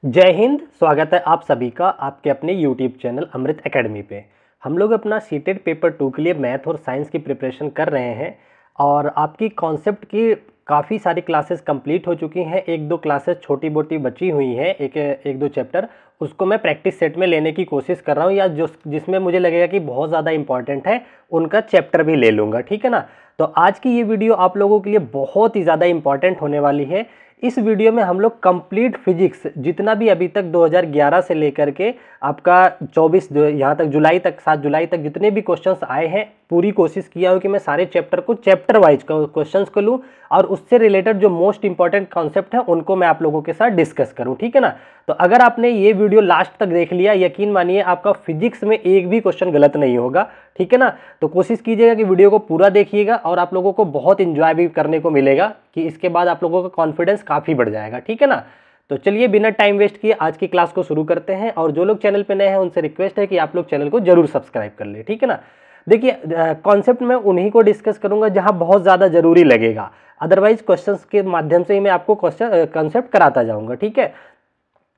जय हिंद। स्वागत है आप सभी का आपके अपने YouTube चैनल अमृत एकेडमी पे। हम लोग अपना सीटेड पेपर 2 के लिए मैथ और साइंस की प्रिपरेशन कर रहे हैं और आपकी कॉन्सेप्ट की काफ़ी सारी क्लासेस कंप्लीट हो चुकी हैं। एक दो क्लासेस छोटी मोटी बची हुई हैं, एक दो चैप्टर उसको मैं प्रैक्टिस सेट में लेने की कोशिश कर रहा हूँ, या जिसमें मुझे लगेगा कि बहुत ज़्यादा इंपॉर्टेंट है उनका चैप्टर भी ले लूँगा। ठीक है ना। तो आज की ये वीडियो आप लोगों के लिए बहुत ही ज़्यादा इंपॉर्टेंट होने वाली है। इस वीडियो में हम लोग कंप्लीट फिजिक्स जितना भी अभी तक 2011 से लेकर के आपका 24 यहाँ तक जुलाई तक 7 जुलाई तक जितने भी क्वेश्चंस आए हैं, पूरी कोशिश किया हो कि मैं सारे चैप्टर को चैप्टर वाइज क्वेश्चंस को लूँ और उससे रिलेटेड जो मोस्ट इंपॉर्टेंट कॉन्सेप्ट है उनको मैं आप लोगों के साथ डिस्कस करूँ। ठीक है ना। तो अगर आपने ये वीडियो लास्ट तक देख लिया, यकीन मानिए आपका फिजिक्स में एक भी क्वेश्चन गलत नहीं होगा। ठीक है ना। तो कोशिश कीजिएगा कि वीडियो को पूरा देखिएगा और आप लोगों को बहुत इंजॉय भी करने को मिलेगा कि इसके बाद आप लोगों का कॉन्फिडेंस काफ़ी बढ़ जाएगा। ठीक है ना। तो चलिए बिना टाइम वेस्ट किए आज की क्लास को शुरू करते हैं, और जो लोग चैनल पे नए हैं उनसे रिक्वेस्ट है कि आप लोग चैनल को जरूर सब्सक्राइब कर ले। ठीक है ना। देखिए कॉन्सेप्ट में उन्हीं को डिस्कस करूंगा जहां बहुत ज़्यादा जरूरी लगेगा, अदरवाइज क्वेश्चंस के माध्यम से ही मैं आपको कॉन्सेप्ट कराता जाऊंगा। ठीक है।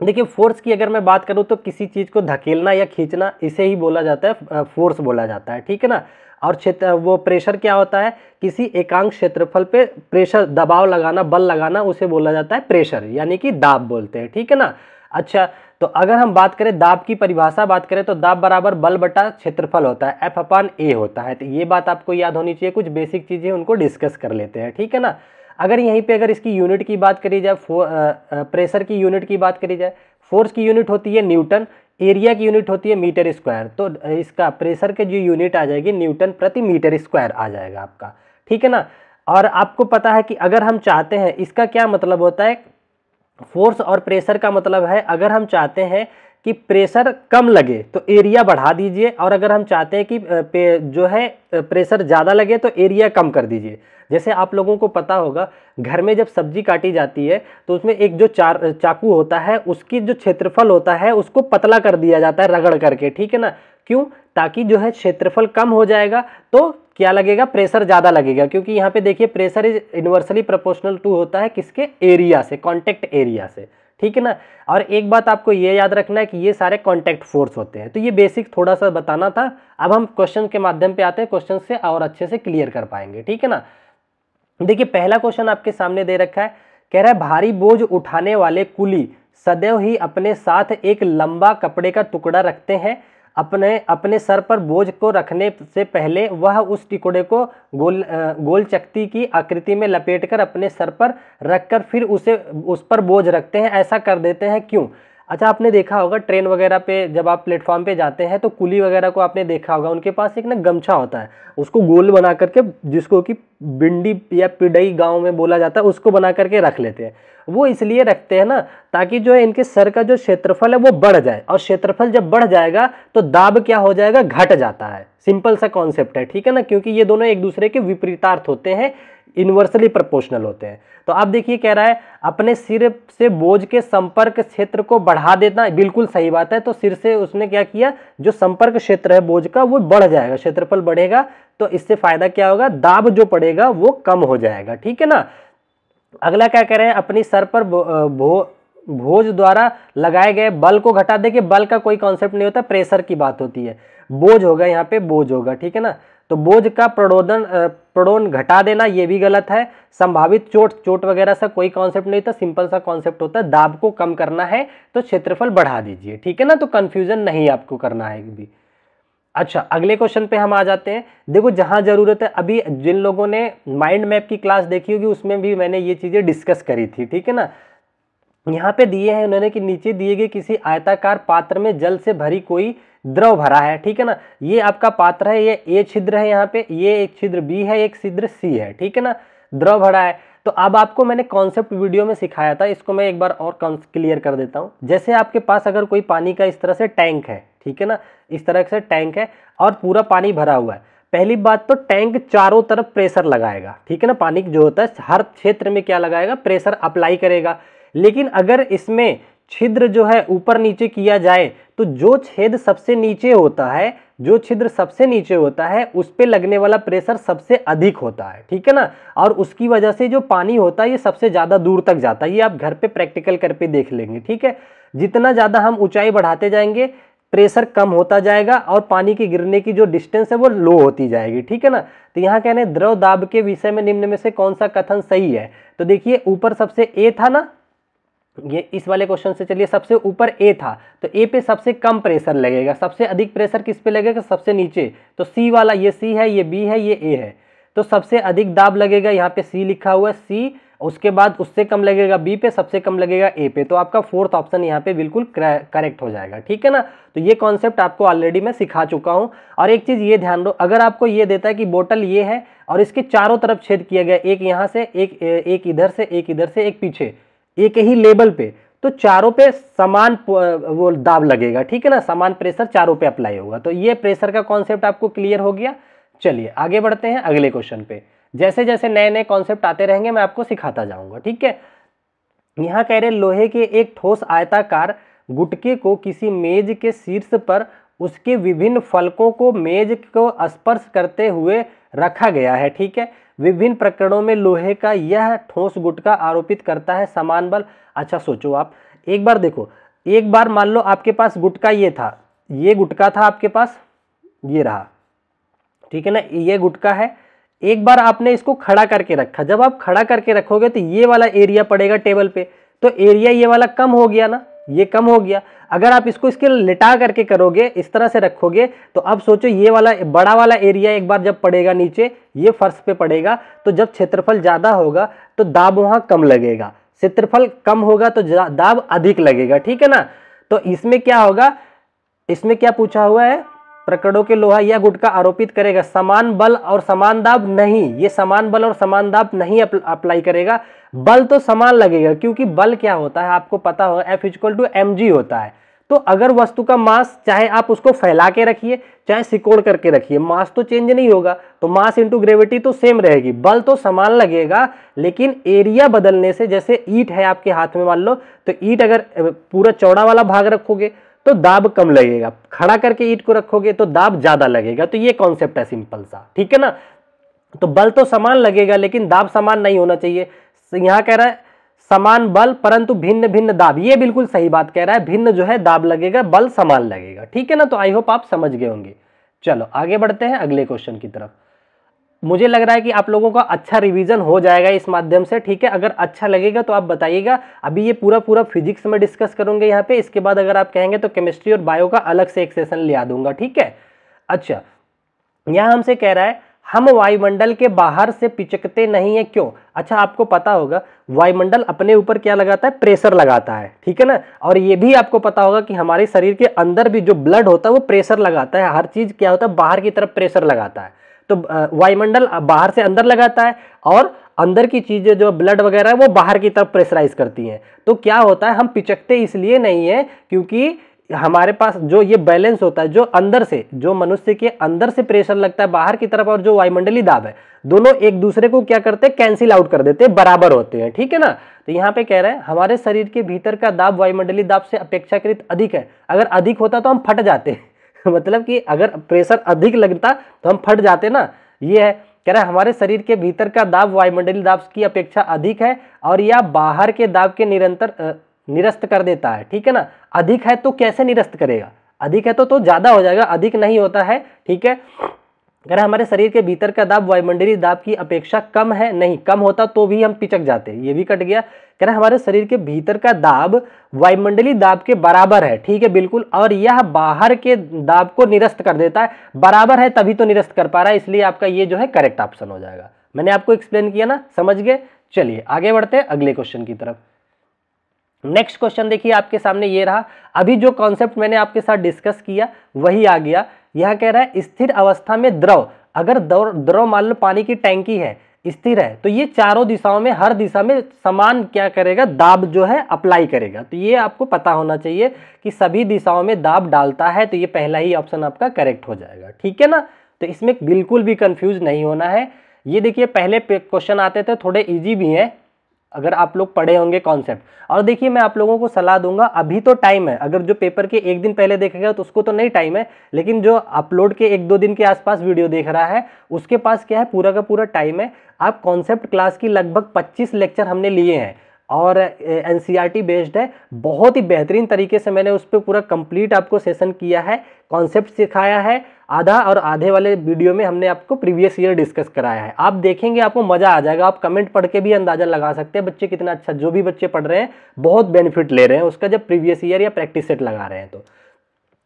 देखिए फोर्स की अगर मैं बात करूं तो किसी चीज़ को धकेलना या खींचना, इसे ही बोला जाता है फोर्स बोला जाता है। ठीक है ना। और क्षेत्र वो प्रेशर क्या होता है, किसी एकांक क्षेत्रफल पे प्रेशर दबाव लगाना, बल लगाना, उसे बोला जाता है प्रेशर, यानी कि दाब बोलते हैं। ठीक है ना। अच्छा, तो अगर हम बात करें दाब की परिभाषा बात करें तो दाब बराबर बल बटा क्षेत्रफल होता है, F अपान A होता है। तो ये बात आपको याद होनी चाहिए। कुछ बेसिक चीज़ें उनको डिस्कस कर लेते हैं। ठीक है ना। अगर यहीं पे अगर इसकी यूनिट की बात करी जाए, प्रेशर की यूनिट की बात करी जाए, फोर्स की यूनिट होती है न्यूटन, एरिया की यूनिट होती है मीटर स्क्वायर। तो इसका प्रेशर के जो यूनिट आ जाएगी न्यूटन प्रति मीटर स्क्वायर आ जाएगा आपका। ठीक है ना। और आपको पता है कि अगर हम चाहते हैं, इसका क्या मतलब होता है, फोर्स और प्रेशर का मतलब है अगर हम चाहते हैं कि प्रेशर कम लगे तो एरिया बढ़ा दीजिए, और अगर हम चाहते हैं कि जो है प्रेशर ज़्यादा लगे तो एरिया कम कर दीजिए। जैसे आप लोगों को पता होगा घर में जब सब्जी काटी जाती है तो उसमें एक जो चाकू होता है उसकी जो क्षेत्रफल होता है उसको पतला कर दिया जाता है रगड़ करके। ठीक है ना। क्यों? ताकि जो है क्षेत्रफल कम हो जाएगा तो क्या लगेगा, प्रेशर ज़्यादा लगेगा, क्योंकि यहाँ पे देखिए pressure is inversely proportional to होता है किसके, एरिया से, कॉन्टेक्ट एरिया से। ठीक है ना। और एक बात आपको ये याद रखना है कि ये सारे कॉन्टेक्ट फोर्स होते हैं। तो ये बेसिक थोड़ा सा बताना था। अब हम क्वेश्चन के माध्यम पे आते हैं, क्वेश्चन से और अच्छे से क्लियर कर पाएंगे। ठीक है ना। देखिए पहला क्वेश्चन आपके सामने दे रखा है, कह रहा है भारी बोझ उठाने वाले कुली सदैव ही अपने साथ एक लंबा कपड़े का टुकड़ा रखते हैं। अपने अपने सर पर बोझ को रखने से पहले वह उस टुकड़े को गोल चकती की आकृति में लपेटकर अपने सर पर रखकर फिर उस पर बोझ रखते हैं। ऐसा कर देते हैं क्यों? अच्छा, आपने देखा होगा ट्रेन वगैरह पे जब आप प्लेटफॉर्म पे जाते हैं तो कुली वगैरह को आपने देखा होगा, उनके पास एक ना गमछा होता है, उसको गोल बना करके, जिसको कि बिंडी या पिडई गांव में बोला जाता है, उसको बना करके रख लेते हैं। वो इसलिए रखते हैं ना ताकि जो है इनके सर का जो क्षेत्रफल है वो बढ़ जाए, और क्षेत्रफल जब बढ़ जाएगा तो दाब क्या हो जाएगा, घट जाता है। सिंपल सा कॉन्सेप्ट है। ठीक है ना। क्योंकि ये दोनों एक दूसरे के विपरीतार्थ होते हैं, इन्वर्सली प्रोपोर्शनल होते हैं। तो आप देखिए कह रहा है अपने सिर से बोझ के संपर्क क्षेत्र को बढ़ा देना, बिल्कुल सही बात है। तो सिर से उसने क्या किया, जो संपर्क क्षेत्र है बोझ का वो बढ़ जाएगा, क्षेत्रफल बढ़ेगा, तो इससे फायदा क्या होगा, दाब जो पड़ेगा वो कम हो जाएगा। ठीक है ना। अगला क्या कह रहे हैं, अपनी सर पर बोझ द्वारा लगाए गए बल को घटा दे। कि बल का कोई कॉन्सेप्ट नहीं होता, प्रेशर की बात होती है। बोझ होगा, यहाँ पे बोझ होगा। ठीक है ना। तो बोझ का प्रणोदन घटा देना, ये भी गलत है। संभावित चोट वगैरह सा कोई कॉन्सेप्ट नहीं था, सिंपल सा कॉन्सेप्ट होता है, दाब को कम करना है तो क्षेत्रफल बढ़ा दीजिए। ठीक है ना। तो कंफ्यूजन नहीं आपको करना है भी। अच्छा, अगले क्वेश्चन पे हम आ जाते हैं। देखो जहां जरूरत है, अभी जिन लोगों ने माइंड मैप की क्लास देखी होगी उसमें भी मैंने ये चीजें डिस्कस करी थी। ठीक है ना। यहाँ पे दिए हैं उन्होंने कि नीचे दिए गए किसी आयताकार पात्र में जल से भरी कोई द्रव भरा है। ठीक है ना। ये आपका पात्र है, ये ए छिद्र है, यहाँ पे ये एक छिद्र बी है, एक छिद्र सी है। ठीक है ना। द्रव भरा है। तो अब आपको मैंने कॉन्सेप्ट वीडियो में सिखाया था, इसको मैं एक बार और क्लियर कर देता हूँ। जैसे आपके पास अगर कोई पानी का इस तरह से टैंक है, ठीक है ना, इस तरह से टैंक है और पूरा पानी भरा हुआ है। पहली बात तो टैंक चारों तरफ प्रेशर लगाएगा। ठीक है ना। पानी जो होता है हर क्षेत्र में क्या लगाएगा, प्रेशर अप्लाई करेगा। लेकिन अगर इसमें छिद्र जो है ऊपर नीचे किया जाए तो जो छेद सबसे नीचे होता है, जो छिद्र सबसे नीचे होता है, उस पे लगने वाला प्रेशर सबसे अधिक होता है, ठीक है ना। और उसकी वजह से जो पानी होता है ये सबसे ज़्यादा दूर तक जाता है। ये आप घर पे प्रैक्टिकल करके देख लेंगे, ठीक है। जितना ज़्यादा हम ऊंचाई बढ़ाते जाएंगे प्रेशर कम होता जाएगा और पानी के गिरने की जो डिस्टेंस है वो लो होती जाएगी, ठीक है ना। तो यहाँ कहने द्रव दाब के विषय में निम्न में से कौन सा कथन सही है। तो देखिए ऊपर सबसे ए था ना, ये इस वाले क्वेश्चन से चलिए, सबसे ऊपर ए था तो ए पे सबसे कम प्रेशर लगेगा, सबसे अधिक प्रेशर किस पे लगेगा, सबसे नीचे। तो सी वाला, ये सी है, ये बी है, ये ए है, तो सबसे अधिक दाब लगेगा यहाँ पे सी लिखा हुआ है, सी। उसके बाद उससे कम लगेगा बी पे, सबसे कम लगेगा ए पे। तो आपका फोर्थ ऑप्शन यहाँ पे बिल्कुल करेक्ट हो जाएगा, ठीक है ना। तो ये कॉन्सेप्ट आपको ऑलरेडी मैं सिखा चुका हूँ। और एक चीज ये ध्यान दो, अगर आपको ये देता है कि बोतल ये है और इसके चारों तरफ छेद किया गया, एक यहाँ से, एक इधर से, एक इधर से, एक पीछे, एक ही लेवल पे, तो चारों पे समान वो दाब लगेगा, ठीक है ना, समान प्रेशर चारों पे अप्लाई होगा। तो ये प्रेशर का कॉन्सेप्ट आपको क्लियर हो गया। चलिए आगे बढ़ते हैं अगले क्वेश्चन पे। जैसे जैसे नए नए कॉन्सेप्ट आते रहेंगे मैं आपको सिखाता जाऊंगा, ठीक है। यहाँ कह रहे लोहे के एक ठोस आयताकार गुटके को किसी मेज के शीर्ष पर उसके विभिन्न फलकों को मेज को स्पर्श करते हुए रखा गया है, ठीक है। विभिन्न प्रकरणों में लोहे का यह ठोस गुटका आरोपित करता है समान बल। अच्छा सोचो आप, एक बार देखो, एक बार मान लो आपके पास गुटका ये था, ये गुटका था आपके पास, ये रहा, ठीक है ना, ये गुटका है। एक बार आपने इसको खड़ा करके रखा, जब आप खड़ा करके रखोगे तो ये वाला एरिया पड़ेगा टेबल पे, तो एरिया ये वाला कम हो गया ना, ये कम हो गया। अगर आप इसको इसके लिटा करके करोगे, इस तरह से रखोगे, तो अब सोचो ये वाला बड़ा वाला एरिया एक बार जब पड़ेगा नीचे, ये फर्श पे पड़ेगा, तो जब क्षेत्रफल ज्यादा होगा तो दाब वहां कम लगेगा, क्षेत्रफल कम होगा तो दाब अधिक लगेगा, ठीक है ना। तो इसमें क्या होगा, इसमें क्या पूछा हुआ है, प्रकरणों के लोहा यह गुटका आरोपित करेगा समान बल और समान दाब नहीं, ये समान बल और समान दाब नहीं अप्लाई करेगा, बल तो समान लगेगा, क्योंकि बल क्या होता है आपको पता होगा, F = mg होता है। तो अगर वस्तु का मास, चाहे आप उसको फैला के रखिए चाहे सिकोड़ करके रखिए, मास तो चेंज नहीं होगा, तो मास इंटू ग्रेविटी तो सेम रहेगी, बल तो समान लगेगा, लेकिन एरिया बदलने से, जैसे ईंट है आपके हाथ में मान लो, तो ईंट अगर पूरा चौड़ा वाला भाग रखोगे तो दाब कम लगेगा, खड़ा करके ईंट को रखोगे तो दाब ज्यादा लगेगा। तो ये कॉन्सेप्ट है सिंपल सा, ठीक है ना। तो बल तो समान लगेगा लेकिन दाब समान नहीं होना चाहिए। यहां कह रहा है समान बल परंतु भिन्न भिन्न दाब, ये बिल्कुल सही बात कह रहा है, भिन्न जो है दाब लगेगा, बल समान लगेगा, ठीक है ना। तो आई होप आप समझ गए होंगे। चलो आगे बढ़ते हैं अगले क्वेश्चन की तरफ। मुझे लग रहा है कि आप लोगों का अच्छा रिवीजन हो जाएगा इस माध्यम से, ठीक है। अगर अच्छा लगेगा तो आप बताइएगा। अभी ये पूरा फिजिक्स में डिस्कस करूंगे यहाँ पे, इसके बाद अगर आप कहेंगे तो केमिस्ट्री और बायो का अलग से एक सेशन ले आ दूंगा, ठीक है। अच्छा, यहाँ हमसे कह रहा है हम वायुमंडल के बाहर से पिचकते नहीं है, क्यों। अच्छा, आपको पता होगा वायुमंडल अपने ऊपर क्या लगाता है, प्रेशर लगाता है, ठीक है ना। और ये भी आपको पता होगा कि हमारे शरीर के अंदर भी जो ब्लड होता है वो प्रेशर लगाता है, हर चीज क्या होता है बाहर की तरफ प्रेशर लगाता है। तो वायुमंडल बाहर से अंदर लगाता है और अंदर की चीजें जो ब्लड वगैरह है वो बाहर की तरफ प्रेशराइज करती हैं। तो क्या होता है, हम पिचकते इसलिए नहीं है क्योंकि हमारे पास जो ये बैलेंस होता है, जो अंदर से, जो मनुष्य के अंदर से प्रेशर लगता है बाहर की तरफ और जो वायुमंडलीय दाब है, दोनों एक दूसरे को क्या करते हैं, कैंसिल आउट कर देते हैं, बराबर होते हैं, ठीक है ना। तो यहाँ पे कह रहे हैं हमारे शरीर के भीतर का दाब वायुमंडलीय दाब से अपेक्षाकृत अधिक है। अगर अधिक होता तो हम फट जाते मतलब कि अगर प्रेशर अधिक लगता तो हम फट जाते ना। ये है, कह रहा है हमारे शरीर के भीतर का दाब वायुमंडलीय दाब की अपेक्षा अधिक है और यह बाहर के दाब के निरंतर निरस्त कर देता है, ठीक है ना। अधिक है तो कैसे निरस्त करेगा, अधिक है तो ज्यादा हो जाएगा, अधिक नहीं होता है, ठीक है। अगर हमारे शरीर के भीतर का दाब वायुमंडलीय दाब की अपेक्षा कम है, नहीं कम होता तो भी हम पिचक जाते, ये भी कट गया। कह रहा है हमारे शरीर के भीतर का दाब वायुमंडलीय दाब के बराबर है, ठीक है बिल्कुल, और यह बाहर के दाब को निरस्त कर देता है, बराबर है तभी तो निरस्त कर पा रहा है, इसलिए आपका ये जो है करेक्ट ऑप्शन हो जाएगा। मैंने आपको एक्सप्लेन किया ना, समझ गए। चलिए आगे बढ़ते हैं अगले क्वेश्चन की तरफ। नेक्स्ट क्वेश्चन देखिए आपके सामने ये रहा। अभी जो कॉन्सेप्ट मैंने आपके साथ डिस्कस किया वही आ गया। यह कह रहा है स्थिर अवस्था में द्रव, अगर द्रव मान लो पानी की टैंकी है, स्थिर है, तो ये चारों दिशाओं में, हर दिशा में समान क्या करेगा, दाब जो है अप्लाई करेगा। तो ये आपको पता होना चाहिए कि सभी दिशाओं में दाब डालता है, तो ये पहला ही ऑप्शन आपका करेक्ट हो जाएगा, ठीक है ना। तो इसमें बिल्कुल भी कंफ्यूज नहीं होना है। ये देखिए पहले क्वेश्चन आते थे थोड़े इजी भी हैं, अगर आप लोग पढ़े होंगे कॉन्सेप्ट। और देखिए मैं आप लोगों को सलाह दूंगा, अभी तो टाइम है, अगर जो पेपर के एक दिन पहले देखेगा तो उसको तो नहीं टाइम है, लेकिन जो अपलोड के 1-2 दिन के आसपास वीडियो देख रहा है उसके पास क्या है, पूरा का पूरा टाइम है। आप कॉन्सेप्ट क्लास की लगभग 25 लेक्चर हमने लिए हैं और एनसीईआरटी बेस्ड है, बहुत ही बेहतरीन तरीके से मैंने उस पर पूरा कंप्लीट आपको सेशन किया है, कॉन्सेप्ट सिखाया है आधा, और आधे वाले वीडियो में हमने आपको प्रीवियस ईयर डिस्कस कराया है। आप देखेंगे आपको मजा आ जाएगा, आप कमेंट पढ़ के भी अंदाजा लगा सकते हैं बच्चे कितना अच्छा, जो भी बच्चे पढ़ रहे हैं बहुत बेनिफिट ले रहे हैं उसका, जब प्रीवियस ईयर या प्रैक्टिस सेट लगा रहे हैं। तो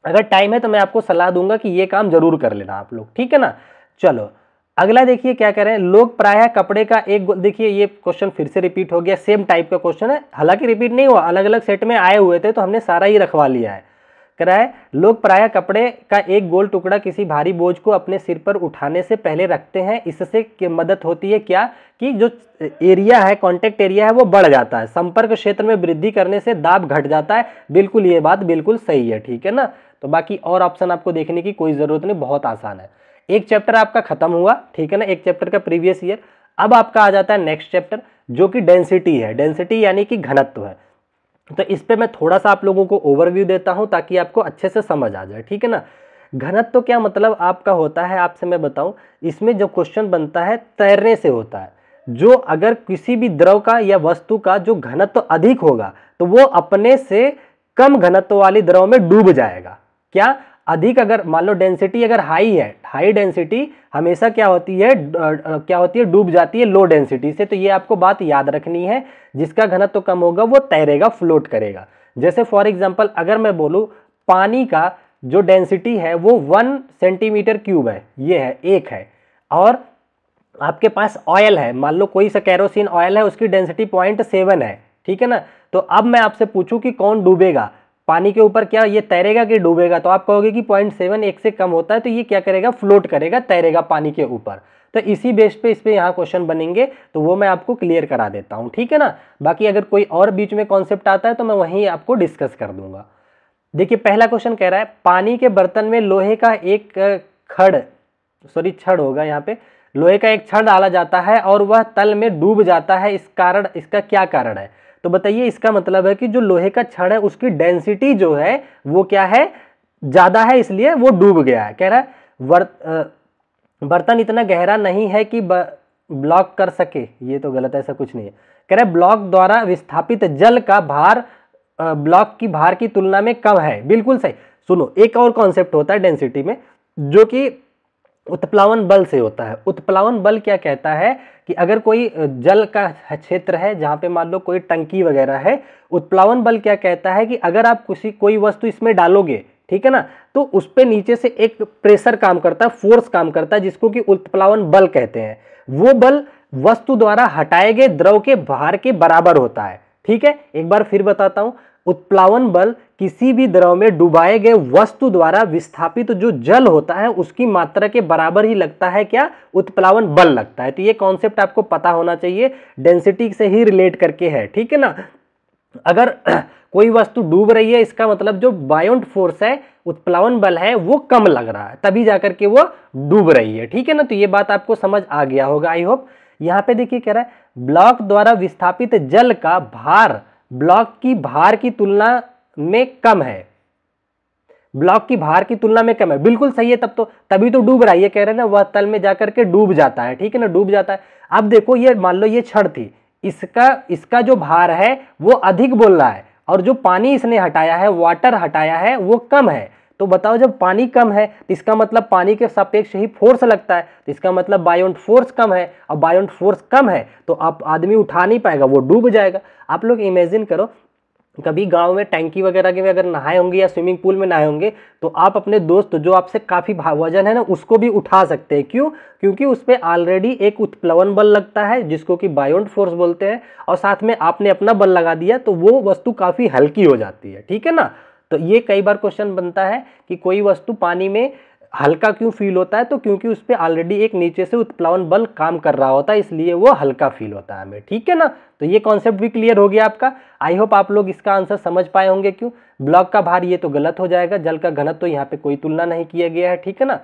अगर टाइम है तो मैं आपको सलाह दूंगा कि ये काम जरूर कर लेना आप लोग, ठीक है ना। चलो अगला देखिए क्या करें, लोग प्रायः कपड़े का एक, देखिए ये क्वेश्चन फिर से रिपीट हो गया, सेम टाइप का क्वेश्चन है, हालांकि रिपीट नहीं हुआ, अलग अलग सेट में आए हुए थे तो हमने सारा ही रखवा लिया है। कह रहा है लोग प्रायः कपड़े का एक गोल टुकड़ा किसी भारी बोझ को अपने सिर पर उठाने से पहले रखते हैं, इससे मदद होती है क्या, कि जो एरिया है, कॉन्टेक्ट एरिया है वो बढ़ जाता है, संपर्क क्षेत्र में वृद्धि करने से दाब घट जाता है। बिल्कुल ये बात बिल्कुल सही है, ठीक है ना। तो बाकी और ऑप्शन आपको देखने की कोई जरूरत नहीं, बहुत आसान है। एक चैप्टर आपका खत्म हुआ, ठीक है ना, एक चैप्टर का प्रीवियस ईयर। अब आपका आ जाता है नेक्स्ट चैप्टर जो कि डेंसिटी है, डेंसिटी यानी कि घनत्व है। तो इस पे मैं थोड़ा सा आप लोगों को ओवरव्यू देता हूं ताकि आपको अच्छे से समझ आ जाए, ठीक है ना। घनत्व क्या मतलब आपका होता है, आपसे मैं बताऊं, इसमें जो क्वेश्चन बनता है तैरने से होता है। जो अगर किसी भी द्रव का या वस्तु का जो घनत्व अधिक होगा तो वो अपने से कम घनत्व वाली द्रव में डूब जाएगा। क्या अधिक, अगर मान लो डेंसिटी अगर हाई है, हाई डेंसिटी हमेशा क्या होती है, डूब जाती है लो डेंसिटी से। तो ये आपको बात याद रखनी है, जिसका घनत्व कम होगा वो तैरेगा, फ्लोट करेगा। जैसे फॉर एग्जांपल अगर मैं बोलूं पानी का जो डेंसिटी है वो 1 सेंटीमीटर क्यूब है, ये है, एक है, और आपके पास ऑयल है, मान लो कोई सा कैरोसिन ऑयल है, उसकी डेंसिटी 0.7 है, ठीक है ना। तो अब मैं आपसे पूछूं कि कौन डूबेगा पानी के ऊपर, क्या ये तैरेगा कि डूबेगा, तो आप कहोगे कि 0.7 एक से कम होता है, तो ये क्या करेगा, फ्लोट करेगा, तैरेगा पानी के ऊपर। तो इसी बेस पे इस पे यहाँ क्वेश्चन बनेंगे, तो वो मैं आपको क्लियर करा देता हूँ, ठीक है ना। बाकी अगर कोई और बीच में कॉन्सेप्ट आता है तो मैं वहीं आपको डिस्कस कर दूंगा। देखिए पहला क्वेश्चन कह रहा है पानी के बर्तन में लोहे का एक छड़ होगा, यहाँ पे लोहे का एक छड़ डाला जाता है और वह तल में डूब जाता है, इसका क्या कारण है। तो बताइए, इसका मतलब है कि जो लोहे का छड़ है उसकी डेंसिटी जो है वो क्या है, ज्यादा है, इसलिए वो डूब गया है। कह रहा है बर्तन इतना गहरा नहीं है कि ब्लॉक कर सके, ये तो गलत है, ऐसा कुछ नहीं है। कह रहा है ब्लॉक द्वारा विस्थापित जल का भार ब्लॉक की भार की तुलना में कम है, बिल्कुल सही। सुनो, एक और कॉन्सेप्ट होता है डेंसिटी में जो कि उत्प्लावन बल से होता है। उत्प्लावन बल क्या कहता है कि अगर कोई जल का क्षेत्र है जहां पे मान लो कोई टंकी वगैरह है, उत्प्लावन बल क्या कहता है कि अगर आप कोई वस्तु इसमें डालोगे, ठीक है ना, तो उस पे नीचे से एक प्रेशर काम करता है, फोर्स काम करता है, जिसको कि उत्प्लावन बल कहते हैं। वो बल वस्तु द्वारा हटाए गए द्रव के भार के बराबर होता है, ठीक है। एक बार फिर बताता हूं, उत्प्लावन बल किसी भी द्रव में डुबाए गए वस्तु द्वारा विस्थापित जो जल होता है उसकी मात्रा के बराबर ही लगता है, क्या, उत्प्लावन बल लगता है। तो ये कॉन्सेप्ट आपको पता होना चाहिए, डेंसिटी से ही रिलेट करके है, ठीक है ना। अगर कोई वस्तु डूब रही है, इसका मतलब जो बायोंट फोर्स है, उत्प्लावन बल है, वो कम लग रहा है, तभी जाकर के वो डूब रही है, ठीक है ना। तो ये बात आपको समझ आ गया होगा, आई होप। यहां पे देखिए कह रहा है ब्लॉक द्वारा विस्थापित जल का भार ब्लॉक की भार की तुलना में कम है, ब्लॉक की भार की तुलना में कम है, बिल्कुल सही है। तब तो तभी तो डूब रहा है, ये कह रहे हैं ना, वह तल में जाकर के डूब जाता है, ठीक है ना, डूब जाता है। अब देखो, ये मान लो ये छड़ थी, इसका जो भार है वो अधिक बोल रहा है, और जो पानी इसने हटाया है, वाटर हटाया है, वो कम है। तो बताओ, जब पानी कम है तो इसका मतलब पानी के सापेक्ष ही फोर्स लगता है, तो इसका मतलब बायोंट फोर्स कम है, और बायोंट फोर्स कम है तो आप आदमी उठा नहीं पाएगा, वो डूब जाएगा। आप लोग इमेजिन करो, कभी गांव में टैंकी वगैरह के में अगर नहाए होंगे या स्विमिंग पूल में नहाए होंगे, तो आप अपने दोस्त जो आपसे काफी वजन है ना, उसको भी उठा सकते हैं। क्यों? क्योंकि उस पर ऑलरेडी एक उत्प्लवन बल लगता है जिसको कि बायोंट फोर्स बोलते हैं, और साथ में आपने अपना बल लगा दिया तो वो वस्तु काफी हल्की हो जाती है, ठीक है ना। तो ये कई बार क्वेश्चन बनता है कि कोई वस्तु पानी में हल्का क्यों फील होता है, तो क्योंकि उस पर ऑलरेडी एक नीचे से उत्प्लावन बल काम कर रहा होता है, इसलिए वो हल्का फील होता है हमें, ठीक है ना। तो ये कॉन्सेप्ट भी क्लियर हो गया आपका। आई होप आप लोग इसका आंसर समझ पाए होंगे। क्यों ब्लॉक का भार, ये तो गलत हो जाएगा, जल का घनत्व तो यहाँ पे कोई तुलना नहीं किया गया है, ठीक है ना।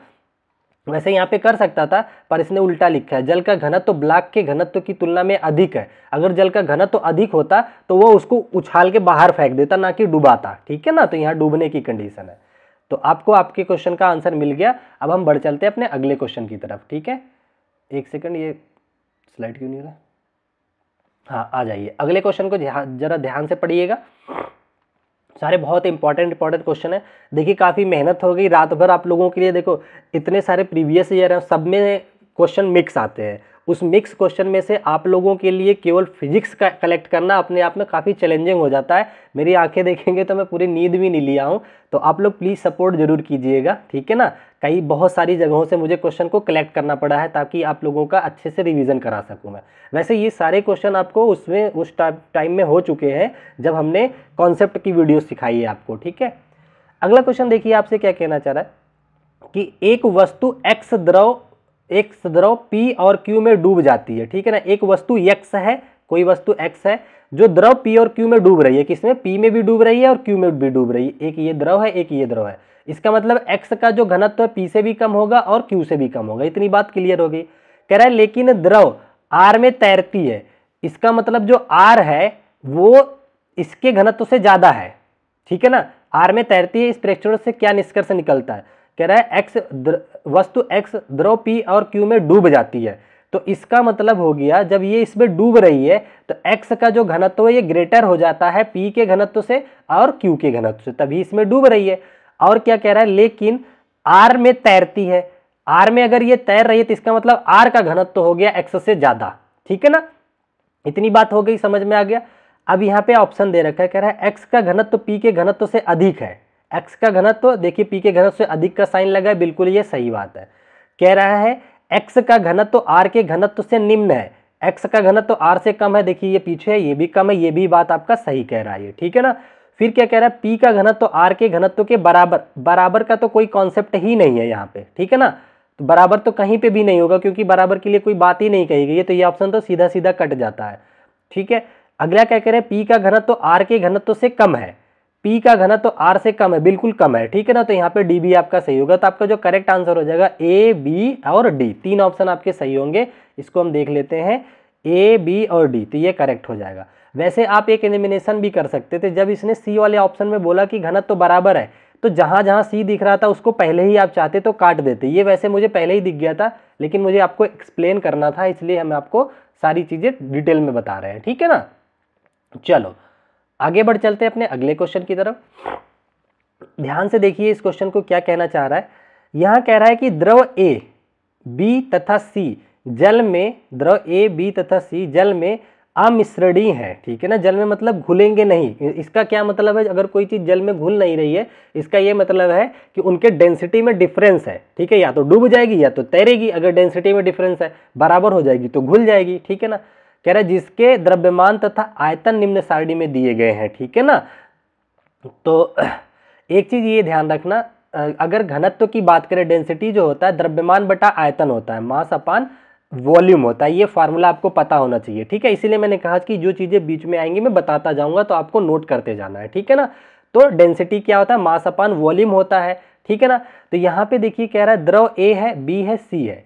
वैसे यहाँ पे कर सकता था, पर इसने उल्टा लिखा है, जल का घनत्व ब्लॉक के घनत्व की तुलना में अधिक है। अगर जल का घनत्व अधिक होता तो वो उसको उछाल के बाहर फेंक देता, ना कि डुबाता, ठीक है ना। तो यहाँ डूबने की कंडीशन है। तो आपको आपके क्वेश्चन का आंसर मिल गया। अब हम बढ़ चलते हैं अपने अगले क्वेश्चन की तरफ, ठीक है। एक सेकंड, ये स्लाइड क्यों नहीं हो रहा। हाँ, आ जाइए, अगले क्वेश्चन को जरा ध्यान से पढ़िएगा। सारे बहुत इंपॉर्टेंट क्वेश्चन है। देखिए काफ़ी मेहनत हो गई रात भर आप लोगों के लिए। देखो इतने सारे प्रीवियस ईयर हैं, सब में क्वेश्चन मिक्स आते हैं। उस मिक्स क्वेश्चन में से आप लोगों के लिए केवल फिजिक्स का कलेक्ट करना अपने आप में काफ़ी चैलेंजिंग हो जाता है। मेरी आंखें देखेंगे तो मैं पूरी नींद भी नहीं लिया हूँ। तो आप लोग प्लीज़ सपोर्ट जरूर कीजिएगा, ठीक है ना। कई बहुत सारी जगहों से मुझे क्वेश्चन को कलेक्ट करना पड़ा है ताकि आप लोगों का अच्छे से रिवीजन करा सकूँ मैं। वैसे ये सारे क्वेश्चन आपको उसमें उस टाइम में हो चुके हैं जब हमने कॉन्सेप्ट की वीडियो सिखाई है आपको, ठीक है। अगला क्वेश्चन देखिए, आपसे क्या कहना चाह रहा है कि एक वस्तु एक्स द्रव P और Q में डूब जाती है, ठीक है ना। एक वस्तु x है, कोई वस्तु x है जो द्रव P और Q में डूब रही है। किसमें? P में भी डूब रही है और Q में भी डूब रही है। एक ये द्रव है, एक ये द्रव है। इसका मतलब x का जो घनत्व है P से भी कम होगा और Q से भी कम होगा। इतनी बात क्लियर हो गई। कह रहा है लेकिन द्रव R में तैरती है। इसका मतलब जो R है वो इसके घनत्व से ज्यादा है, ठीक है ना। R में तैरती है, इस प्रेक्षण से क्या निष्कर्ष निकलता है? कह रहा है वस्तु x द्रव P और Q में डूब जाती है। तो इसका मतलब हो गया जब ये इसमें डूब रही है तो x का जो घनत्व है ये ग्रेटर हो जाता है P के घनत्व से और Q के घनत्व से, तभी इसमें डूब रही है। और क्या कह रहा है, लेकिन R में तैरती है। R में अगर ये तैर रही है तो इसका मतलब R का घनत्व हो गया x से ज्यादा, ठीक है ना। इतनी बात हो गई, समझ में आ गया। अब यहाँ पे ऑप्शन दे रखा है, कह रहा है x का घनत्व P के घनत्व से अधिक है। x का घनत्व देखिए P के घनत्व से अधिक का साइन लगा है, बिल्कुल ये सही बात है। कह रहा है x का घनत्व R के घनत्व से निम्न है, x का घनत्व R से कम है। देखिए ये पीछे है, ये भी कम है, ये भी बात आपका सही कह रहा है, ठीक है ना। फिर क्या कह रहा है, P का घनत्व R के घनत्व के बराबर। बराबर का तो कोई कॉन्सेप्ट ही नहीं है यहाँ पे, ठीक है ना। तो बराबर तो कहीं पे भी नहीं होगा क्योंकि बराबर के लिए कोई बात ही नहीं कही गई है। तो ये ऑप्शन तो सीधा सीधा कट जाता है, ठीक है। अगला क्या कह रहे हैं, P का घनत्व R के घनत्व से कम है। P का घनत्व R से कम है, बिल्कुल कम है, ठीक है ना। तो यहाँ पे D भी आपका सही होगा। तो आपका जो करेक्ट आंसर हो जाएगा A, B और D, तीन ऑप्शन आपके सही होंगे। इसको हम देख लेते हैं, A, B और D, तो ये करेक्ट हो जाएगा। वैसे आप एक एलिमिनेशन भी कर सकते थे। जब इसने C वाले ऑप्शन में बोला कि घनत्व बराबर है तो जहां जहां C दिख रहा था उसको पहले ही आप चाहते तो काट देते। ये वैसे मुझे पहले ही दिख गया था, लेकिन मुझे आपको एक्सप्लेन करना था, इसलिए हम आपको सारी चीजें डिटेल में बता रहे हैं, ठीक है ना। चलो आगे बढ़ चलते हैं अपने अगले क्वेश्चन की तरफ। ध्यान से देखिए इस क्वेश्चन को क्या कहना चाह रहा है। यहां कह रहा है कि द्रव A, B तथा C जल में, द्रव A, B तथा C जल में अमिश्रणीय है, ठीक है ना। जल में मतलब घुलेंगे नहीं। इसका क्या मतलब है, अगर कोई चीज जल में घुल नहीं रही है, इसका ये मतलब है कि उनके डेंसिटी में डिफरेंस है, ठीक है। या तो डूब जाएगी या तो तैरेगी। अगर डेंसिटी में डिफरेंस है, बराबर हो जाएगी तो घुल जाएगी, ठीक है ना। कह रहा है जिसके द्रव्यमान तथा आयतन निम्न सारणी में दिए गए हैं, ठीक है ना। तो एक चीज ये ध्यान रखना, अगर घनत्व की बात करें, डेंसिटी जो होता है द्रव्यमान बटा आयतन होता है, मास अपान वॉल्यूम होता है। ये फार्मूला आपको पता होना चाहिए, ठीक है। इसीलिए मैंने कहा कि जो चीजें बीच में आएंगी मैं बताता जाऊंगा, तो आपको नोट करते जाना है, ठीक है ना। तो डेंसिटी क्या होता है, मास अपान वॉल्यूम होता है, ठीक है ना। तो यहाँ पे देखिए कह रहा है द्रव A है, B है, C है।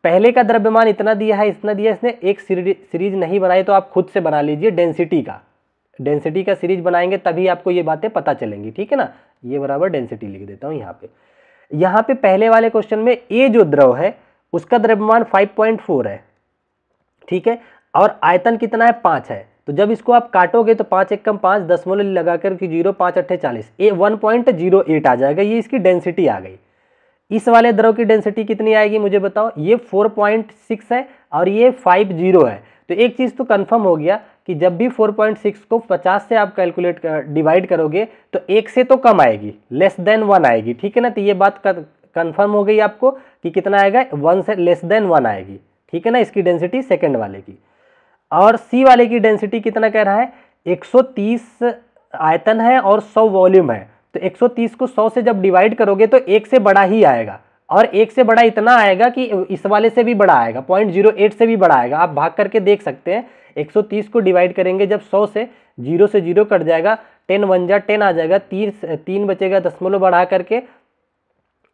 पहले का द्रव्यमान इतना दिया है, इतना दिया, इसने एक सीरीज नहीं बनाई, तो आप खुद से बना लीजिए डेंसिटी का सीरीज बनाएंगे तभी आपको ये बातें पता चलेंगी, ठीक है ना। ये बराबर डेंसिटी लिख देता हूं यहाँ पे पहले वाले क्वेश्चन में A जो द्रव है उसका द्रव्यमान 5.4 है, ठीक है, और आयतन कितना है, 5 है। तो जब इसको आप काटोगे तो 5 एकम 5 दशमलव लगाकर कि 0 5 8 40, ये 1.08 आ जाएगा। ये इसकी डेंसिटी आ गई। इस वाले द्रव की डेंसिटी कितनी आएगी मुझे बताओ। ये 4.6 है और ये 50 है। तो एक चीज तो कंफर्म हो गया कि जब भी 4.6 को 50 से आप कैलकुलेट डिवाइड करोगे तो 1 से तो कम आएगी, लेस देन 1 आएगी, ठीक है ना। तो ये बात कंफर्म हो गई आपको कि कितना आएगा, 1 से लेस देन 1 आएगी, ठीक है ना, इसकी डेंसिटी सेकंड वाले की। और सी वाले की डेंसिटी कितना कह रहा है, 130 आयतन है और 100 वॉल्यूम है। तो 130 को 100 से जब डिवाइड करोगे तो 1 से बड़ा ही आएगा, और 1 से बड़ा इतना आएगा कि इस वाले से भी बड़ा आएगा, 0.08 से भी बड़ा आएगा। आप भाग करके देख सकते हैं, 130 को डिवाइड करेंगे जब 100 से 0 कट जाएगा, 10 1 जा 10 आ जाएगा, 3 बचेगा, दशमलव बढ़ा करके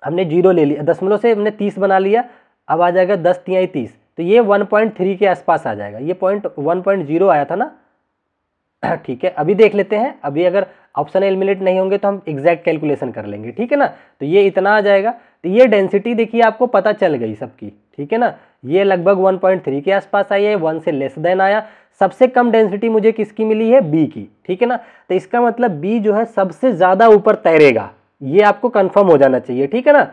हमने 0 ले लिया, दशमलव से हमने 30 बना लिया, अब आ जाएगा 10 तिहाई 30, तो ये 1.3 के आसपास आ जाएगा, ये 1.0 आया था ना। ठीक है, अभी देख लेते हैं, अभी अगर ऑप्शन एलिमिनेट नहीं होंगे तो हम एग्जैक्ट कैलकुलेशन कर लेंगे, ठीक है ना। तो ये इतना आ जाएगा, तो ये डेंसिटी देखिए आपको पता चल गई सबकी, ठीक है ना। ये लगभग 1.3 के आसपास आई है, 1 से लेस देन आया। सबसे कम डेंसिटी मुझे किसकी मिली है, बी की, ठीक है ना। तो इसका मतलब बी जो है सबसे ज्यादा ऊपर तैरेगा, ये आपको कंफर्म हो जाना चाहिए, ठीक है ना।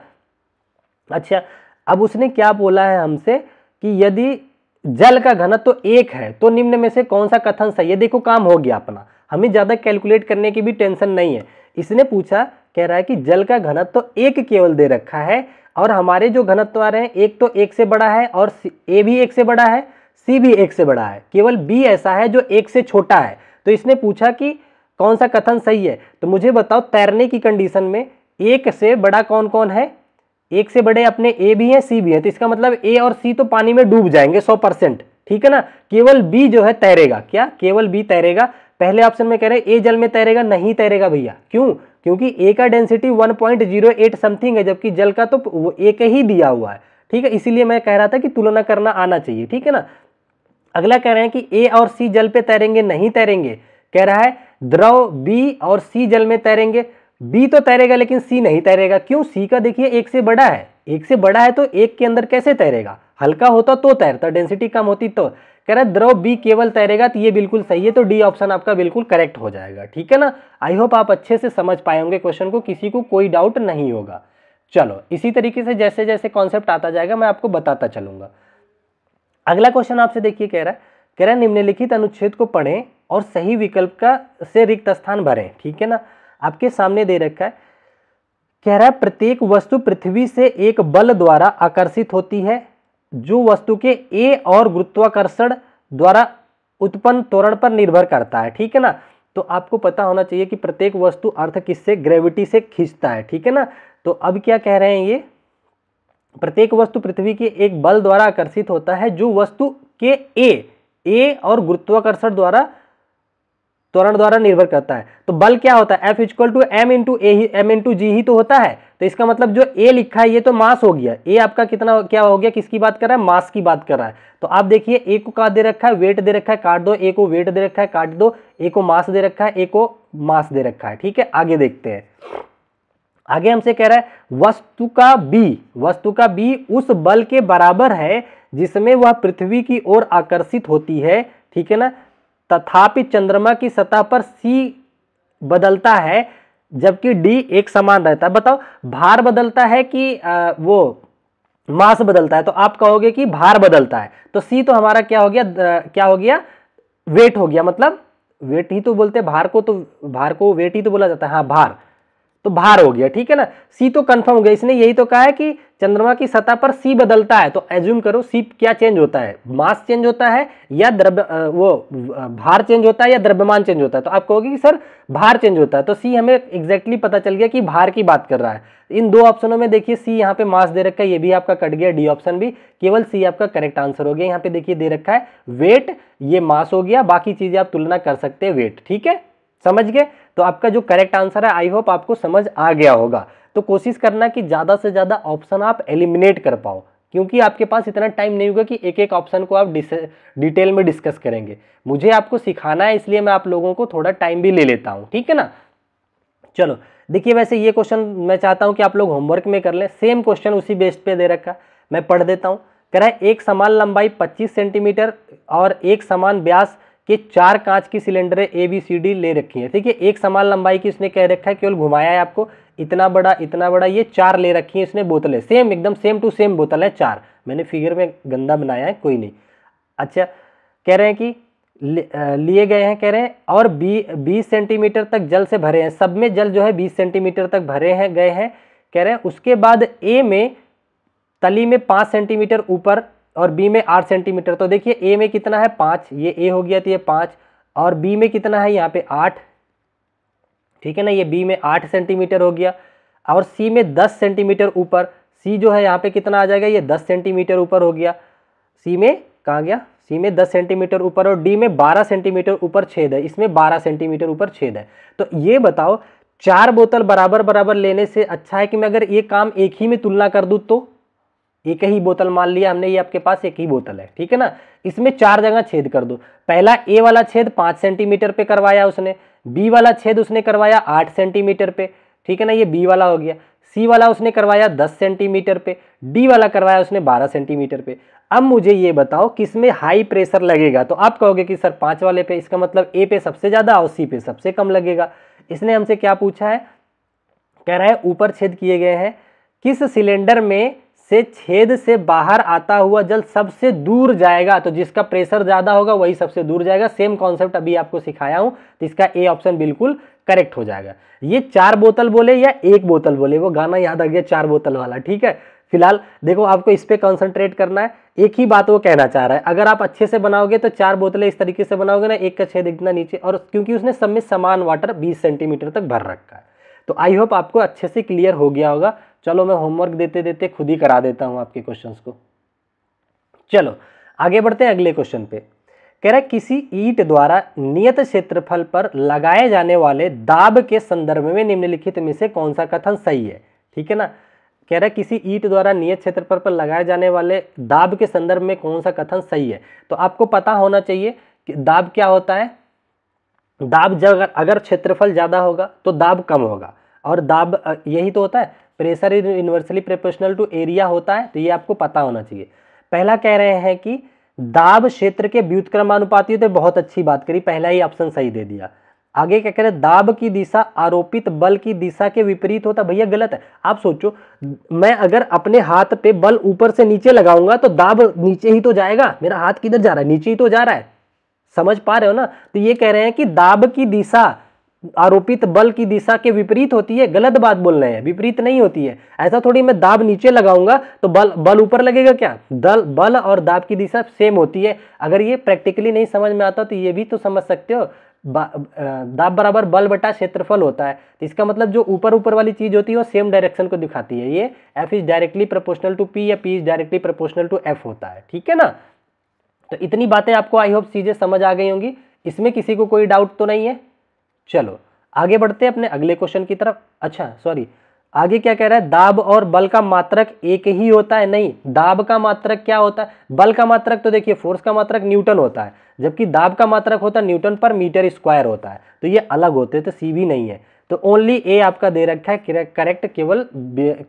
अच्छा, अब उसने क्या बोला है हमसे कि यदि जल का घनत्व तो 1 है तो निम्न में से कौन सा कथन सही है। देखो काम हो गया अपना, हमें ज्यादा कैलकुलेट करने की भी टेंशन नहीं है। इसने पूछा, कह रहा है कि जल का घनत्व तो 1 केवल दे रखा है, और हमारे जो घनत्व आ रहे हैं, एक तो 1 से बड़ा है, और ए भी 1 से बड़ा है, सी भी 1 से बड़ा है, केवल बी ऐसा है जो 1 से छोटा है। तो इसने पूछा कि कौन सा कथन सही है। तो मुझे बताओ, तैरने की कंडीशन में 1 से बड़ा कौन कौन है, 1 से बड़े अपने ए भी है, सी भी है, तो इसका मतलब ए और सी तो पानी में डूब जाएंगे 100%, ठीक है ना। केवल बी जो है तैरेगा, क्या केवल बी तैरेगा। पहले ऑप्शन में कह रहे हैं ए जल में तैरेगा, नहीं तैरेगा भैया, क्यों, क्योंकि ए का डेंसिटी 1.08 समथिंग है, जबकि जल का तो एक ही दिया हुआ है, ठीक है। इसीलिए मैं कह रहा था कि तुलना करना आना चाहिए, ठीक है ना। अगला कह रहे हैं कि ए और सी जल पे तैरेंगे, नहीं तैरेंगे। कह रहा है द्रव बी और सी जल में तैरेंगे, बी तो तैरेगा लेकिन सी नहीं तैरेगा, क्यों, सी का देखिए 1 से बड़ा है, 1 से बड़ा है तो 1 के अंदर कैसे तैरेगा, हल्का होता तो तैरता, डेंसिटी कम होती तो। कह रहा है द्रव बी केवल तैरेगा, तो ये बिल्कुल सही है, तो डी ऑप्शन आपका बिल्कुल करेक्ट हो जाएगा, ठीक है ना। आई होप आप अच्छे से समझ पाए होंगे क्वेश्चन को, किसी को कोई डाउट नहीं होगा। चलो इसी तरीके से जैसे जैसे कॉन्सेप्ट आता जाएगा मैं आपको बताता चलूंगा। अगला क्वेश्चन आपसे देखिए, कह रहा है निम्नलिखित अनुच्छेद को पढ़ें और सही विकल्प का से रिक्त स्थान भरें, ठीक है ना। आपके सामने दे रखा है, कह रहा है प्रत्येक वस्तु पृथ्वी से एक बल द्वारा आकर्षित होती है, जो वस्तु के ए और गुरुत्वाकर्षण द्वारा उत्पन्न त्वरण पर निर्भर करता है, ठीक है ना। तो आपको पता होना चाहिए कि प्रत्येक वस्तु अर्थ किससे, ग्रेविटी से खींचता है, ठीक है ना। तो अब क्या कह रहे हैं, ये प्रत्येक वस्तु पृथ्वी के एक बल द्वारा आकर्षित होता है, जो वस्तु के ए और गुरुत्वाकर्षण द्वारा त्वरण द्वारा निर्भर करता है। तो बल क्या होता है, F = m × g ही तो होता है। तो इसका मतलब जो ए लिखा है ये तो मास हो गया, ए आपका कितना क्या हो गया, किसकी बात कर रहा है, मास की बात कर रहा है। तो आप देखिए ए को क्या दे रखा है, वेट दे रखा है, काट दो, ए को वेट दे रखा है, काट दो, ए को मास दे रखा है, ए को मास दे रखा है, ठीक है। आगे देखते हैं, आगे हमसे कह रहा है वस्तु का बी उस बल के बराबर है जिसमें वह पृथ्वी की ओर आकर्षित होती है, ठीक है ना। तथापि चंद्रमा की सतह पर सी बदलता है जबकि डी एक समान रहता है। बताओ भार बदलता है कि वो मास बदलता है, तो आप कहोगे कि भार बदलता है, तो सी तो हमारा क्या हो गया, क्या हो गया, वेट हो गया, मतलब वेट ही तो बोलते हैं भार को, तो भार को वेट ही तो बोला जाता है, हाँ भार, तो भार हो गया, ठीक है ना। सी तो कंफर्म हो गया, इसने यही तो कहा है कि चंद्रमा की सतह पर सी बदलता है, तो एज्यूम करो सी क्या चेंज होता है, मास चेंज होता है या भार चेंज होता है या द्रव्यमान चेंज होता है। तो आप कहोगे कि सर भार चेंज होता है, तो सी हमें एग्जैक्टली पता चल गया कि भार की बात कर रहा है। इन दो ऑप्शनों में देखिए सी यहाँ पे मास दे रखा है, ये भी आपका कट गया, डी ऑप्शन भी, केवल सी आपका करेक्ट आंसर हो गया। यहाँ पे देखिए दे रखा है वेट, ये मास हो गया, बाकी चीजें आप तुलना कर सकते हैं वेट, ठीक है, समझ गए। तो आपका जो करेक्ट आंसर है, आई होप आपको समझ आ गया होगा। तो कोशिश करना कि ज्यादा से ज्यादा ऑप्शन आप एलिमिनेट कर पाओ, क्योंकि आपके पास इतना टाइम नहीं होगा कि एक एक ऑप्शन को आप डिटेल में डिस्कस करेंगे। मुझे आपको सिखाना है, इसलिए मैं आप लोगों को थोड़ा टाइम भी ले लेता हूं, ठीक है ना। चलो देखिए, वैसे ये क्वेश्चन मैं चाहता हूं कि आप लोग होमवर्क में कर लें, सेम क्वेश्चन उसी बेस पे दे रखा, मैं पढ़ देता हूं। कह रहा है एक समान लंबाई 25 सेंटीमीटर और एक समान व्यास कि 4 कांच की सिलेंडरें ABCD ले रखी हैं, ठीक है। एक समान लंबाई की उसने कह रखा है, केवल घुमाया है आपको, इतना बड़ा ये 4 ले रखी है इसने बोतलें, सेम एकदम सेम टू सेम बोतल है 4, मैंने फिगर में गंदा बनाया है, कोई नहीं। अच्छा, कह रहे हैं कि लिए गए हैं, कह रहे हैं और 20 सेंटीमीटर तक जल से भरे हैं, सब में जल जो है 20 सेंटीमीटर तक भरे हैं गए हैं। कह रहे हैं उसके बाद ए में तली में 5 सेंटीमीटर ऊपर और बी में 8 सेंटीमीटर। तो देखिए ए में कितना है 5, ये ए हो गया, तो ये 5, और बी में कितना है यहाँ पे 8, ठीक है ना, ये बी में 8 सेंटीमीटर हो गया, और सी में 10 सेंटीमीटर ऊपर, सी जो है यहाँ पे कितना आ जाएगा, ये 10 सेंटीमीटर ऊपर हो गया, सी में कहाँ गया, सी में 10 सेंटीमीटर ऊपर, और डी में 12 सेंटीमीटर ऊपर छेद है, इसमें 12 सेंटीमीटर ऊपर छेद है। तो ये बताओ 4 बोतल बराबर बराबर लेने से अच्छा है कि मैं अगर ये काम एक ही में तुलना कर दूं, तो एक ही बोतल मान लिया हमने, ये आपके पास एक ही बोतल है, ठीक है ना, इसमें 4 जगह छेद कर दो। पहला ए वाला छेद 5 सेंटीमीटर पे करवाया उसने, बी वाला छेद उसने करवाया 8 सेंटीमीटर पे, ठीक है ना, ये बी वाला हो गया। सी वाला उसने करवाया 10 सेंटीमीटर पे, डी वाला करवाया उसने 12 सेंटीमीटर पे। अब मुझे ये बताओ किसमें हाई प्रेशर लगेगा, तो आप कहोगे कि सर 5 वाले पे, इसका मतलब ए पे सबसे ज्यादा और सी पे सबसे कम लगेगा। इसने हमसे क्या पूछा है, कह रहा है ऊपर छेद किए गए हैं, किस सिलेंडर में से छेद से बाहर आता हुआ जल सबसे दूर जाएगा, तो जिसका प्रेशर ज्यादा होगा वही सबसे दूर जाएगा। सेम कॉन्सेप्ट अभी आपको सिखाया हूं, तो इसका ए ऑप्शन बिल्कुल करेक्ट हो जाएगा। ये 4 बोतल बोले या 1 बोतल बोले, वो गाना याद आ गया 4 बोतल वाला, ठीक है। फिलहाल देखो आपको इस पे कंसंट्रेट करना है, एक ही बात वो कहना चाह रहा है। अगर आप अच्छे से बनाओगे तो 4 बोतलें इस तरीके से बनाओगे ना, एक का छेद इतना नीचे, और क्योंकि उसने सब में समान वाटर 20 सेंटीमीटर तक भर रखा है। तो आई होप आपको अच्छे से क्लियर हो गया होगा। चलो मैं होमवर्क देते देते खुद ही करा देता हूं आपके क्वेश्चंस को। चलो आगे बढ़ते हैं अगले क्वेश्चन पे। कह रहा है किसी ईंट द्वारा नियत क्षेत्रफल पर लगाए जाने वाले दाब के संदर्भ में निम्नलिखित में से कौन सा कथन सही है, ठीक है ना। कह रहा है किसी ईंट द्वारा नियत क्षेत्रफल पर लगाए जाने वाले दाब के संदर्भ में कौन सा कथन सही है। तो आपको पता होना चाहिए कि दाब क्या होता है। दाब जब अगर क्षेत्रफल ज्यादा होगा तो दाब कम होगा, और दाब यही तो होता है, pressure is inversely proportional to area होता है, तो ये आपको पता होना चाहिए। पहला कह रहे हैं कि दाब क्षेत्र के व्युत्क्रमानुपाती, तो बहुत अच्छी बात करी, पहला ही ऑप्शन सही दे दिया। आगे क्या कह रहे हैं, दाब की दिशा आरोपित बल की दिशा के विपरीत होता, भैया गलत है। आप सोचो, मैं अगर अपने हाथ पे बल ऊपर से नीचे लगाऊंगा तो दाब नीचे ही तो जाएगा, मेरा हाथ किधर जा रहा है, नीचे ही तो जा रहा है, समझ पा रहे हो ना। तो ये कह रहे हैं कि दाब की दिशा आरोपित बल की दिशा के विपरीत होती है, गलत बात बोल रहे हैं, विपरीत नहीं होती है। ऐसा थोड़ी मैं दाब नीचे लगाऊंगा तो बल ऊपर लगेगा क्या, बल और दाब की दिशा सेम होती है। अगर ये प्रैक्टिकली नहीं समझ में आता तो ये भी तो समझ सकते हो, दाब बराबर बल बटा क्षेत्रफल होता है, तो इसका मतलब जो ऊपर ऊपर वाली चीज होती है वो सेम डायरेक्शन को दिखाती है। ये F is directly proportional to P या P is directly proportional to F होता है, ठीक है ना। तो इतनी बातें आपको आई होप चीजें समझ आ गई होंगी, इसमें किसी को कोई डाउट तो नहीं है। चलो आगे बढ़ते हैं अपने अगले क्वेश्चन की तरफ। अच्छा सॉरी, आगे क्या कह रहा है, दाब और बल का मात्रक एक ही होता है, नहीं, दाब का मात्रक क्या होता है, बल का मात्रक तो देखिए फोर्स का मात्रक न्यूटन होता है, जबकि दाब का मात्रक होता है न्यूटन पर मीटर स्क्वायर होता है, तो ये अलग होते हैं, तो सी भी नहीं है। तो ओनली ए आपका दे रखा है करेक्ट,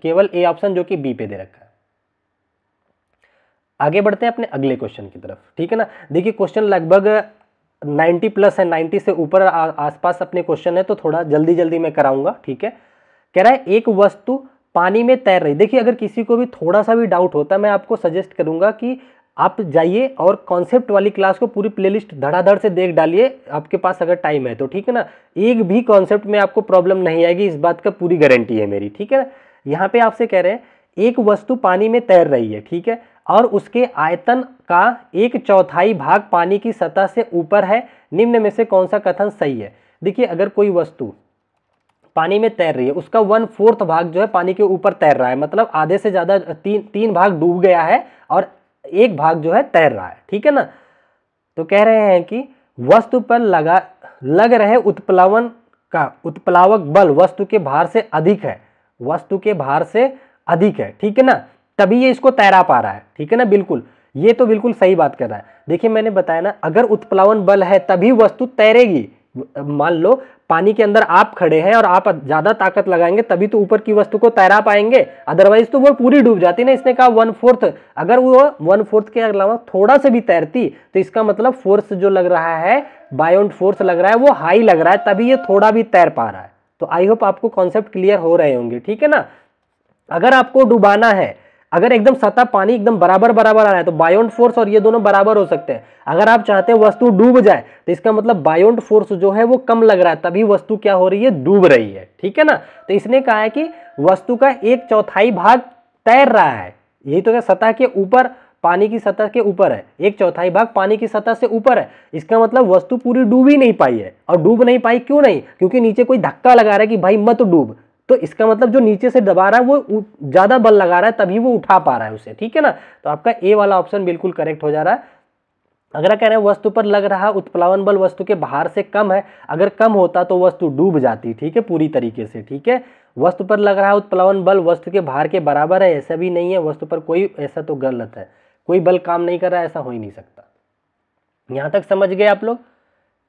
केवल ए ऑप्शन जो कि बी पे दे रखा है। आगे बढ़ते हैं अपने अगले क्वेश्चन की तरफ, ठीक है ना। देखिए क्वेश्चन लगभग 90 प्लस है, 90 से ऊपर आसपास अपने क्वेश्चन है, तो थोड़ा जल्दी जल्दी मैं कराऊंगा, ठीक है। कह रहा है एक वस्तु पानी में तैर रही, देखिए अगर किसी को भी थोड़ा सा भी डाउट होता है मैं आपको सजेस्ट करूंगा कि आप जाइए और कॉन्सेप्ट वाली क्लास को पूरी प्लेलिस्ट धड़ाधड़ से देख डालिए, आपके पास अगर टाइम है तो, ठीक है ना। एक भी कॉन्सेप्ट में आपको प्रॉब्लम नहीं आएगी, इस बात का पूरी गारंटी है मेरी, ठीक है ना। यहाँ पे आपसे कह रहे हैं एक वस्तु पानी में तैर रही है, ठीक है, और उसके आयतन का 1/4 भाग पानी की सतह से ऊपर है, निम्न में से कौन सा कथन सही है। देखिए अगर कोई वस्तु पानी में तैर रही है, उसका 1/4 भाग जो है पानी के ऊपर तैर रहा है, मतलब आधे से ज्यादा तीन भाग डूब गया है और एक भाग जो है तैर रहा है, ठीक है ना। तो कह रहे हैं कि वस्तु पर लग रहे उत्प्लवन का उत्प्लावक बल वस्तु के भार से अधिक है, वस्तु के भार से अधिक है, ठीक है ना, तभी ये इसको तैरा पा रहा है, ठीक है ना। बिल्कुल, ये तो बिल्कुल सही बात कर रहा है। देखिए मैंने बताया ना, अगर उत्प्लावन बल है तभी वस्तु तैरेगी। मान लो पानी के अंदर आप खड़े हैं और आप ज्यादा ताकत लगाएंगे तभी तो ऊपर की वस्तु को तैरा पाएंगे, अदरवाइज तो वो पूरी डूब जाती ना। इसने कहा 1/4, अगर वो 1/4 के अलावा थोड़ा से भी तैरती तो इसका मतलब फोर्स जो लग रहा है, बायोंड फोर्स लग रहा है, वो हाई लग रहा है, तभी ये थोड़ा भी तैर पा रहा है। तो आई होप आपको कॉन्सेप्ट क्लियर हो रहे होंगे, ठीक है ना। अगर आपको डुबाना है, अगर एकदम सतह पानी एकदम बराबर बराबर आ रहा है तो बायोंड फोर्स और ये दोनों बराबर हो सकते हैं। अगर आप चाहते हैं वस्तु डूब जाए तो इसका मतलब बायोंड फोर्स जो है वो कम लग रहा है, तभी वस्तु क्या हो रही है, डूब रही है, ठीक है ना। तो इसने कहा है कि वस्तु का 1/4 भाग तैर रहा है, यही तो सतह के ऊपर, पानी की सतह के ऊपर है, 1/4 भाग पानी की सतह से ऊपर है। इसका मतलब वस्तु पूरी डूब ही नहीं पाई है, और डूब नहीं पाई क्यों नहीं, क्योंकि नीचे कोई धक्का लगा रहा है कि भाई मत डूब, तो इसका मतलब जो नीचे से दबा रहा है वो ज्यादा बल लगा रहा है, तभी वो उठा पा रहा है उसे, ठीक है ना। तो आपका ए वाला ऑप्शन बिल्कुल करेक्ट हो जा रहा है। अगला कह रहे हैं वस्तु पर लग रहा उत्प्लावन बल वस्तु के भार से कम है, अगर कम होता तो वस्तु डूब जाती, ठीक है, पूरी तरीके से, ठीक है। वस्तु पर लग रहा उत्प्लावन बल वस्तु के भार के बराबर है, ऐसा भी नहीं है, वस्तु पर कोई, ऐसा तो गलत है, कोई बल काम नहीं कर रहा है, ऐसा हो ही नहीं सकता। यहां तक समझ गए आप लोग।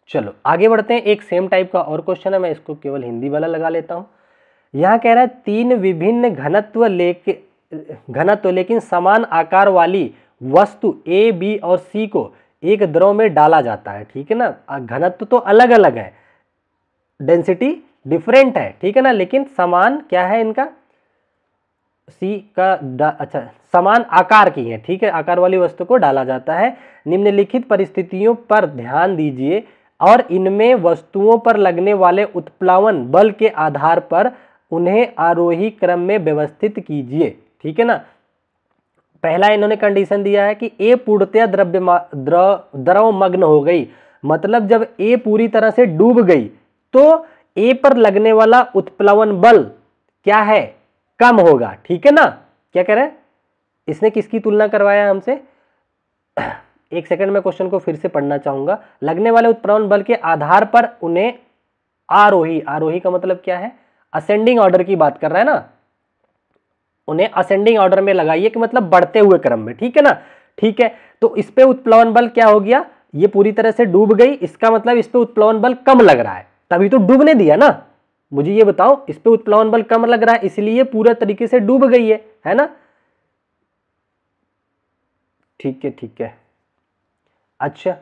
चलो आगे बढ़ते हैं, एक सेम टाइप का और क्वेश्चन है, मैं इसको केवल हिंदी वाला लगा लेता हूं। यहां कह रहा है तीन विभिन्न घनत्व लेकिन समान आकार वाली वस्तु ए, बी और सी को एक द्रव में डाला जाता है, ठीक है ना। घनत्व तो अलग अलग है, डेंसिटी डिफरेंट है, ठीक है ना, लेकिन समान क्या है इनका, सी का अच्छा समान आकार की है, ठीक है, आकार वाली वस्तु को डाला जाता है। निम्नलिखित परिस्थितियों पर ध्यान दीजिए और इनमें वस्तुओं पर लगने वाले उत्प्लावन बल के आधार पर उन्हें आरोही क्रम में व्यवस्थित कीजिए, ठीक है ना। पहला इन्होंने कंडीशन दिया है कि ए पूर्णतया द्रवमग्न हो गई, मतलब जब ए पूरी तरह से डूब गई तो ए पर लगने वाला उत्प्लवन बल क्या है, कम होगा, ठीक है ना। क्या कह रहे हैं, इसने किसकी तुलना करवाया हमसे, एक सेकंड में क्वेश्चन को फिर से पढ़ना चाहूंगा। लगने वाले उत्प्लवन बल के आधार पर उन्हें आरोही, आरोही का मतलब क्या है, असेंडिंग ऑर्डर की बात कर रहा है ना, उन्हें असेंडिंग ऑर्डर में लगाइए कि मतलब बढ़ते हुए क्रम में, ठीक है ना। ठीक है, तो इस पे उत्प्लवन बल क्या हो गया, ये पूरी तरह से डूब गई, इसका मतलब इस पे उत्प्लवन बल कम लग रहा है, तभी तो डूबने दिया ना। मुझे ये बताओ, इस पे उत्प्लवन बल कम लग रहा है इसलिए पूरा तरीके से डूब गई है ना। ठीक है, ठीक है। अच्छा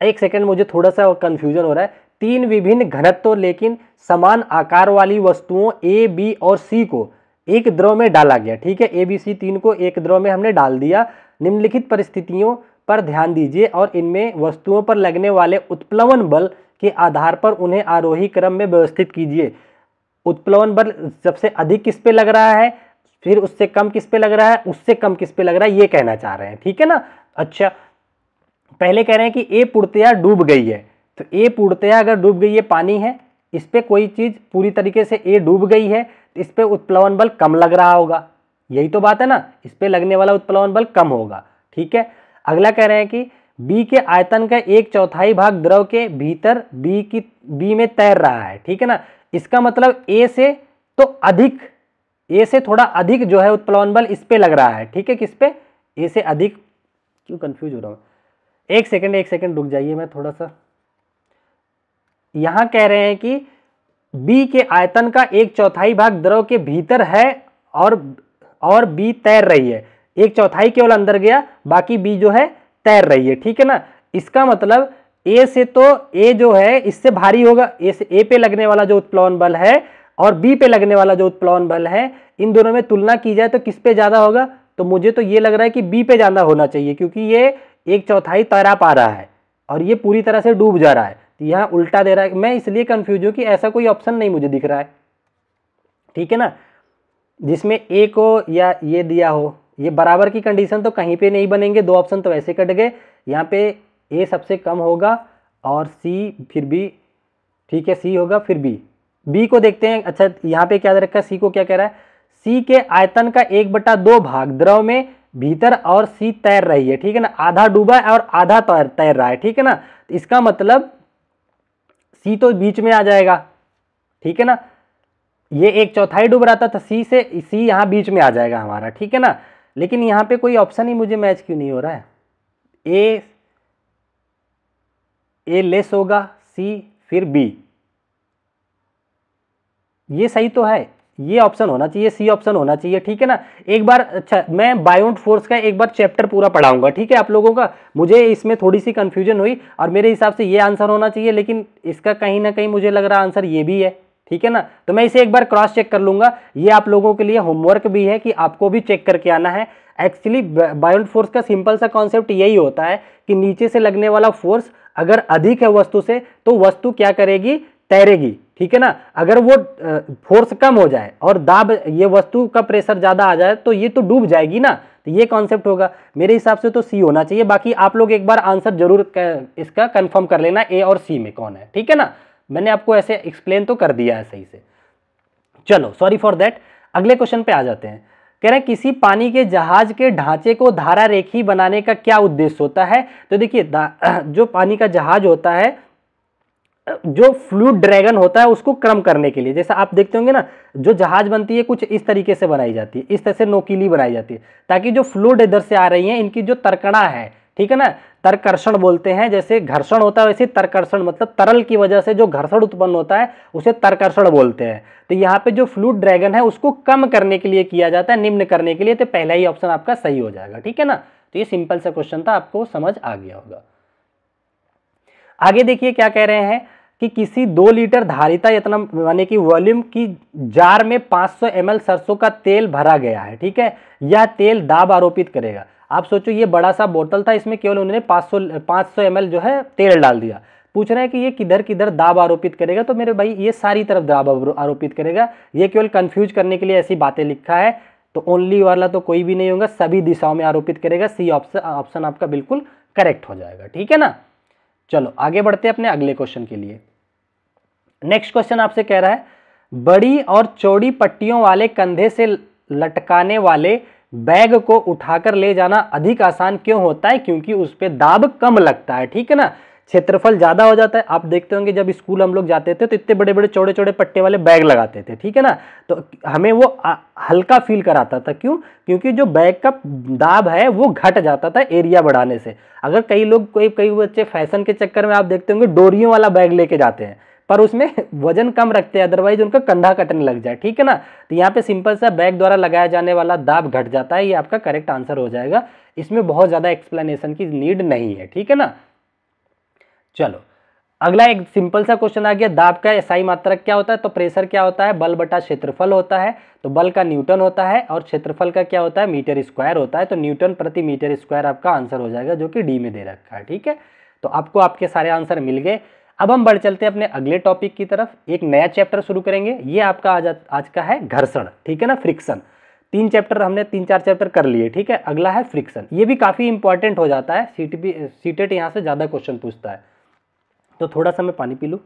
एक सेकंड, मुझे थोड़ा सा कंफ्यूजन हो रहा है। तीन विभिन्न घनत्व लेकिन समान आकार वाली वस्तुओं ए, बी और सी को एक द्रव में डाला गया, ठीक है, ए, बी, सी तीन को एक द्रव में हमने डाल दिया। निम्नलिखित परिस्थितियों पर ध्यान दीजिए और इनमें वस्तुओं पर लगने वाले उत्प्लवन बल के आधार पर उन्हें आरोही क्रम में व्यवस्थित कीजिए। उत्प्लवन बल सबसे अधिक किस पे लग रहा है, फिर उससे कम किस पे लग रहा है, उससे कम किस पे लग रहा है, ये कहना चाह रहे हैं, ठीक है ना। अच्छा पहले कह रहे हैं कि ए पूर्णतया डूब गई है, तो ए पूर्णतया अगर डूब गई है, पानी है, इस पे कोई चीज पूरी तरीके से ए डूब गई है, इस पे उत्प्लवन बल कम लग रहा होगा, यही तो बात है ना, इस पे लगने वाला उत्प्लवन बल कम होगा, ठीक है। अगला कह रहे हैं कि बी के आयतन का 1/4 भाग द्रव के भीतर बी में तैर रहा है, ठीक है ना। इसका मतलब ए से तो अधिक, ए से थोड़ा अधिक जो है उत्प्लवन बल इस पे लग रहा है, ठीक है, किस पे, ए से अधिक, क्यों कंफ्यूज हो रहा हूं, एक सेकंड रुक जाइए, मैं थोड़ा सा, यहां कह रहे हैं कि बी के आयतन का 1/4 भाग द्रव के भीतर है और बी तैर रही है, 1/4 केवल अंदर गया, बाकी बी जो है तैर रही है, ठीक है ना। इसका मतलब ए से तो ए जो है इससे भारी होगा, ए से ए पे लगने वाला जो उत्प्लवन बल है और बी पे लगने वाला जो उत्प्लवन बल है, इन दोनों में तुलना की जाए तो किस पे ज्यादा होगा, तो मुझे तो ये लग रहा है कि बी पे ज्यादा होना चाहिए, क्योंकि ये 1/4 तैरा पा रहा है और ये पूरी तरह से डूब जा रहा है, तो यहाँ उल्टा दे रहा है। मैं इसलिए कंफ्यूज हूं कि ऐसा कोई ऑप्शन नहीं मुझे दिख रहा है, ठीक है ना, जिसमें ए को या ये दिया हो। ये बराबर की कंडीशन तो कहीं पे नहीं बनेंगे, दो ऑप्शन तो वैसे कट गए, यहाँ पे ए सबसे कम होगा और सी फिर बी, ठीक है, सी होगा फिर बी, बी को देखते हैं। अच्छा यहाँ पे क्या रखा है, सी को क्या कह रहा है, सी के आयतन का 1/2 भाग द्रव में भीतर और सी तैर रही है, ठीक है ना, आधा डूबा है और आधा तैर रहा है, ठीक है ना। इसका मतलब सी तो बीच में आ जाएगा, ठीक है ना, ये 1/4 डूब रहा था तो सी यहाँ बीच में आ जाएगा हमारा, ठीक है ना। लेकिन यहाँ पे कोई ऑप्शन ही मुझे मैच क्यों नहीं हो रहा है, ए लेस होगा, सी फिर बी, ये सही तो है, ये ऑप्शन होना चाहिए, सी ऑप्शन होना चाहिए, ठीक है ना। एक बार, अच्छा मैं बायोट फोर्स का एक बार चैप्टर पूरा पढ़ाऊंगा, ठीक है, आप लोगों का, मुझे इसमें थोड़ी सी कंफ्यूजन हुई और मेरे हिसाब से ये आंसर होना चाहिए, लेकिन इसका कहीं ना कहीं मुझे लग रहा आंसर ये भी है, ठीक है ना। तो मैं इसे एक बार क्रॉस चेक कर लूंगा, ये आप लोगों के लिए होमवर्क भी है कि आपको भी चेक करके आना है। एक्चुअली बायोट फोर्स का सिंपल सा कॉन्सेप्ट यही होता है कि नीचे से लगने वाला फोर्स अगर अधिक है वस्तु से तो वस्तु क्या करेगी, तैरेगी, ठीक है ना। अगर वो फोर्स कम हो जाए और दाब, ये वस्तु का प्रेशर ज्यादा आ जाए तो ये तो डूब जाएगी ना, तो ये कॉन्सेप्ट होगा। मेरे हिसाब से तो सी होना चाहिए, बाकी आप लोग एक बार आंसर जरूर इसका कंफर्म कर लेना, ए और सी में कौन है, ठीक है ना। मैंने आपको ऐसे एक्सप्लेन तो कर दिया है सही से। चलो सॉरी फॉर दैट, अगले क्वेश्चन पे आ जाते हैं। कह रहे हैं किसी पानी के जहाज के ढांचे को धारा रेखी बनाने का क्या उद्देश्य होता है। तो देखिए जो पानी का जहाज होता है, जो फ्लूइड ड्रैगन होता है उसको क्रम करने के लिए, जैसा आप देखते होंगे ना, जो जहाज बनती है कुछ इस तरीके से बनाई जाती है, इस तरह से नोकीली बनाई जाती है, ताकि जो फ्लूइड इधर से आ रही है इनकी जो तरकणा है, ठीक है ना, तरकर्षण बोलते हैं, जैसे घर्षण होता है वैसे तरकर्षण, मतलब तरल की वजह से जो घर्षण उत्पन्न होता है उसे तरकर्षण बोलते हैं। तो यहाँ पे जो फ्लूइड ड्रैगन है उसको कम करने के लिए किया जाता है, निम्न करने के लिए। तो पहला ही ऑप्शन आपका सही हो जाएगा, ठीक है ना। तो ये सिंपल सा क्वेश्चन था, आपको समझ आ गया होगा। आगे देखिए क्या कह रहे हैं कि किसी 2 लीटर धारिता इतना माने कि वॉल्यूम की जार में 500 ml सरसों का तेल भरा गया है, ठीक है। यह तेल दाब आरोपित करेगा। आप सोचो ये बड़ा सा बोतल था, इसमें केवल उन्होंने 500 ml जो है तेल डाल दिया। पूछ रहे हैं कि ये किधर किधर दाब आरोपित करेगा। तो मेरे भाई ये सारी तरफ दाब आरोपित करेगा, ये केवल कंफ्यूज करने के लिए ऐसी बातें लिखा है। तो ओनली वाला तो कोई भी नहीं होगा, सभी दिशाओं में आरोपित करेगा। सी ऑप्शन आपका बिल्कुल करेक्ट हो जाएगा, ठीक है ना। चलो आगे बढ़ते हैं अपने अगले क्वेश्चन के लिए। नेक्स्ट क्वेश्चन आपसे कह रहा है, बड़ी और चौड़ी पट्टियों वाले कंधे से लटकाने वाले बैग को उठाकर ले जाना अधिक आसान क्यों होता है? क्योंकि उस पर दाब कम लगता है, ठीक है ना, क्षेत्रफल ज्यादा हो जाता है। आप देखते होंगे जब स्कूल हम लोग जाते थे तो इतने बड़े बड़े चौड़े चौड़े पट्टे वाले बैग लगाते थे, ठीक है ना, तो हमें वो हल्का फील कराता था। क्यों? क्योंकि जो बैग का दाब है वो घट जाता था एरिया बढ़ाने से। अगर कई लोग कई बच्चे फैशन के चक्कर में आप देखते होंगे डोरियों वाला बैग लेके जाते हैं, पर उसमें वजन कम रखते हैं, अदरवाइज उनका कंधा कटने लग जाए, ठीक है ना। तो यहाँ पे सिंपल सा बैग द्वारा लगाया जाने वाला दाब घट जाता है, ये आपका करेक्ट आंसर हो जाएगा। इसमें बहुत ज्यादा एक्सप्लेनेशन की नीड नहीं है, ठीक है ना। चलो अगला एक सिंपल सा क्वेश्चन आ गया, दाब का एसआई मात्रक क्या होता है? तो प्रेशर क्या होता है? बल बटा क्षेत्रफल होता है। तो बल का न्यूटन होता है और क्षेत्रफल का क्या होता है? मीटर स्क्वायर होता है। तो न्यूटन प्रति मीटर स्क्वायर आपका आंसर हो जाएगा, जो कि डी में दे रखा है, ठीक है। तो आपको आपके सारे आंसर मिल गए। अब हम बढ़ चलते हैं अपने अगले टॉपिक की तरफ, एक नया चैप्टर शुरू करेंगे। ये आपका आज का है घर्षण, ठीक है ना, फ्रिक्शन। 3 चैप्टर हमने 3-4 चैप्टर कर लिए, ठीक है। अगला है फ्रिक्शन, ये भी काफी इंपॉर्टेंट हो जाता है, सीटेट यहाँ से ज्यादा क्वेश्चन पूछता है। तो थोड़ा सा मैं पानी पी लूं।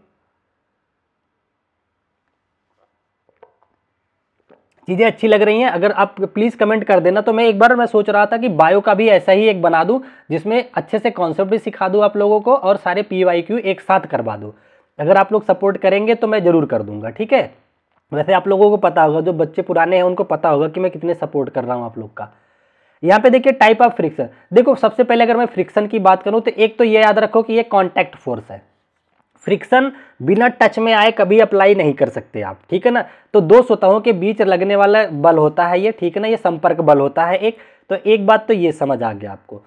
चीजें अच्छी लग रही हैं अगर आप प्लीज कमेंट कर देना। तो मैं सोच रहा था कि बायो का भी ऐसा ही एक बना दूं, जिसमें अच्छे से कॉन्सेप्ट भी सिखा दूं आप लोगों को और सारे PYQ एक साथ करवा दूं। अगर आप लोग सपोर्ट करेंगे तो मैं जरूर कर दूंगा, ठीक है। वैसे आप लोगों को पता होगा, जो बच्चे पुराने हैं उनको पता होगा कि मैं कितने सपोर्ट कर रहा हूं आप लोग का। यहाँ पे देखिए टाइप ऑफ फ्रिक्शन। देखो सबसे पहले अगर मैं फ्रिक्शन की बात करूं तो एक तो ये याद रखो कि ये कॉन्टैक्ट फोर्स है। फ्रिक्शन बिना टच में आए कभी अप्लाई नहीं कर सकते आप, ठीक है ना। तो 2 सतहों के बीच लगने वाला बल होता है ये, ठीक है ना, ये संपर्क बल होता है एक। तो एक बात तो ये समझ आ गया आपको।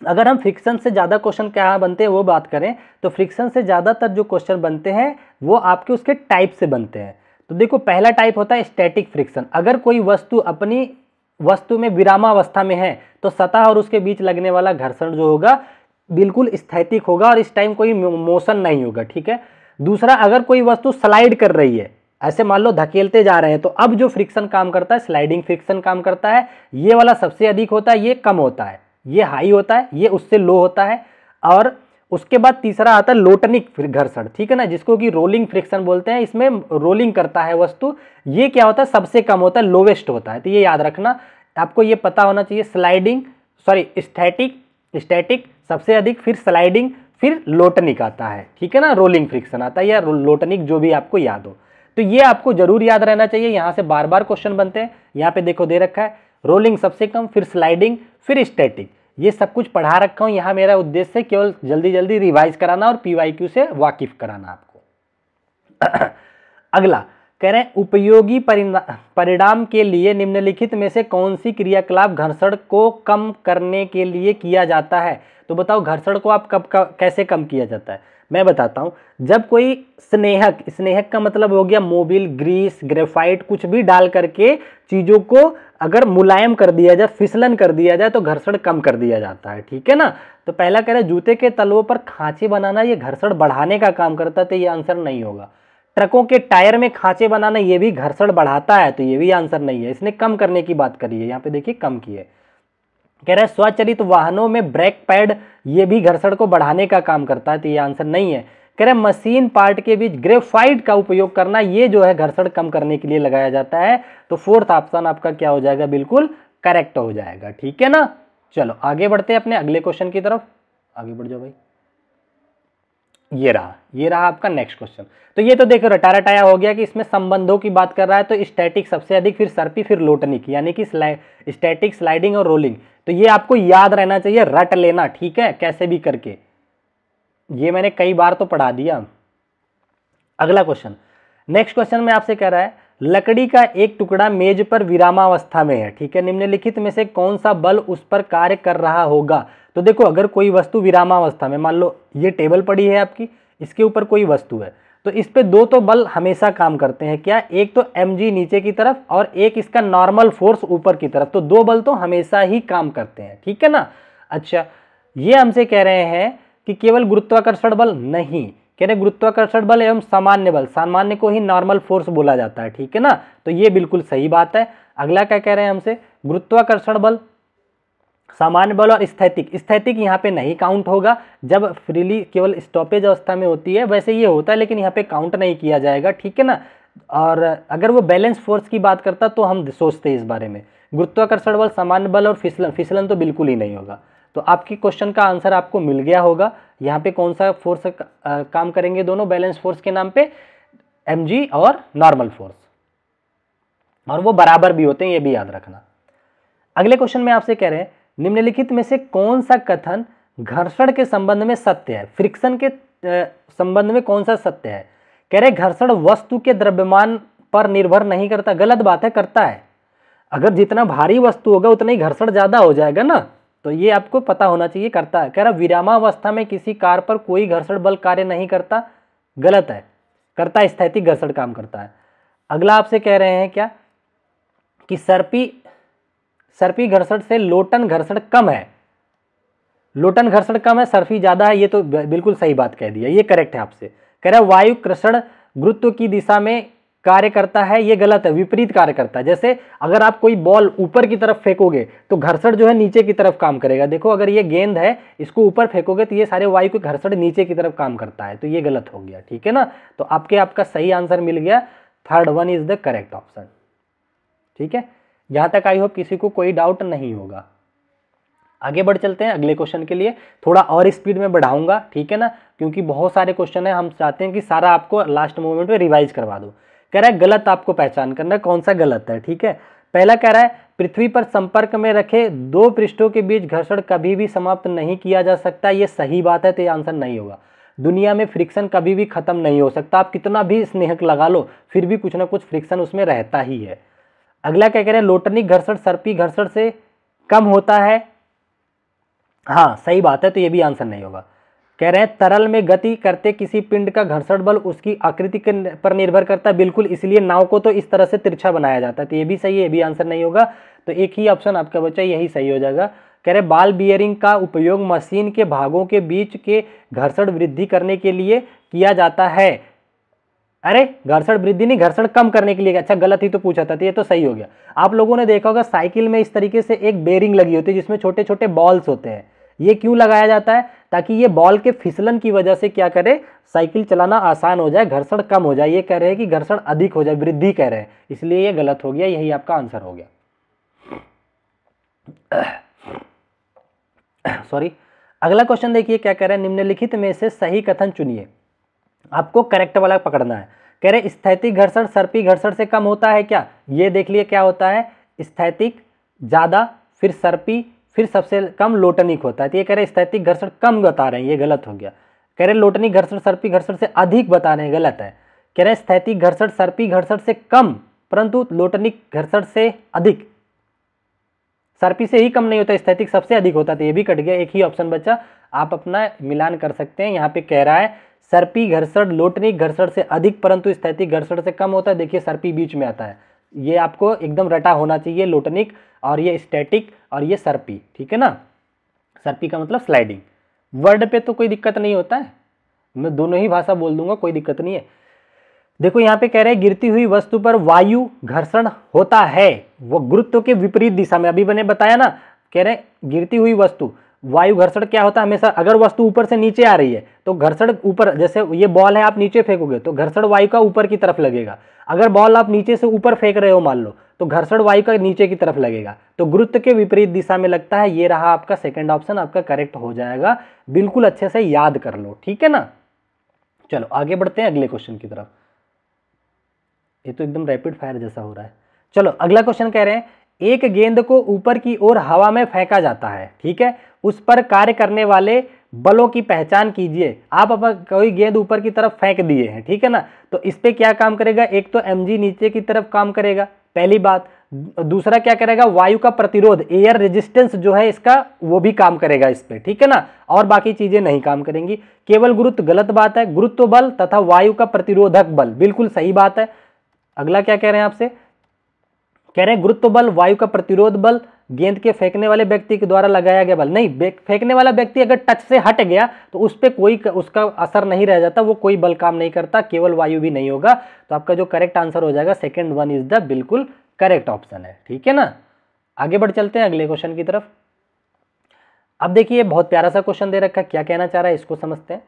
अगर हम फ्रिक्शन से ज्यादा क्वेश्चन क्या बनते हैं वो बात करें, तो फ्रिक्शन से ज्यादातर जो क्वेश्चन बनते हैं वो आपके उसके टाइप से बनते हैं। तो देखो पहला टाइप होता है स्टैटिक फ्रिक्शन। अगर कोई वस्तु अपनी वस्तु में विरामावस्था में है तो सतह और उसके बीच लगने वाला घर्षण जो होगा बिल्कुल स्थैतिक होगा और इस टाइम कोई मोशन नहीं होगा, ठीक है। दूसरा, अगर कोई वस्तु स्लाइड कर रही है, ऐसे मान लो धकेलते जा रहे हैं, तो अब जो फ्रिक्शन काम करता है स्लाइडिंग फ्रिक्शन काम करता है। ये वाला सबसे अधिक होता है, ये कम होता है, ये हाई होता है, ये उससे लो होता है। और उसके बाद तीसरा आता है लोटनिक घर्षण, ठीक है ना, जिसको कि रोलिंग फ्रिक्शन बोलते हैं। इसमें रोलिंग करता है वस्तु, ये क्या होता है? सबसे कम होता है, लोवेस्ट होता है। तो ये याद रखना, आपको ये पता होना चाहिए। स्टैटिक सबसे अधिक, फिर स्लाइडिंग, फिर लोटनिक आता है, ठीक है ना, रोलिंग फ्रिक्शन आता है या लोटनिक, जो भी आपको याद हो। तो ये आपको जरूर याद रहना चाहिए, यहां से बार बार क्वेश्चन बनते हैं। यहाँ पे देखो दे रखा है रोलिंग सबसे कम, फिर स्लाइडिंग, फिर स्टैटिक। ये सब कुछ पढ़ा रखा हूं। यहाँ मेरा उद्देश्य है केवल जल्दी जल्दी रिवाइज कराना और PYQ से वाकिफ कराना आपको। अगला कह रहे हैं, उपयोगी परिणाम के लिए निम्नलिखित में से कौन सी क्रियाकलाप घर्षण को कम करने के लिए किया जाता है? तो बताओ घर्षण को आप कैसे कम किया जाता है? मैं बताता हूं। जब कोई स्नेहक का मतलब हो गया मोबिल, ग्रीस, ग्रेफाइट, कुछ भी डाल करके चीजों को अगर मुलायम कर दिया जाए, फिसलन कर दिया जाए, तो घर्षण कम कर दिया जाता है, ठीक है ना। तो पहला कह रहे जूते के तलवों पर खांचे बनाना, ये घर्षण बढ़ाने का काम करता है, तो ये आंसर नहीं होगा। ट्रकों के टायर में खांचे बनाना, ये भी घर्षण बढ़ाता है, तो ये भी आंसर नहीं है। इसने कम करने की बात करी है, यहाँ पे देखिए कम की है। कह रहा है स्वचालित वाहनों में ब्रेक पैड, ये भी घर्षण को बढ़ाने का काम करता है, तो ये आंसर नहीं है। कह रहे मशीन पार्ट के बीच ग्रेफाइट का उपयोग करना, ये जो है घर्षण कम करने के लिए लगाया जाता है। तो फोर्थ ऑप्शन आपका क्या हो जाएगा, बिल्कुल करेक्ट हो जाएगा। ठीक है ना, चलो आगे बढ़ते हैं अपने अगले क्वेश्चन की तरफ। आगे बढ़ जाओ भाई। ये रहा आपका नेक्स्ट क्वेश्चन। तो ये तो देखो रटा रटाया हो गया कि इसमें संबंधों की बात कर रहा है, तो स्टैटिक सबसे अधिक, फिर सर्पी, फिर लोटनिक, यानी कि स्टैटिक, स्लाइडिंग और रोलिंग। तो ये आपको याद रहना चाहिए, रट लेना, ठीक है, कैसे भी करके। ये मैंने कई बार तो पढ़ा दिया। अगला क्वेश्चन, नेक्स्ट क्वेश्चन में आपसे कह रहा है लकड़ी का एक टुकड़ा मेज पर विरामावस्था में है, ठीक है, निम्नलिखित में से कौन सा बल उस पर कार्य कर रहा होगा। तो देखो अगर कोई वस्तु विरामावस्था में, मान लो ये टेबल पड़ी है आपकी, इसके ऊपर कोई वस्तु है, तो इस पे दो तो बल हमेशा काम करते हैं, क्या, एक तो mg नीचे की तरफ और एक इसका नॉर्मल फोर्स ऊपर की तरफ, तो दो बल तो हमेशा ही काम करते हैं, ठीक है ना। अच्छा, ये हमसे कह रहे हैं कि केवल गुरुत्वाकर्षण बल, नहीं, कह रहे गुरुत्वाकर्षण बल एवं सामान्य बल, सामान्य को ही नॉर्मल फोर्स बोला जाता है, ठीक है ना, तो ये बिल्कुल सही बात है। अगला क्या कह रहे हैं हमसे, गुरुत्वाकर्षण बल, सामान्य बल और स्थैतिक, स्थैतिक यहाँ पे नहीं काउंट होगा, जब फ्रीली केवल स्टॉपेज अवस्था में होती है वैसे ये होता है, लेकिन यहाँ पे काउंट नहीं किया जाएगा, ठीक है ना। और अगर वो बैलेंस फोर्स की बात करता तो हम सोचते इस बारे में। गुरुत्वाकर्षण बल, सामान्य बल और फिसलन, फिसलन तो बिल्कुल ही नहीं होगा। तो आपके क्वेश्चन का आंसर आपको मिल गया होगा। यहाँ पे कौन सा फोर्स काम करेंगे, दोनों बैलेंस फोर्स के नाम पे, mg और नॉर्मल फोर्स, और वो बराबर भी होते हैं, ये भी याद रखना। अगले क्वेश्चन में आपसे कह रहे हैं निम्नलिखित में से कौन सा कथन घर्षण के संबंध में सत्य है, फ्रिक्शन के संबंध में कौन सा सत्य है। कह रहे घर्षण वस्तु के द्रव्यमान पर निर्भर नहीं करता, गलत बात है, करता है। अगर जितना भारी वस्तु होगा उतना ही घर्षण ज्यादा हो जाएगा ना, तो ये आपको पता होना चाहिए, करता है। कह रहा विरामावस्था में किसी कार पर कोई घर्षण बल कार्य नहीं करता, गलत है, करता है, स्थैतिक घर्षण काम करता है। अगला आपसे कह रहे हैं क्या कि सर्पी घर्षण से लोटन घर्षण कम है, लोटन घर्षण कम है, सर्पी ज्यादा है, ये तो बिल्कुल सही बात कह दिया, ये करेक्ट है आपसे। कह रहा है वायु कृषण गुरुत्व की दिशा में कार्य करता है, ये गलत है, विपरीत कार्य करता है। जैसे अगर आप कोई बॉल ऊपर की तरफ फेंकोगे तो घर्षण जो है नीचे की तरफ काम करेगा। देखो अगर ये गेंद है, इसको ऊपर फेंकोगे तो ये सारे वायु के घर्षण नीचे की तरफ काम करता है, तो ये गलत हो गया, ठीक है ना। तो आपका सही आंसर मिल गया, third one is the correct option, ठीक है। यहां तक आई होप किसी को कोई डाउट नहीं होगा। आगे बढ़ चलते हैं अगले क्वेश्चन के लिए, थोड़ा और स्पीड में बढ़ाऊंगा, ठीक है ना, क्योंकि बहुत सारे क्वेश्चन है, हम चाहते हैं कि सारा आपको लास्ट मोमेंट में रिवाइज करवा दो। कह रहा है गलत आपको पहचान करना है, कौन सा गलत है, ठीक है। पहला कह रहा है पृथ्वी पर संपर्क में रखे दो पृष्ठों के बीच घर्षण कभी भी समाप्त नहीं किया जा सकता, ये सही बात है, तो ये आंसर नहीं होगा। दुनिया में फ्रिक्शन कभी भी खत्म नहीं हो सकता, आप कितना भी स्नेहक लगा लो फिर भी कुछ ना कुछ फ्रिक्शन उसमें रहता ही है। अगला क्या कह रहे हैं लोटनिक घर्षण सर्पी घर्षण से कम होता है, हाँ सही बात है, तो ये भी आंसर नहीं होगा। कह रहे हैं तरल में गति करते किसी पिंड का घर्षण बल उसकी आकृति पर निर्भर करता है, बिल्कुल, इसलिए नाव को तो इस तरह से तिरछा बनाया जाता है, तो ये भी सही है, ये भी आंसर नहीं होगा। तो एक ही ऑप्शन आपका बचा, यही सही हो जाएगा। कह रहे बॉल बियरिंग का उपयोग मशीन के भागों के बीच के घर्षण वृद्धि करने के लिए किया जाता है। अरे घर्षण वृद्धि नहीं, घर्षण कम करने के लिए। अच्छा गलत ही तो पूछा था, तो ये तो सही हो गया। आप लोगों ने देखा होगा साइकिल में इस तरीके से एक बेरिंग लगी होती है जिसमें छोटे छोटे बॉल्स होते हैं। ये क्यों लगाया जाता है, ताकि ये बॉल के फिसलन की वजह से क्या करे, साइकिल चलाना आसान हो जाए, घर्षण कम हो जाए। ये कह रहे हैं कि घर्षण अधिक हो जाए, वृद्धि कह रहे हैं, इसलिए ये गलत हो गया, यही आपका आंसर हो गया। सॉरी। अगला क्वेश्चन देखिए क्या कह रहे हैं निम्नलिखित में से सही कथन चुनिए, आपको करेक्ट वाला पकड़ना है। कह रहे स्थैतिक घर्षण सर्पी घर्षण से कम होता है क्या, ये देख लिए क्या होता है, स्थैतिक ज्यादा, फिर सर्पी, फिर सबसे कम लोटनिक होता है। तो ये कह रहे स्थैतिक घर्षण कम बता रहे हैं, ये गलत हो गया। कह रहे लोटनिक घर्षण सर्पी घर्षण से अधिक बता रहे हैं, गलत है। कह रहे स्थैतिक घर्षण सर्पी घर्षण से कम परंतु लोटनिक घर्षण से अधिक, सर्पी से ही कम नहीं होता, स्थैतिक सबसे अधिक होता, तो ये भी कट गया, एक ही ऑप्शन बचा, आप अपना मिलान कर सकते हैं। यहाँ पे कह रहा है सर्पी घर्षण लोटनिक घर्षण से अधिक परंतु स्थैतिक घर्षण से कम होता है। देखिए सर्पी बीच में आता है, ये आपको एकदम रटा होना चाहिए, लोटनिक और ये स्टैटिक और ये सर्पी, ठीक है ना। सर्पी का मतलब स्लाइडिंग। वर्ड पे तो कोई दिक्कत नहीं होता है, मैं दोनों ही भाषा बोल दूंगा, कोई दिक्कत नहीं है। देखो यहाँ पे कह रहे हैं गिरती हुई वस्तु पर वायु घर्षण होता है, वो गुरुत्व के विपरीत दिशा में, अभी मैंने बताया ना। कह रहे गिरती हुई वस्तु, वायु घर्षण क्या होता है हमेशा, अगर वस्तु ऊपर से नीचे आ रही है तो घर्षण ऊपर, जैसे ये बॉल है आप नीचे फेंकोगे तो घर्षण वायु का ऊपर की तरफ लगेगा। अगर बॉल आप नीचे से ऊपर फेंक रहे हो मान लो तो घर्षण वायु का नीचे की तरफ लगेगा, तो गुरुत्व के विपरीत दिशा में लगता है। ये रहा आपका सेकंड ऑप्शन, आपका करेक्ट हो जाएगा। बिल्कुल अच्छे से याद कर लो, ठीक है ना। चलो आगे बढ़ते हैं अगले क्वेश्चन की तरफ। ये तो एकदम रैपिड फायर जैसा हो रहा है। चलो अगला क्वेश्चन कह रहे हैं, एक गेंद को ऊपर की ओर हवा में फेंका जाता है, ठीक है, उस पर कार्य करने वाले बलों की पहचान कीजिए। आप अपन कोई गेंद ऊपर की तरफ फेंक दिए हैं, ठीक है ना, तो इस पे क्या काम करेगा, एक तो mg नीचे की तरफ काम करेगा, पहली बात। दूसरा क्या करेगा, वायु का प्रतिरोध, एयर रेजिस्टेंस जो है इसका, वो भी काम करेगा इस पे, ठीक है ना, और बाकी चीजें नहीं काम करेंगी। केवल गुरुत्व, गलत बात है। गुरुत्व बल तथा वायु का प्रतिरोधक बल, बिल्कुल सही बात है। अगला क्या कह रहे हैं आपसे, कह रहे हैं गुरुत्व बल, वायु का प्रतिरोध बल, गेंद के फेंकने वाले व्यक्ति के द्वारा लगाया गया बल। नहीं, फेंकने वाला व्यक्ति अगर टच से हट गया तो उस पर कोई उसका असर नहीं रह जाता, वो कोई बल काम नहीं करता, केवल वायु भी नहीं होगा। तो आपका जो करेक्ट आंसर हो जाएगा सेकंड वन इज द बिल्कुल करेक्ट ऑप्शन है, ठीक है ना। आगे बढ़ चलते हैं अगले क्वेश्चन की तरफ। अब देखिए बहुत प्यारा सा क्वेश्चन दे रखा है, क्या कहना चाह रहा है इसको समझते हैं।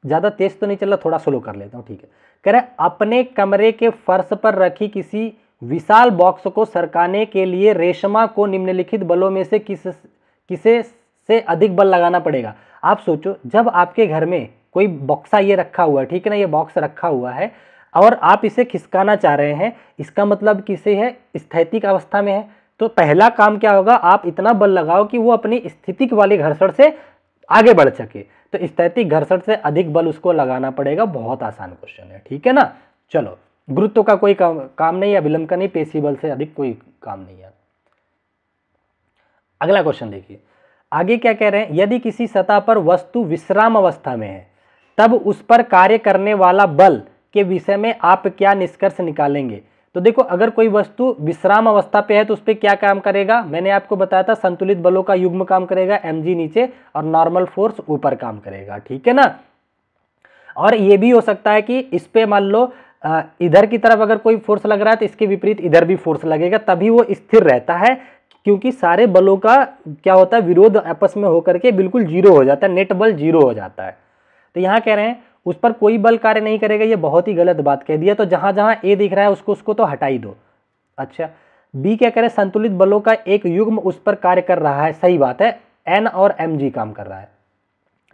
ज्यादा तेज तो नहीं चल रहा, थोड़ा स्लो कर लेता हूँ, ठीक है। कह रहा है, अपने कमरे के फर्श पर रखी किसी विशाल बॉक्स को सरकाने के लिए रेशमा को निम्नलिखित बलों में से किसे से अधिक बल लगाना पड़ेगा। आप सोचो, जब आपके घर में कोई बॉक्सा ये रखा हुआ है, ठीक है ना, ये बॉक्स रखा हुआ है और आप इसे खिसकाना चाह रहे हैं, इसका मतलब किसे है, स्थैतिक अवस्था में है, तो पहला काम क्या होगा, आप इतना बल लगाओ कि वो अपनी स्थितिक वाले घर्षण से आगे बढ़ सके। तो स्थैतिक घर्षण से अधिक बल उसको लगाना पड़ेगा। बहुत आसान क्वेश्चन है, ठीक है ना। चलो, गुरुत्व का कोई काम नहीं है, विलंब का नहीं, पेशी बल से अधिक कोई काम नहीं है। अगला क्वेश्चन देखिए, आगे क्या कह रहे हैं, यदि किसी सतह पर वस्तु विश्राम अवस्था में है तब उस पर कार्य करने वाला बल के विषय में आप क्या निष्कर्ष निकालेंगे। तो देखो, अगर कोई वस्तु विश्राम अवस्था पे है तो उस पर क्या काम करेगा, मैंने आपको बताया था संतुलित बलों का युग्म काम करेगा, mg नीचे और नॉर्मल फोर्स ऊपर काम करेगा, ठीक है ना। और ये भी हो सकता है कि इस पे मान लो इधर की तरफ अगर कोई फोर्स लग रहा है तो इसके विपरीत इधर भी फोर्स लगेगा, तभी वो स्थिर रहता है, क्योंकि सारे बलों का क्या होता है, विरोध आपस में होकर के बिल्कुल जीरो हो जाता है, नेट बल जीरो हो जाता है। तो यहाँ कह रहे हैं उस पर कोई बल कार्य नहीं करेगा, ये बहुत ही गलत बात कह दिया। तो जहां जहां ए दिख रहा है उसको तो हटा ही दो। अच्छा, बी क्या कह रहे हैं, संतुलित बलों का एक युग्म उस पर कार्य कर रहा है, सही बात है, एन और mg काम कर रहा है।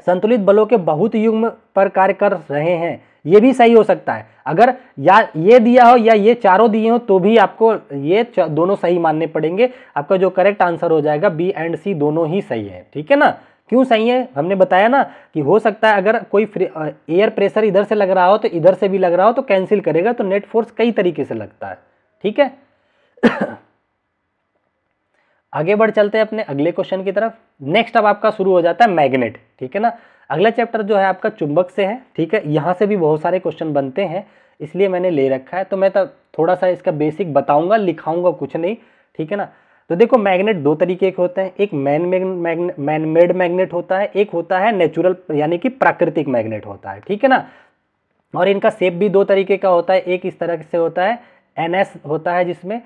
संतुलित बलों के बहुत युग्म पर कार्य कर रहे हैं, ये भी सही हो सकता है। अगर या ये दिया हो या ये चारों दिए हो तो भी आपको ये दोनों सही मानने पड़ेंगे। आपका जो करेक्ट आंसर हो जाएगा बी एंड सी दोनों ही सही है, ठीक है ना। क्यों सही है, हमने बताया ना कि हो सकता है अगर कोई एयर प्रेशर इधर से लग रहा हो तो इधर से भी लग रहा हो तो कैंसिल करेगा, तो नेट फोर्स कई तरीके से लगता है, ठीक है। आगे बढ़ चलते हैं अपने अगले क्वेश्चन की तरफ। नेक्स्ट अब आपका शुरू हो जाता है मैग्नेट, ठीक है ना। अगला चैप्टर जो है आपका चुंबक से है, ठीक है। यहाँ से भी बहुत सारे क्वेश्चन बनते हैं, इसलिए मैंने ले रखा है। तो मैं तो थोड़ा सा इसका बेसिक बताऊंगा, लिखाऊंगा कुछ नहीं, ठीक है ना। तो देखो, मैग्नेट दो तरीके के होते हैं, एक मैन मेड मैग्नेट होता है, एक होता है नेचुरल यानी कि प्राकृतिक मैग्नेट होता है, ठीक है ना। और इनका शेप भी दो तरीके का होता है, एक इस तरह से होता है, NS होता है जिसमें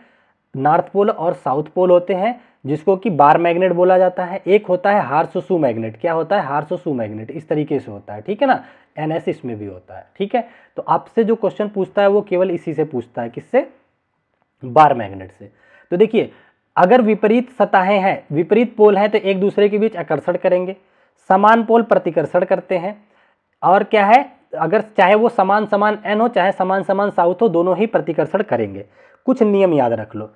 नॉर्थ पोल और साउथ पोल होते हैं, जिसको कि बार मैग्नेट बोला जाता है। एक होता है हार्सशू मैग्नेट, क्या होता है, हार्सशू मैग्नेट, इस तरीके से होता है, ठीक है ना। NS इसमें भी होता है, ठीक है। तो आपसे जो क्वेश्चन पूछता है वो केवल इसी से पूछता है, किससे, बार मैग्नेट से। तो देखिए, अगर विपरीत सतहें हैं, विपरीत पोल हैं, तो एक दूसरे के बीच आकर्षण करेंगे, समान पोल प्रतिकर्षण करते हैं। और क्या है, अगर चाहे वो समान समान N हो चाहे समान समान साउथ हो, दोनों ही प्रतिकर्षण करेंगे। कुछ नियम याद रख लो।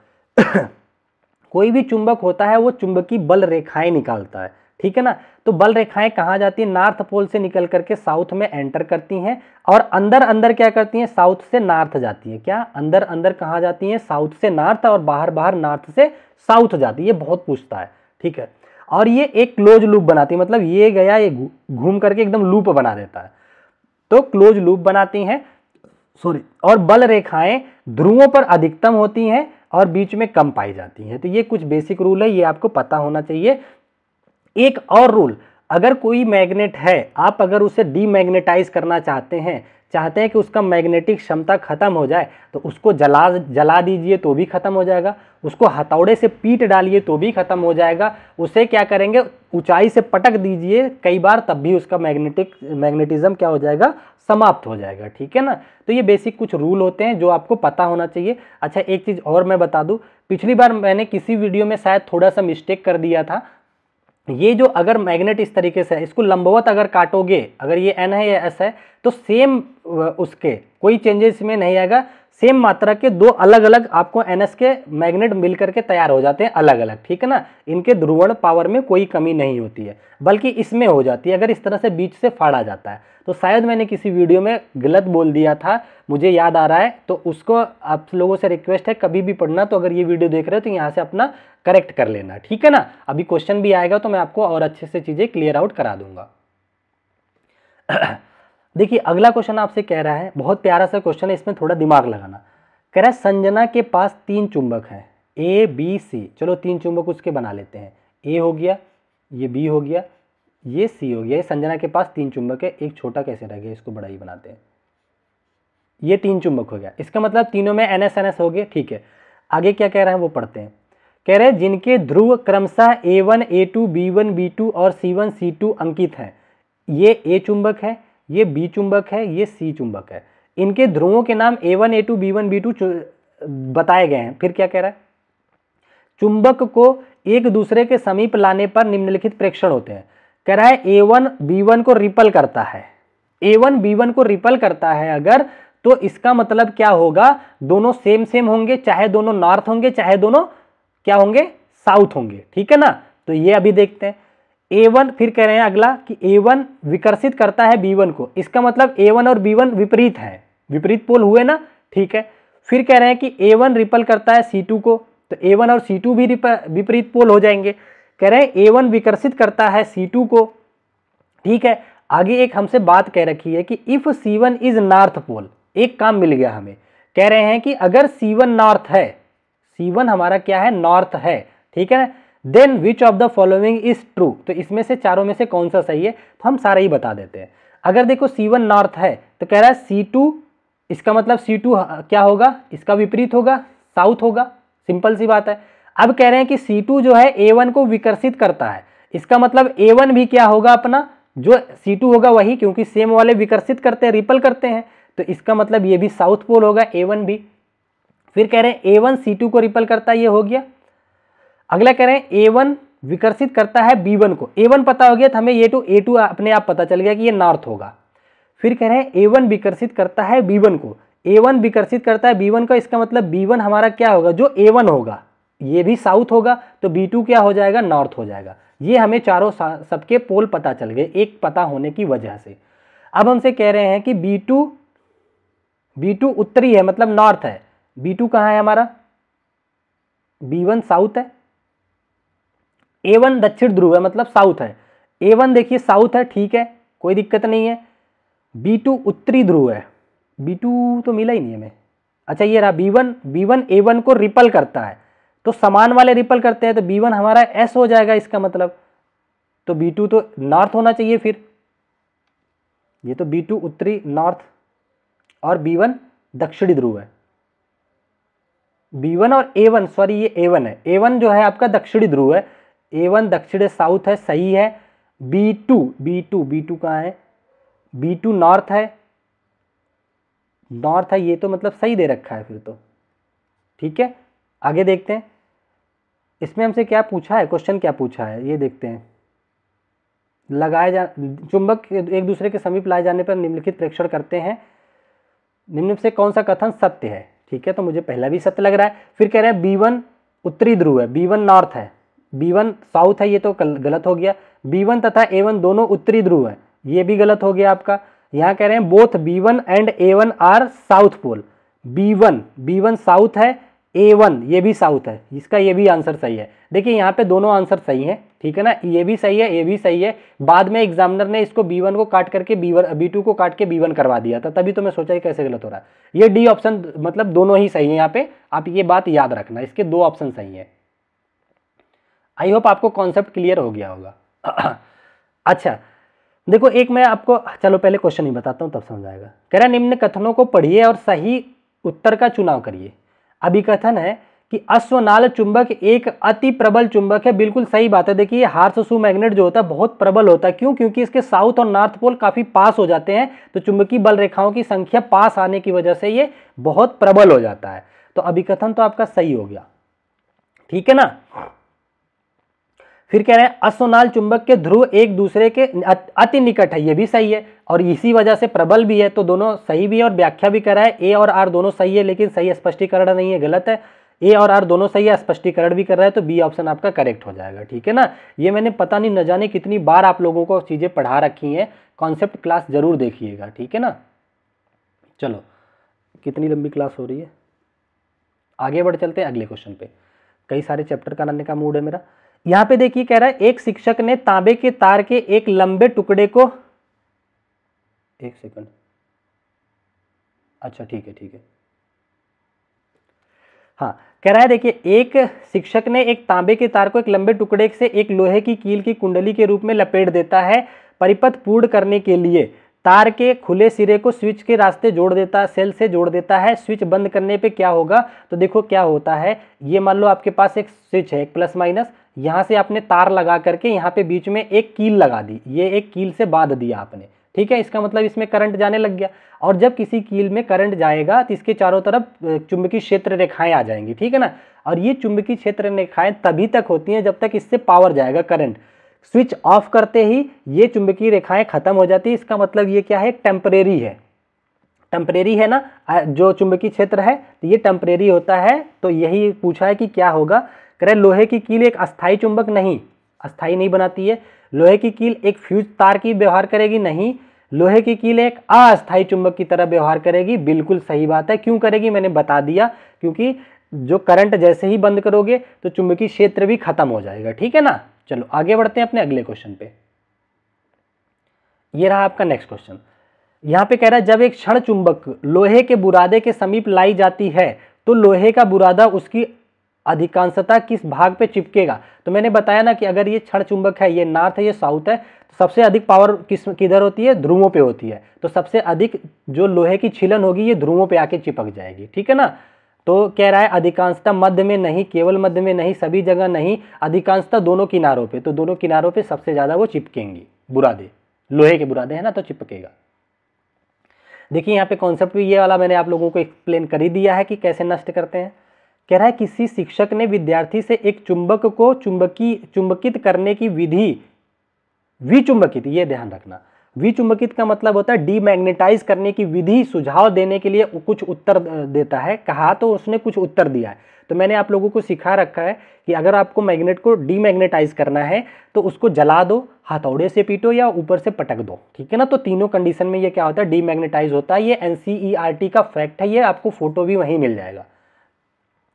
कोई भी चुंबक होता है वो चुंबकीय बल रेखाएं निकालता है, ठीक है ना। तो बल रेखाएं कहाँ जाती है, नॉर्थ पोल से निकल करके साउथ में एंटर करती हैं, और अंदर अंदर क्या करती हैं, साउथ से नॉर्थ जाती है। क्या अंदर अंदर कहाँ जाती हैं, साउथ से नॉर्थ, और बाहर बाहर नॉर्थ से साउथ जाती है। ये बहुत पूछता है, ठीक है। और ये एक क्लोज लूप बनाती है, मतलब ये गया, ये घूम करके एकदम लूप बना देता है, तो क्लोज लूप बनाती हैं, सॉरी। और बल रेखाएं ध्रुवों पर अधिकतम होती हैं और बीच में कम पाई जाती हैं। तो ये कुछ बेसिक रूल है, ये आपको पता होना चाहिए। एक और रूल, अगर कोई मैग्नेट है, आप अगर उसे डीमैग्नेटाइज करना चाहते हैं, चाहते हैं कि उसका मैग्नेटिक क्षमता खत्म हो जाए तो उसको जला दीजिए तो भी खत्म हो जाएगा, उसको हथौड़े से पीट डालिए तो भी खत्म हो जाएगा, उसे क्या करेंगे ऊंचाई से पटक दीजिए कई बार तब भी उसका मैग्नेटिज्म क्या हो जाएगा, समाप्त हो जाएगा। ठीक है ना। तो ये बेसिक कुछ रूल होते हैं जो आपको पता होना चाहिए। अच्छा एक चीज़ और मैं बता दूं, पिछली बार मैंने किसी वीडियो में शायद थोड़ा सा मिस्टेक कर दिया था। ये जो अगर मैग्नेट इस तरीके से है, इसको लंबवत अगर काटोगे, अगर ये N है या S है तो सेम उसके कोई चेंजेस में नहीं आएगा, सेम मात्रा के दो अलग अलग आपको NS के मैग्नेट मिल करके तैयार हो जाते हैं अलग अलग। ठीक है ना। इनके ध्रुवण पावर में कोई कमी नहीं होती है, बल्कि इसमें हो जाती है अगर इस तरह से बीच से फाड़ा जाता है। तो शायद मैंने किसी वीडियो में गलत बोल दिया था, मुझे याद आ रहा है, तो उसको आप लोगों से रिक्वेस्ट है कभी भी पढ़ना तो अगर ये वीडियो देख रहे हो तो यहाँ से अपना करेक्ट कर लेना। ठीक है ना। अभी क्वेश्चन भी आएगा तो मैं आपको और अच्छे से चीज़ें क्लियर आउट करा दूंगा। देखिए अगला क्वेश्चन आपसे कह रहा है, बहुत प्यारा सा क्वेश्चन है, इसमें थोड़ा दिमाग लगाना। कह रहा है संजना के पास 3 चुंबक हैं A B C। चलो 3 चुंबक उसके बना लेते हैं, A हो गया, ये B हो गया, ये C हो गया। ये संजना के पास 3 चुंबक है, एक छोटा कैसे रह गया, इसको बड़ा ही बनाते हैं। ये 3 चुंबक हो गया, इसका मतलब तीनों में NS NS हो गए। ठीक है, आगे क्या कह रहे हैं वो पढ़ते हैं। कह रहे हैं जिनके ध्रुव क्रमशः A1 A2 B1 B2 और C1 C2 अंकित हैं। ये A चुंबक है, ये B चुंबक है, ये C चुंबक है। इनके ध्रुवों के नाम A1 A2 B1 B2 बताए गए हैं। फिर क्या कह रहा है, चुंबक को एक दूसरे के समीप लाने पर निम्नलिखित प्रेक्षण होते हैं। कह रहा है A1 B1 को रिपल करता है, A1 B1 को रिपल करता है अगर, तो इसका मतलब क्या होगा, दोनों सेम सेम होंगे, चाहे दोनों नॉर्थ होंगे चाहे दोनों क्या होंगे, साउथ होंगे। ठीक है ना। तो ये अभी देखते हैं A1, फिर कह रहे हैं अगला कि A1 विकर्षित करता है B1 को, इसका मतलब A1 और B1 विपरीत है, विपरीत पोल हुए ना। ठीक है, फिर कह रहे हैं कि A1 रिपल करता है C2 को, तो A1 और C2 भी विपरीत पोल हो जाएंगे। कह रहे हैं A1 विकर्षित करता है C2 को। ठीक है, आगे एक हमसे बात कह रखी है कि if C1 is north pole, एक काम मिल गया हमें। कह रहे हैं कि अगर C1 नॉर्थ है, C1 हमारा क्या है, नॉर्थ है। ठीक है ना। Then which of the following is true, तो इसमें से चारों में से कौन सा सही है, तो हम सारा ही बता देते हैं। अगर देखो C1 नॉर्थ है तो कह रहा है C2, इसका मतलब C2 क्या होगा, इसका विपरीत होगा, साउथ होगा, सिंपल सी बात है। अब कह रहे हैं कि C2 जो है A1 को विकर्षित करता है, इसका मतलब A1 भी क्या होगा, अपना जो C2 होगा वही, क्योंकि सेम वाले विकर्षित करते हैं, रिपल करते हैं, तो इसका मतलब ये भी साउथ पोल होगा A1 भी। फिर कह रहे हैं A1 C2 को रिपल करता है, ये हो गया। अगला कह रहे हैं A1 विकर्षित करता है B1 को, A1 पता हो गया तो हमें A2 अपने आप पता चल गया कि ये नॉर्थ होगा। फिर कह रहे हैं A1 विकर्षित करता है B1 को, A1 विकर्षित करता है B1 का, इसका मतलब B1 हमारा क्या होगा, जो A1 होगा ये भी साउथ होगा, तो B2 क्या हो जाएगा, नॉर्थ हो जाएगा। ये हमें चारों सबके पोल पता चल गए एक पता होने की वजह से। अब हमसे कह रहे हैं कि B2 उत्तरी है, मतलब नॉर्थ है। B2 कहाँ है हमारा, B1 साउथ है, A1 दक्षिण ध्रुव है, मतलब साउथ है। A1 देखिए साउथ है, ठीक है, कोई दिक्कत नहीं है। B2 उत्तरी ध्रुव है, B2 तो मिला ही नहीं हमें। अच्छा ये रहा B1 A1 को रिपल करता है, तो समान वाले रिपल करते हैं, तो B1 हमारा S हो जाएगा, इसका मतलब तो B2 तो नॉर्थ होना चाहिए। फिर ये तो B2 उत्तरी नॉर्थ और B1 दक्षिणी ध्रुव है। B1 और A1, सॉरी ये A1 है, A1 जो है आपका दक्षिणी ध्रुव है, A1 दक्षिण साउथ है, सही है। B2 कहाँ है, B2 नॉर्थ है, ये तो मतलब सही दे रखा है फिर तो। ठीक है, आगे देखते हैं इसमें हमसे क्या पूछा है, क्वेश्चन क्या पूछा है ये देखते हैं। चुंबक एक दूसरे के समीप लाए जाने पर निम्नलिखित प्रेक्षण करते हैं, निम्न से कौन सा कथन सत्य है। ठीक है, तो मुझे पहला भी सत्य लग रहा है। फिर कह रहे हैं B1 उत्तरी ध्रुव है, B1 नॉर्थ है, B1 साउथ है, ये तो गलत हो गया। B1 तथा A1 दोनों उत्तरी ध्रुव है, ये भी गलत हो गया आपका। यहाँ कह रहे हैं both B1 and A1 are south pole, B1 south है, A1 ये भी साउथ है, इसका ये भी आंसर सही है। देखिए यहाँ पे दोनों आंसर सही है, ठीक है ना, ये भी सही है, ये भी सही है। बाद में एग्जामिनर ने इसको B1 को काट करके B2 को काट के B1 करवा दिया था, तभी तो मैं सोचा कैसे गलत हो रहा है। ये डी ऑप्शन मतलब दोनों ही सही है यहाँ पे, आप ये बात याद रखना, इसके 2 ऑप्शन सही है। आई होप आपको कॉन्सेप्ट क्लियर हो गया होगा। अच्छा देखो एक मैं आपको, चलो पहले क्वेश्चन ही बताता हूँ तब समझ आएगा। कह रहा निम्न कथनों को पढ़िए और सही उत्तर का चुनाव करिए। अभिकथन है कि अश्वनाल चुंबक एक अति प्रबल चुंबक है। बिल्कुल सही बात है। देखिए हार्श शू मैग्नेट जो होता है बहुत प्रबल होता है। क्यों? क्योंकि इसके साउथ और नॉर्थ पोल काफी पास हो जाते हैं, तो चुंबकीय बल रेखाओं की संख्या पास आने की वजह से ये बहुत प्रबल हो जाता है। तो अभिकथन तो आपका सही हो गया, ठीक है ना। फिर कह रहे हैं अश्वनाल चुंबक के ध्रुव एक दूसरे के अति निकट है। ये भी सही है और इसी वजह से प्रबल भी है, तो दोनों सही भी है और व्याख्या भी करा है। ए और आर दोनों सही है, लेकिन सही स्पष्टीकरण नहीं है, गलत है। ए और आर दोनों सही है, स्पष्टीकरण भी कर रहा है, तो बी ऑप्शन आपका करेक्ट हो जाएगा, ठीक है ना। ये मैंने पता नहीं न जाने कितनी बार आप लोगों को चीजें पढ़ा रखी हैं, कॉन्सेप्ट क्लास जरूर देखिएगा, ठीक है ना। चलो कितनी लंबी क्लास हो रही है, आगे बढ़ चलते हैं अगले क्वेश्चन पे। कई सारे चैप्टर कराने का मूड है मेरा। यहां पे देखिए कह रहा है एक शिक्षक ने तांबे के तार के एक लंबे टुकड़े को, एक सेकंड, अच्छा ठीक है। हाँ, कह रहा है देखिए एक शिक्षक ने एक तांबे के तार को एक लंबे टुकड़े से एक लोहे की कील की कुंडली के रूप में लपेट देता है। परिपथ पूर्ण करने के लिए तार के खुले सिरे को स्विच के रास्ते जोड़ देता है, सेल से जोड़ देता है। स्विच बंद करने पे क्या होगा? तो देखो क्या होता है, ये मान लो आपके पास एक स्विच है, एक प्लस माइनस, यहां से आपने तार लगा करके यहाँ पे बीच में एक कील लगा दी, ये एक कील से बांध दिया आपने, ठीक है। इसका मतलब इसमें करंट जाने लग गया, और जब किसी कील में करंट जाएगा तो इसके चारों तरफ चुंबकीय क्षेत्र रेखाएं आ जाएंगी, ठीक है ना। और ये चुंबकीय क्षेत्र रेखाएं तभी तक होती हैं जब तक इससे पावर जाएगा, करंट। स्विच ऑफ करते ही ये चुंबकीय रेखाएं खत्म हो जाती है। इसका मतलब ये क्या है, टेम्परेरी है, टेम्परेरी है ना जो चुंबकीय क्षेत्र है, तो ये टेम्परेरी होता है। तो यही पूछा है कि क्या होगा। कह रहे लोहे की कील एक अस्थायी चुंबक नहीं, अस्थायी नहीं बनाती है। लोहे की कील एक फ्यूज तार की व्यवहार करेगी, नहीं। लोहे की कील एक अस्थायी चुंबक की तरह व्यवहार करेगी, बिल्कुल सही बात है। क्यों करेगी मैंने बता दिया, क्योंकि जो करंट जैसे ही बंद करोगे तो चुंबकीय क्षेत्र भी खत्म हो जाएगा, ठीक है ना। चलो आगे बढ़ते हैं अपने अगले क्वेश्चन पे। ये रहा आपका नेक्स्ट क्वेश्चन। यहां पे कह रहा है जब एक क्षण चुंबक लोहे के बुरादे के समीप लाई जाती है तो लोहे का बुरादा उसकी अधिकांशतः किस भाग पे चिपकेगा। तो मैंने बताया ना कि अगर ये क्षण चुंबक है, ये नॉर्थ है, ये साउथ है, तो सबसे अधिक पावर किधर होती है, ध्रुवों पे होती है। तो सबसे अधिक जो लोहे की छिलन होगी ये ध्रुवों पे आके चिपक जाएगी, ठीक है ना। तो कह रहा है अधिकांशतः मध्य में नहीं, केवल मध्य में नहीं, सभी जगह नहीं, अधिकांशतः दोनों किनारों पे। तो दोनों किनारों पे सबसे ज्यादा वो चिपकेंगी बुरादे, लोहे के बुरादे है ना, तो चिपकेगा। देखिए यहाँ पे कॉन्सेप्ट भी ये वाला मैंने आप लोगों को एक्सप्लेन कर ही दिया है कि कैसे नष्ट करते हैं। कह रहा है किसी शिक्षक ने विद्यार्थी से एक चुंबक को चुंबकित करने की विधि, विचुंबकित, ये ध्यान रखना, विचुंबकित का मतलब होता है डीमैग्नेटाइज करने की विधि, सुझाव देने के लिए कुछ उत्तर देता है। कहा तो उसने कुछ उत्तर दिया है। तो मैंने आप लोगों को सिखा रखा है कि अगर आपको मैग्नेट को डीमैग्नेटाइज करना है तो उसको जला दो, हथौड़े से पीटो या ऊपर से पटक दो, ठीक है ना। तो तीनों कंडीशन में ये क्या होता है, डीमैग्नेटाइज होता है। ये NCERT का फैक्ट है, ये आपको फोटो भी वहीं मिल जाएगा।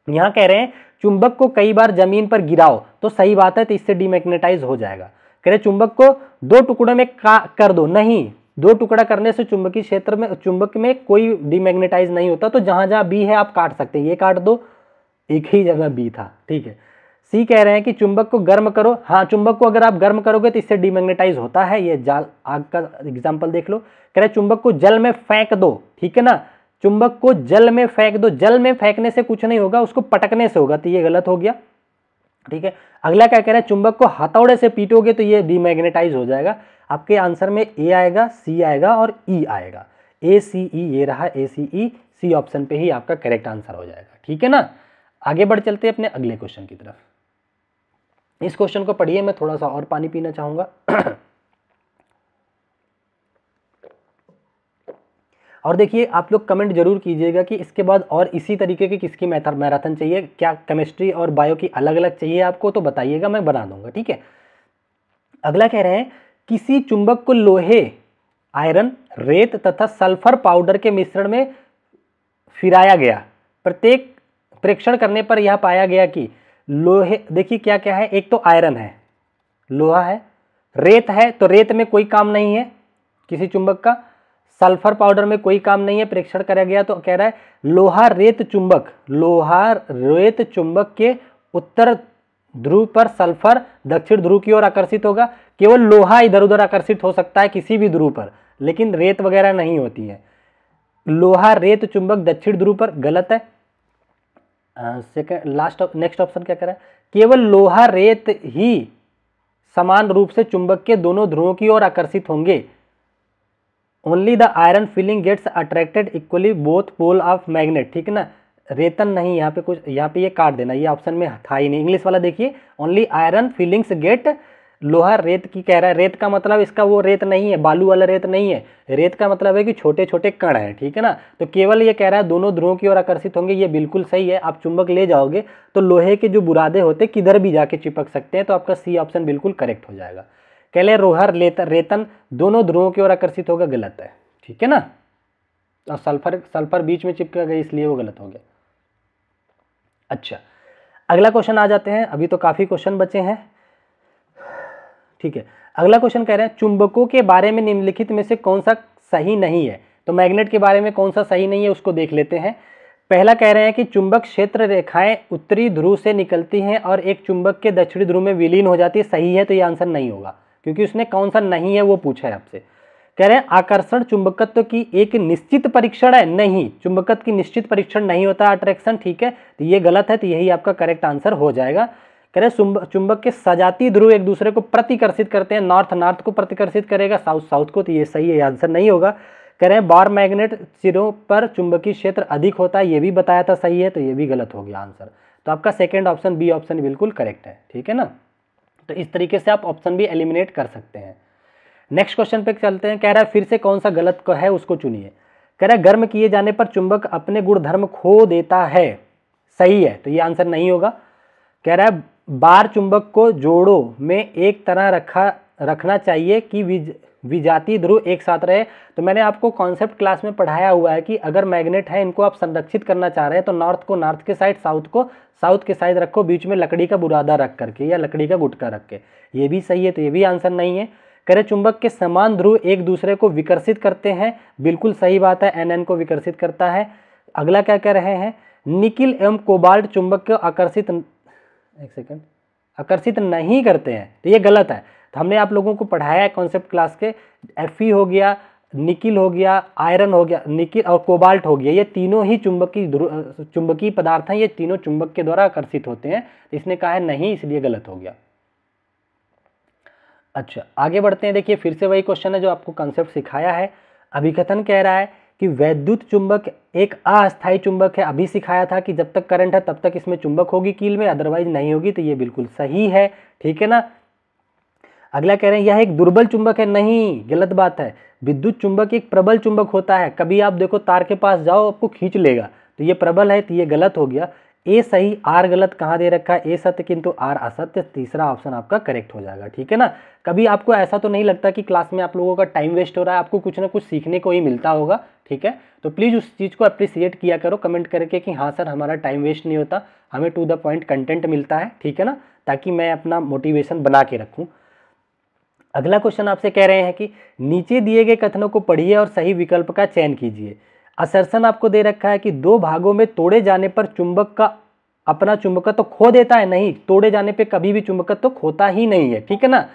यहां कह रहे हैं चुंबक को कई बार जमीन पर गिराओ, तो सही बात है, तो इससे डीमैग्नेटाइज हो जाएगा। कह रहे चुंबक को दो टुकड़ों में कर दो, नहीं, दो टुकड़ा करने से चुंबकीय क्षेत्र में, चुंबक में कोई डीमैग्नेटाइज नहीं होता। तो जहां जहां बी है आप काट सकते हैं, ये काट दो, एक ही जगह बी था, ठीक है। सी कह रहे हैं कि चुंबक को गर्म करो। हाँ, चुंबक को अगर आप गर्म करोगे तो इससे डीमैग्नेटाइज होता है। ये जाल आग का एग्जाम्पल देख लो। कह रहे चुंबक को जल में फेंक दो, ठीक है ना, चुंबक को जल में फेंक दो। जल में फेंकने से कुछ नहीं होगा, उसको पटकने से होगा, तो ये गलत हो गया, ठीक है। अगला क्या कह रहा है, चुंबक को हथौड़े से पीटोगे तो ये डीमैग्नेटाइज हो जाएगा। आपके आंसर में ए आएगा, सी आएगा और ई आएगा, ACE, ये रहा ACE, सी ऑप्शन पे ही आपका करेक्ट आंसर हो जाएगा, ठीक है ना। आगे बढ़ चलते हैं अपने अगले क्वेश्चन की तरफ। इस क्वेश्चन को पढ़िए, मैं थोड़ा सा और पानी पीना चाहूंगा। और देखिए आप लोग कमेंट जरूर कीजिएगा कि इसके बाद और इसी तरीके की किसकी मैराथन चाहिए, क्या केमिस्ट्री और बायो की अलग अलग चाहिए आपको, तो बताइएगा, मैं बना दूंगा, ठीक है। अगला कह रहे हैं किसी चुंबक को लोहे, आयरन, रेत तथा सल्फर पाउडर के मिश्रण में फिराया गया। प्रत्येक प्रेक्षण करने पर यह पाया गया कि लोहे, देखिए क्या क्या है, एक तो आयरन है, लोहा है, रेत है, तो रेत में कोई काम नहीं है किसी चुंबक का, सल्फर पाउडर में कोई काम नहीं है, परीक्षण करा गया तो कह रहा है लोहा रेत चुंबक, लोहा रेत चुंबक के उत्तर ध्रुव पर सल्फर दक्षिण ध्रुव की ओर आकर्षित होगा। केवल लोहा इधर उधर आकर्षित हो सकता है किसी भी ध्रुव पर, लेकिन रेत वगैरह नहीं होती है। लोहा रेत चुंबक दक्षिण ध्रुव पर, गलत है। सेकंड लास्ट नेक्स्ट ऑप्शन क्या कह रहा है, केवल लोहा रेत ही समान रूप से चुंबक के दोनों ध्रुवों की ओर आकर्षित होंगे। Only the iron filings gets attracted equally both pole of magnet, ठीक है ना। रेतन नहीं, यहाँ पे कुछ, यहाँ पे ये काट देना, ये ऑप्शन में था ही नहीं। इंग्लिश वाला देखिए, ओनली आयरन फीलिंग्स गेट, लोहा रेत की कह रहा है। रेत का मतलब इसका वो रेत नहीं है, बालू वाला रेत नहीं है। रेत का मतलब है कि छोटे छोटे कण है, ठीक है ना। तो केवल ये कह रहा है दोनों ध्रुवों की ओर आकर्षित होंगे, ये बिल्कुल सही है। आप चुंबक ले जाओगे तो लोहे के जो बुरादे होते किधर भी जाके चिपक सकते हैं, तो आपका सी ऑप्शन बिल्कुल करेक्ट हो जाएगा। कह ले रोहर रेतन दोनों ध्रुवों की ओर आकर्षित होगा, गलत है, ठीक है ना। और सल्फर बीच में चिपका गया इसलिए वो गलत हो गया। अच्छा, अगला क्वेश्चन आ जाते हैं, अभी तो काफी क्वेश्चन बचे हैं, ठीक है। अगला क्वेश्चन कह रहे हैं चुंबकों के बारे में निम्नलिखित में से कौन सा सही नहीं है। तो मैग्नेट के बारे में कौन सा सही नहीं है उसको देख लेते हैं। पहला कह रहे हैं कि चुंबक क्षेत्र रेखाएं उत्तरी ध्रुव से निकलती हैं और एक चुंबक के दक्षिणी ध्रुव में विलीन हो जाती है, सही है। तो ये आंसर नहीं होगा, क्योंकि उसने कौन सा नहीं है वो पूछा है आपसे। कह रहे हैं आकर्षण चुंबकत्व की एक निश्चित परीक्षण है, नहीं, चुंबकत्व की निश्चित परीक्षण नहीं होता अट्रैक्शन, ठीक है। तो ये गलत है, तो यही आपका करेक्ट आंसर हो जाएगा। कह रहे चुंबक के सजातीय ध्रुव एक दूसरे को प्रतिकर्षित करते हैं, नॉर्थ नॉर्थ को प्रतिकर्षित करेगा, साउथ साउथ को, तो ये सही है, आंसर नहीं होगा। कह रहे हैं बार मैग्नेट सिरों पर चुंबकीय क्षेत्र अधिक होता है, ये भी बताया था, सही है, तो ये भी गलत हो गया आंसर। तो आपका सेकंड ऑप्शन बी ऑप्शन बिल्कुल करेक्ट है, ठीक है ना। तो इस तरीके से आप ऑप्शन भी एलिमिनेट कर सकते हैं। नेक्स्ट क्वेश्चन पे चलते हैं। कह रहा है फिर से कौन सा गलत है उसको चुनिए। कह रहा है गर्म किए जाने पर चुंबक अपने गुणधर्म खो देता है, सही है, तो ये आंसर नहीं होगा। कह रहा है बार चुंबक को जोड़ों में एक तरह रखना चाहिए कि विजातीय ध्रुव एक साथ रहे। तो मैंने आपको कॉन्सेप्ट क्लास में पढ़ाया हुआ है कि अगर मैग्नेट है, इनको आप संरक्षित करना चाह रहे हैं, तो नॉर्थ को नॉर्थ के साइड, साउथ को साउथ के साइड रखो, बीच में लकड़ी का बुरादा रख करके या लकड़ी का गुटका रख के, ये भी सही है, तो ये भी आंसर नहीं है। करे चुंबक के समान ध्रुव एक दूसरे को विकर्षित करते हैं, बिल्कुल सही बात है, एन को विकर्षित करता है। अगला क्या कह रहे हैं, निकिल एवं कोबाल्ट चुंबक को आकर्षित नहीं करते हैं, तो ये गलत है। तो हमने आप लोगों को पढ़ाया है कॉन्सेप्ट क्लास के, Fe हो गया, निकिल हो गया, आयरन हो गया, निकिल और कोबाल्ट हो गया, ये तीनों ही चुंबकीय पदार्थ हैं, ये तीनों चुंबक के द्वारा आकर्षित होते हैं। इसने कहा है नहीं, इसलिए गलत हो गया। अच्छा, आगे बढ़ते हैं। देखिए फिर से वही क्वेश्चन है जो आपको कॉन्सेप्ट सिखाया है। अभिकथन कह रहा है कि वैद्युत चुंबक एक अस्थायी चुंबक है। अभी सिखाया था कि जब तक करंट है तब तक इसमें चुंबक होगी कील में, अदरवाइज नहीं होगी, तो ये बिल्कुल सही है, ठीक है ना। अगला कह रहे हैं यह एक दुर्बल चुंबक है, नहीं, गलत बात है। विद्युत चुंबक एक प्रबल चुंबक होता है, कभी आप देखो तार के पास जाओ आपको खींच लेगा, तो ये प्रबल है, तो ये गलत हो गया। ए सही, आर गलत, कहाँ दे रखा है, ए सत्य किंतु आर असत्य, तीसरा ऑप्शन आपका करेक्ट हो जाएगा, ठीक है ना। कभी आपको ऐसा तो नहीं लगता कि क्लास में आप लोगों का टाइम वेस्ट हो रहा है, आपको कुछ ना कुछ सीखने को ही मिलता होगा, ठीक है। तो प्लीज़ उस चीज़ को अप्रिसिएट किया करो कमेंट करके कि हाँ सर हमारा टाइम वेस्ट नहीं होता, हमें टू द पॉइंट कंटेंट मिलता है, ठीक है ना, ताकि मैं अपना मोटिवेशन बना के रखूँ। अगला क्वेश्चन आपसे कह रहे हैं कि नीचे दिए गए कथनों को पढ़िए और सही विकल्प का चयन कीजिए। असर्शन आपको दे रखा है कि दो भागों में तोड़े जाने पर चुंबक का अपना चुंबकत्व तो खो देता है, नहीं, तोड़े जाने पे कभी भी चुंबकत्व तो खोता ही नहीं है, ठीक है ना।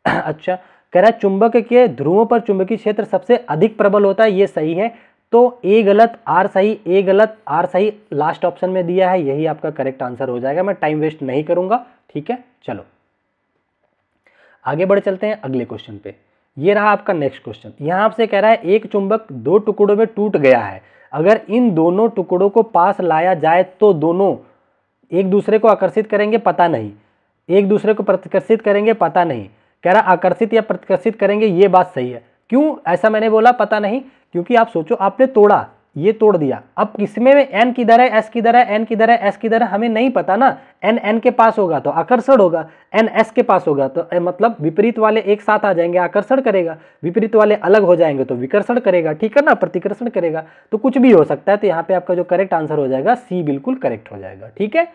अच्छा, कह रहा है चुंबक के ध्रुवों पर चुंबकीय क्षेत्र सबसे अधिक प्रबल होता है, ये सही है। तो ए गलत, आर सही, ए गलत, आर सही, लास्ट ऑप्शन में दिया है, यही आपका करेक्ट आंसर हो जाएगा। मैं टाइम वेस्ट नहीं करूंगा, ठीक है। चलो आगे बढ़ चलते हैं अगले क्वेश्चन पे। ये रहा आपका नेक्स्ट क्वेश्चन। यहाँ आपसे कह रहा है एक चुंबक दो टुकड़ों में टूट गया है, अगर इन दोनों टुकड़ों को पास लाया जाए तो दोनों एक दूसरे को आकर्षित करेंगे, पता नहीं, एक दूसरे को प्रतिकर्षित करेंगे, पता नहीं। कह रहा आकर्षित या प्रतिकर्षित करेंगे, ये बात सही है। क्यों ऐसा मैंने बोला पता नहीं, क्योंकि आप सोचो आपने तोड़ा, ये तोड़ दिया, अब किसमें एन किधर है, एस किधर है, एन किधर है, एस किधर है, हमें नहीं पता ना। एन एन के पास होगा तो आकर्षण होगा, एन एस के पास होगा तो मतलब विपरीत वाले एक साथ आ जाएंगे, आकर्षण करेगा, विपरीत वाले अलग हो जाएंगे तो विकर्षण करेगा, ठीक है ना, प्रतिकर्षण करेगा, तो कुछ भी हो सकता है। तो यहाँ पे आपका जो करेक्ट आंसर हो जाएगा सी बिल्कुल करेक्ट हो जाएगा, ठीक है।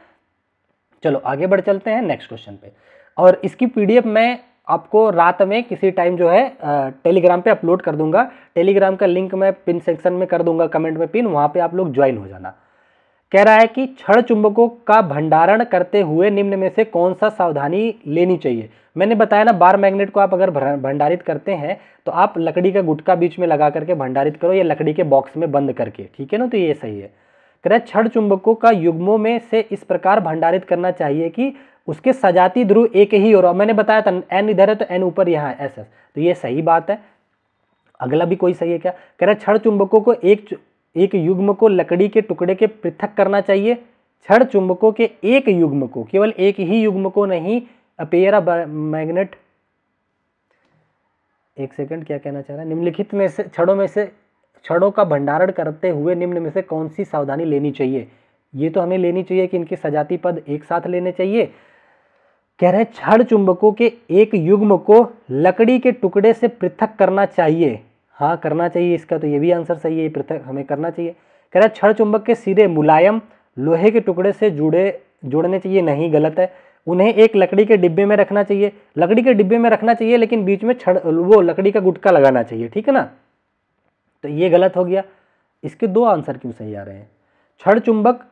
चलो आगे बढ़ चलते हैं नेक्स्ट क्वेश्चन पे, और इसकी पीडीएफ मैं आपको रात में किसी टाइम जो है टेलीग्राम पे अपलोड कर दूंगा। टेलीग्राम का लिंक मैं पिन सेक्शन में कर दूंगा, कमेंट में पिन, वहाँ पे आप लोग ज्वाइन हो जाना। कह रहा है कि क्षण चुंबकों का भंडारण करते हुए निम्न में से कौन सा सावधानी लेनी चाहिए। मैंने बताया ना, बार मैग्नेट को आप अगर भंडारित करते हैं तो आप लकड़ी का गुटका बीच में लगा करके भंडारित करो या लकड़ी के बॉक्स में बंद करके, ठीक है ना, तो ये सही है। कह रहा है क्षण चुंबकों का युग्मों में से इस प्रकार भंडारित करना चाहिए कि उसके सजाती ध्रुव एक ही हो रहा। मैंने बताया था एन इधर है तो एन ऊपर यहाँ है, ऐसा, तो ये सही बात है। अगला भी कोई सही है क्या? कह रहा है क्षण चुंबकों को एक युग्म को लकड़ी के टुकड़े के पृथक करना चाहिए। क्षण चुंबकों के एक युग्म को, केवल एक ही युग्म को नहीं, अपेयर मैग्नेट, एक सेकंड, क्या कहना चाह रहा है? निम्नलिखित में से क्षणों का भंडारण करते हुए निम्न में से कौन सी सावधानी लेनी चाहिए? ये तो हमें लेनी चाहिए कि इनके सजाती पद एक साथ लेने चाहिए। कह रहे हैं क्षण चुंबकों के एक युग्म को लकड़ी के टुकड़े से पृथक करना चाहिए। हाँ, करना चाहिए इसका, तो ये भी आंसर सही है, पृथक हमें करना चाहिए। कह रहा है क्षण चुंबक के सिरे मुलायम लोहे के टुकड़े से जोड़ने चाहिए, नहीं, गलत है। उन्हें एक लकड़ी के डिब्बे में रखना चाहिए, लकड़ी के डिब्बे में रखना चाहिए, लेकिन बीच में वो लकड़ी का गुटका लगाना चाहिए, ठीक है ना, तो ये गलत हो गया। इसके दो आंसर क्यों सही आ रहे हैं? क्षण चुंबक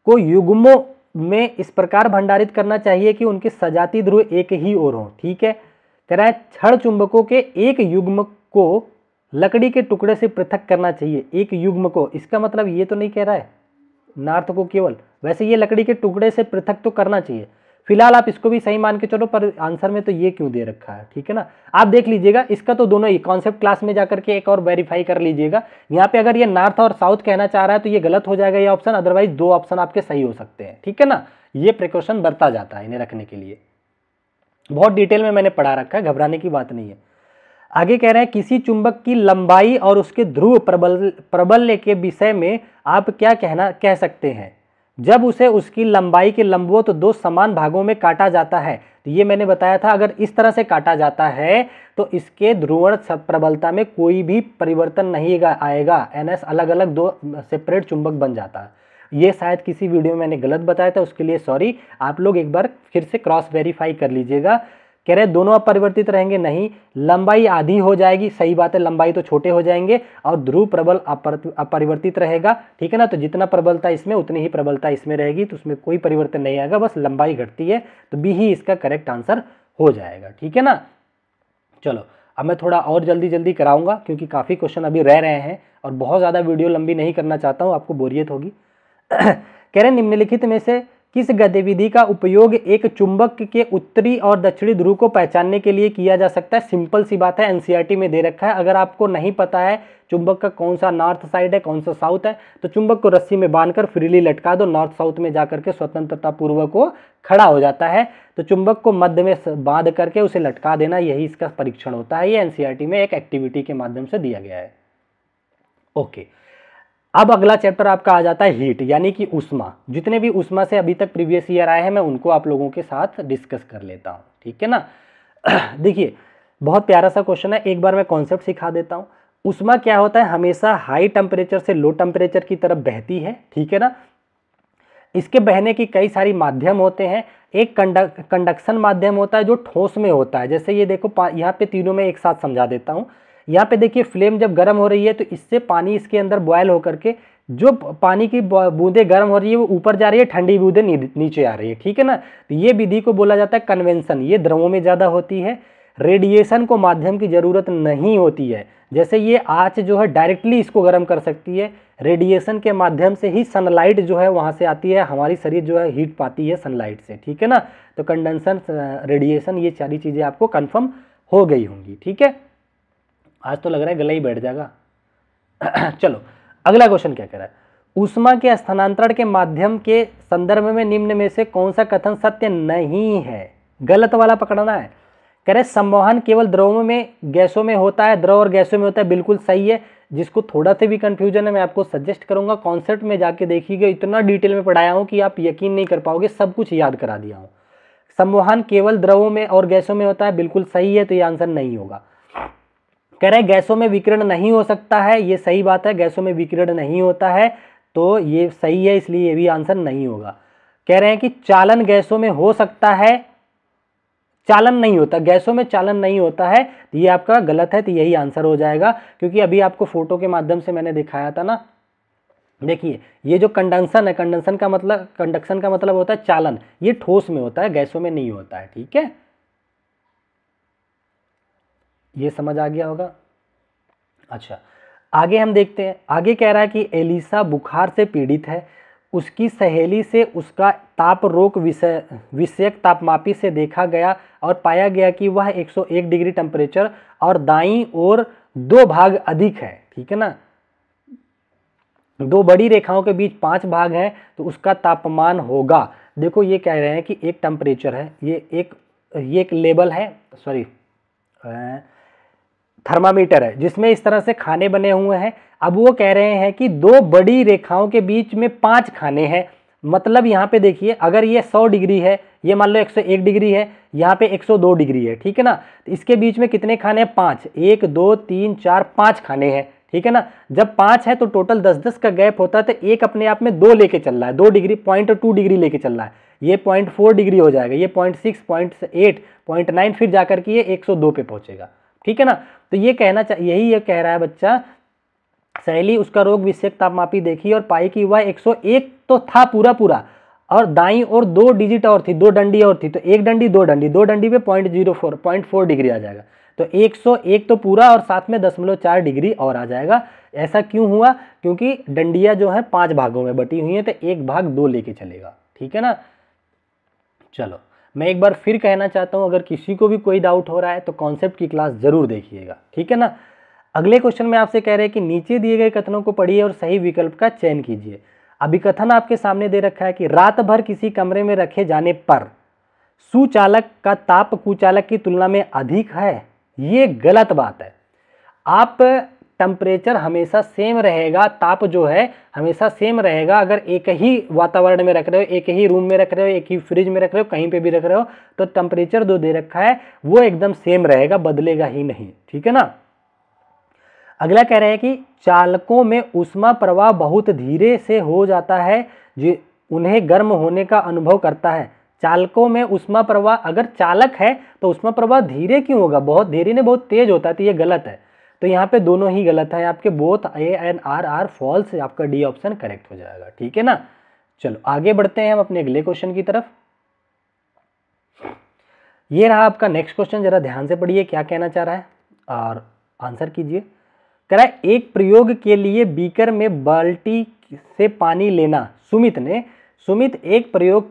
को युग्मों में इस प्रकार भंडारित करना चाहिए कि उनके सजाती ध्रुव एक ही ओर हो, ठीक है। कह रहा है क्षण चुंबकों के एक युग्म को लकड़ी के टुकड़े से पृथक करना चाहिए, एक युग्म को, इसका मतलब ये तो नहीं कह रहा है नार्थ को केवल, वैसे ये लकड़ी के टुकड़े से पृथक तो करना चाहिए। फिलहाल आप इसको भी सही मान के चलो, पर आंसर में तो ये क्यों दे रखा है, ठीक है ना। आप देख लीजिएगा, इसका तो दोनों ही कॉन्सेप्ट क्लास में जाकर के एक और वेरीफाई कर लीजिएगा। यहाँ पे अगर ये नॉर्थ और साउथ कहना चाह रहा है तो ये गलत हो जाएगा ये ऑप्शन, अदरवाइज दो ऑप्शन आपके सही हो सकते हैं, ठीक है ना। ये प्रिकॉशन बरता जाता है इन्हें रखने के लिए, बहुत डिटेल में मैंने पढ़ा रखा है, घबराने की बात नहीं है। आगे कह रहे हैं किसी चुंबक की लंबाई और उसके ध्रुव प्रबल्य के विषय में आप क्या कह सकते हैं जब उसे उसकी लंबाई के लंबवत तो दो समान भागों में काटा जाता है। तो ये मैंने बताया था, अगर इस तरह से काटा जाता है तो इसके ध्रुवण प्रबलता में कोई भी परिवर्तन नहीं आएगा, NS अलग अलग दो सेपरेट चुंबक बन जाता है। ये शायद किसी वीडियो में मैंने गलत बताया था, उसके लिए सॉरी, आप लोग एक बार फिर से क्रॉस वेरीफाई कर लीजिएगा। कह रहे दोनों अपरिवर्तित रहेंगे, नहीं, लंबाई आधी हो जाएगी, सही बात है, लंबाई तो छोटे हो जाएंगे, और ध्रुव प्रबल अपरिवर्तित रहेगा, ठीक है ना। तो जितना प्रबलता इसमें उतनी ही प्रबलता इसमें रहेगी, तो उसमें कोई परिवर्तन नहीं आएगा, बस लंबाई घटती है, तो बी ही इसका करेक्ट आंसर हो जाएगा, ठीक है ना। चलो अब मैं थोड़ा और जल्दी कराऊंगा क्योंकि काफ़ी क्वेश्चन अभी रह रहे हैं और बहुत ज़्यादा वीडियो लंबी नहीं करना चाहता हूँ, आपको बोरियत होगी। कह रहे निम्नलिखित में से किस गतिविधि का उपयोग एक चुंबक के उत्तरी और दक्षिणी ध्रुव को पहचानने के लिए किया जा सकता है? सिंपल सी बात है, एनसीईआरटी में दे रखा है। अगर आपको नहीं पता है चुंबक का कौन सा नॉर्थ साइड है कौन सा साउथ है, तो चुंबक को रस्सी में बांधकर फ्रीली लटका दो, नॉर्थ साउथ में जाकर के स्वतंत्रता पूर्वक वो खड़ा हो जाता है। तो चुंबक को मध्य में बांध करके उसे लटका देना, यही इसका परीक्षण होता है। ये एनसीईआरटी में एक एक्टिविटी के माध्यम से दिया गया है। ओके, अब अगला चैप्टर आपका आ जाता है हीट, यानी कि ऊष्मा। जितने भी ऊष्मा से अभी तक प्रीवियस ईयर आए हैं मैं उनको आप लोगों के साथ डिस्कस कर लेता हूँ, ठीक है ना। देखिए बहुत प्यारा सा क्वेश्चन है, एक बार मैं कॉन्सेप्ट सिखा देता हूँ। ऊष्मा क्या होता है? हमेशा हाई टेम्परेचर से लो टेम्परेचर की तरफ बहती है, ठीक है ना। इसके बहने की कई सारी माध्यम होते हैं। एक कंडक्शन माध्यम होता है जो ठोस में होता है, जैसे ये देखो यहाँ पे तीनों में एक साथ समझा देता हूँ। यहाँ पे देखिए फ्लेम जब गर्म हो रही है तो इससे पानी इसके अंदर बॉयल होकर के जो पानी की बूंदें गर्म हो रही है वो ऊपर जा रही है, ठंडी बूंदें नीचे आ रही है, ठीक है ना। तो ये विधि को बोला जाता है कन्वेंशन। ये द्रवों में ज़्यादा होती है। रेडिएशन को माध्यम की ज़रूरत नहीं होती है, जैसे ये आँच जो है डायरेक्टली इसको गर्म कर सकती है। रेडिएशन के माध्यम से ही सनलाइट जो है वहाँ से आती है, हमारी शरीर जो है हीट पाती है सनलाइट से, ठीक है ना। तो कंडेंसन, रेडिएशन, ये सारी चीज़ें आपको कन्फर्म हो गई होंगी, ठीक है। आज तो लग रहा है गला ही बैठ जाएगा। चलो अगला क्वेश्चन क्या कह रहा है? ऊष्मा के स्थानांतरण के माध्यम के संदर्भ में निम्न में से कौन सा कथन सत्य नहीं है? गलत वाला पकड़ना है। कह रहे संवहन केवल द्रवों में गैसों में होता है, द्रव और गैसों में होता है, बिल्कुल सही है। जिसको थोड़ा सा भी कंफ्यूजन है मैं आपको सजेस्ट करूंगा कॉन्सेप्ट में जाके देखिएगा, इतना डिटेल में पढ़ाया हूँ कि आप यकीन नहीं कर पाओगे, सब कुछ याद करा दिया हूँ। संवहन केवल द्रवों में और गैसों में होता है, बिल्कुल सही है, तो ये आंसर नहीं होगा। कह रहे गैसों में विकिरण नहीं हो सकता है, ये सही बात है, गैसों में विकिरण नहीं होता है, तो ये सही है, इसलिए ये भी आंसर नहीं होगा। कह रहे हैं कि चालन गैसों में हो सकता है, चालन नहीं होता, गैसों में चालन नहीं होता है, तो ये आपका गलत है, तो यही आंसर हो जाएगा। क्योंकि अभी आपको फोटो के माध्यम से मैंने दिखाया था ना, देखिए ये जो कंडक्शन है, कंडक्शन का मतलब होता है चालन, ये ठोस में होता है, गैसों में नहीं होता है। ठीक है, ये समझ आ गया होगा। अच्छा, आगे हम देखते हैं। आगे कह रहा है कि एलिसा बुखार से पीड़ित है, उसकी सहेली से उसका ताप रोग विषयक तापमापी से देखा गया और पाया गया कि वह 101 डिग्री टेम्परेचर और दाईं ओर 2 भाग अधिक है। ठीक है ना, 2 बड़ी रेखाओं के बीच 5 भाग हैं, तो उसका तापमान होगा। देखो ये कह रहे हैं कि एक टेम्परेचर है, ये एक लेवल है, सॉरी थर्मामीटर है, जिसमें इस तरह से खाने बने हुए हैं। अब वो कह रहे हैं कि 2 बड़ी रेखाओं के बीच में 5 खाने हैं। मतलब यहाँ पे देखिए, अगर ये 100 डिग्री है, ये मान लो 101 डिग्री है, यहाँ पे 102 डिग्री है। ठीक है ना, तो इसके बीच में कितने खाने हैं? 5, 1 2 3 4 5 खाने हैं। ठीक है ना, जब 5 है तो टोटल 10-10 का गैप होता है, तो एक अपने आप में 2 लेके चल रहा है, 2 डिग्री 0.2 डिग्री लेके चल रहा है, ये 0.4 डिग्री हो जाएगा, ये 0.6 0.8 0.9, फिर जाकर के ये 102 पे पहुंचेगा। ठीक है ना, तो ये कहना चाहिए, यही ये कह रहा है बच्चा, सहेली उसका रोग विषयक तापमापी देखी और पाई कि वह 101 तो था पूरा पूरा, और दाईं और 2 डिजिट और थी, 2 डंडी और थी, तो 1 डंडी 2 डंडी, 2 डंडी पे 0.4 डिग्री आ जाएगा, तो 101 तो पूरा और साथ में 0.4 डिग्री और आ जाएगा। ऐसा क्यों हुआ? क्योंकि डंडियां जो है 5 भागों में बटी हुई है, तो एक भाग 2 लेके चलेगा। ठीक है ना, चलो मैं एक बार फिर कहना चाहता हूं, अगर किसी को भी कोई डाउट हो रहा है तो कॉन्सेप्ट की क्लास जरूर देखिएगा। ठीक है ना, अगले क्वेश्चन में आपसे कह रहे हैं कि नीचे दिए गए कथनों को पढ़िए और सही विकल्प का चयन कीजिए। अभी कथन आपके सामने दे रखा है कि रात भर किसी कमरे में रखे जाने पर सुचालक का ताप कुचालक की तुलना में अधिक है। ये गलत बात है। आप टेम्परेचर हमेशा सेम रहेगा, ताप जो है हमेशा सेम रहेगा। अगर एक ही वातावरण में रख रहे हो, एक ही रूम में रख रहे हो, एक ही फ्रिज में रख रहे हो, कहीं पे भी रख रहे हो, तो टेम्परेचर जो दे रखा है वो एकदम सेम रहेगा, बदलेगा ही नहीं। ठीक है ना, अगला कह रहे हैं कि चालकों में ऊष्मा प्रवाह बहुत धीरे से हो जाता है, जो उन्हें गर्म होने का अनुभव करता है। चालकों में ऊष्मा प्रवाह, अगर चालक है तो ऊष्मा प्रवाह धीरे क्यों होगा? बहुत धीरे नहीं, बहुत तेज होता है, तो ये गलत है। तो यहाँ पे दोनों ही गलत है आपके, both A and R are false, आपका डी ऑप्शन करेक्ट हो जाएगा। ठीक है ना, चलो आगे बढ़ते हैं हम अपने अगले क्वेश्चन की तरफ। ये रहा आपका नेक्स्ट क्वेश्चन, जरा ध्यान से पढ़िए क्या कहना चाह रहा है और आंसर कीजिए। कह रहा है एक प्रयोग के लिए बीकर में बाल्टी से पानी लेना। सुमित एक प्रयोग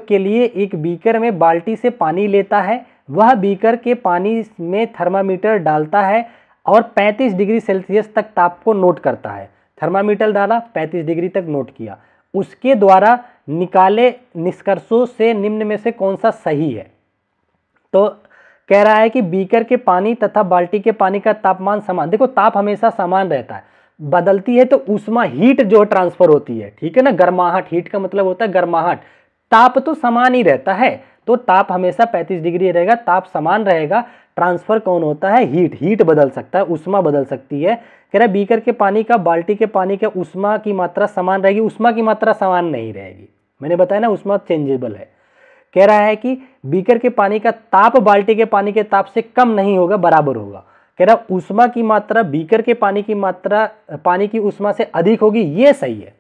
के लिए एक बीकर में बाल्टी से पानी लेता है। वह बीकर के पानी में थर्मामीटर डालता है और 35 डिग्री सेल्सियस तक ताप को नोट करता है। थर्मामीटर डाला, 35 डिग्री तक नोट किया। उसके द्वारा निकाले निष्कर्षों से निम्न में से कौन सा सही है? तो कह रहा है कि बीकर के पानी तथा बाल्टी के पानी का तापमान समान। देखो ताप हमेशा समान रहता है, बदलती है तो ऊष्मा, हीट जो ट्रांसफर होती है। ठीक है ना, गर्माहट, हीट का मतलब होता है गर्माहट। ताप तो समान ही रहता है, तो ताप हमेशा 35 डिग्री रहेगा, ताप समान रहेगा। ट्रांसफर कौन होता है? हीट बदल सकता है, ऊष्मा बदल सकती है। कह रहा है बीकर के पानी का बाल्टी के पानी का ऊष्मा की मात्रा समान रहेगी। ऊष्मा की मात्रा समान नहीं रहेगी, मैंने बताया ना, ऊष्मा चेंजेबल है। कह रहा है कि बीकर के पानी का ताप बाल्टी के पानी के ताप से कम नहीं होगा, बराबर होगा। कह रहा ऊष्मा की मात्रा बीकर के पानी की मात्रा पानी की ऊष्मा से अधिक होगी, ये सही है।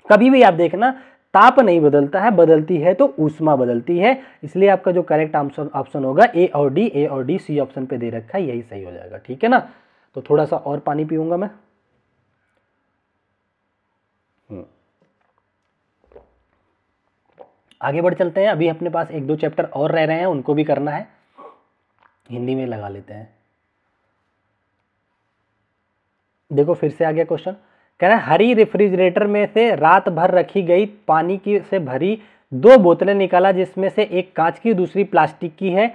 कभी भी आप देखना, ताप नहीं बदलता है, बदलती है तो ऊष्मा बदलती है। इसलिए आपका जो करेक्ट ऑप्शन होगा ए और डी, सी ऑप्शन पे दे रखा है, यही सही हो जाएगा। ठीक है ना, तो थोड़ा सा और पानी पीऊंगा मैं। आगे बढ़ चलते हैं। अभी अपने पास 1-2 चैप्टर और रह रहे हैं, उनको भी करना है, हिंदी में लगा लेते हैं। देखो फिर से आ गया क्वेश्चन। कह रहा है हरी रेफ्रिजरेटर में से रात भर रखी गई पानी की से भरी 2 बोतलें निकाला, जिसमें से एक कांच की दूसरी प्लास्टिक की है।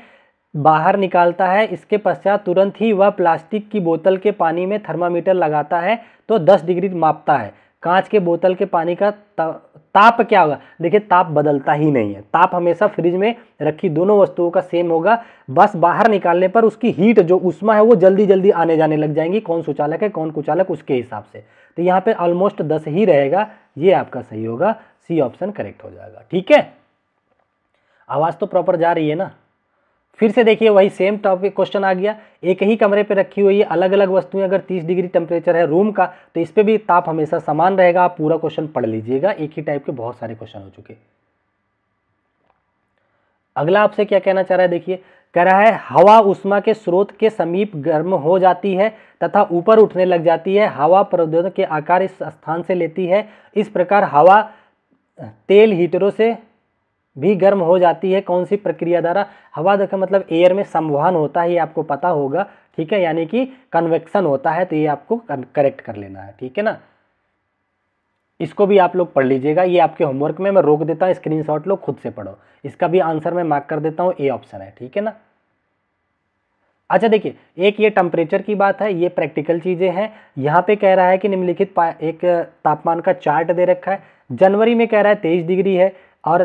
बाहर निकालता है, इसके पश्चात तुरंत ही वह प्लास्टिक की बोतल के पानी में थर्मामीटर लगाता है तो 10 डिग्री मापता है। कांच के बोतल के पानी का ताप क्या होगा? देखिए ताप बदलता ही नहीं है, ताप हमेशा फ्रिज में रखी दोनों वस्तुओं का सेम होगा। बस बाहर निकालने पर उसकी हीट जो ऊष्मा है वो जल्दी जल्दी आने जाने लग जाएंगी, कौन सुचालक है कौन कुचालक उसके हिसाब से। तो यहाँ पे ऑलमोस्ट 10 ही रहेगा, ये आपका सही होगा, सी ऑप्शन करेक्ट हो जाएगा। ठीक है, आवाज तो प्रॉपर जा रही है ना? फिर से देखिए वही सेम टॉपिक क्वेश्चन आ गया, एक ही कमरे पे रखी हुई है अलग अलग वस्तुएं, अगर 30 डिग्री टेम्परेचर है रूम का तो इस पे भी ताप हमेशा समान रहेगा। आप पूरा क्वेश्चन पढ़ लीजिएगा, एक ही टाइप के बहुत सारे क्वेश्चन हो चुके। अगला आपसे क्या कहना चाह रहा है, देखिए कह रहा है हवा उष्मा के स्रोत के समीप गर्म हो जाती है तथा ऊपर उठने लग जाती है। हवा प्रौद्योगिकी के आकार इस स्थान से लेती है। इस प्रकार हवा तेल हीटरों से भी गर्म हो जाती है। कौन सी प्रक्रिया द्वारा? हवा देखा मतलब एयर में संवहन होता है, ये आपको पता होगा, ठीक है, यानी कि कन्वेक्शन होता है, तो ये आपको करेक्ट कर लेना है, ठीक है ना। इसको भी आप लोग पढ़ लीजिएगा, ये आपके होमवर्क में मैं रोक देता हूँ, स्क्रीनशॉट लो खुद से पढ़ो। इसका भी आंसर मैं मार्क कर देता हूँ, ए ऑप्शन है, ठीक है ना। अच्छा देखिए, एक ये टेम्परेचर की बात है, ये प्रैक्टिकल चीज़ें हैं। यहाँ पे कह रहा है कि निम्नलिखित एक तापमान का चार्ट दे रखा है। जनवरी में कह रहा है 23 डिग्री है और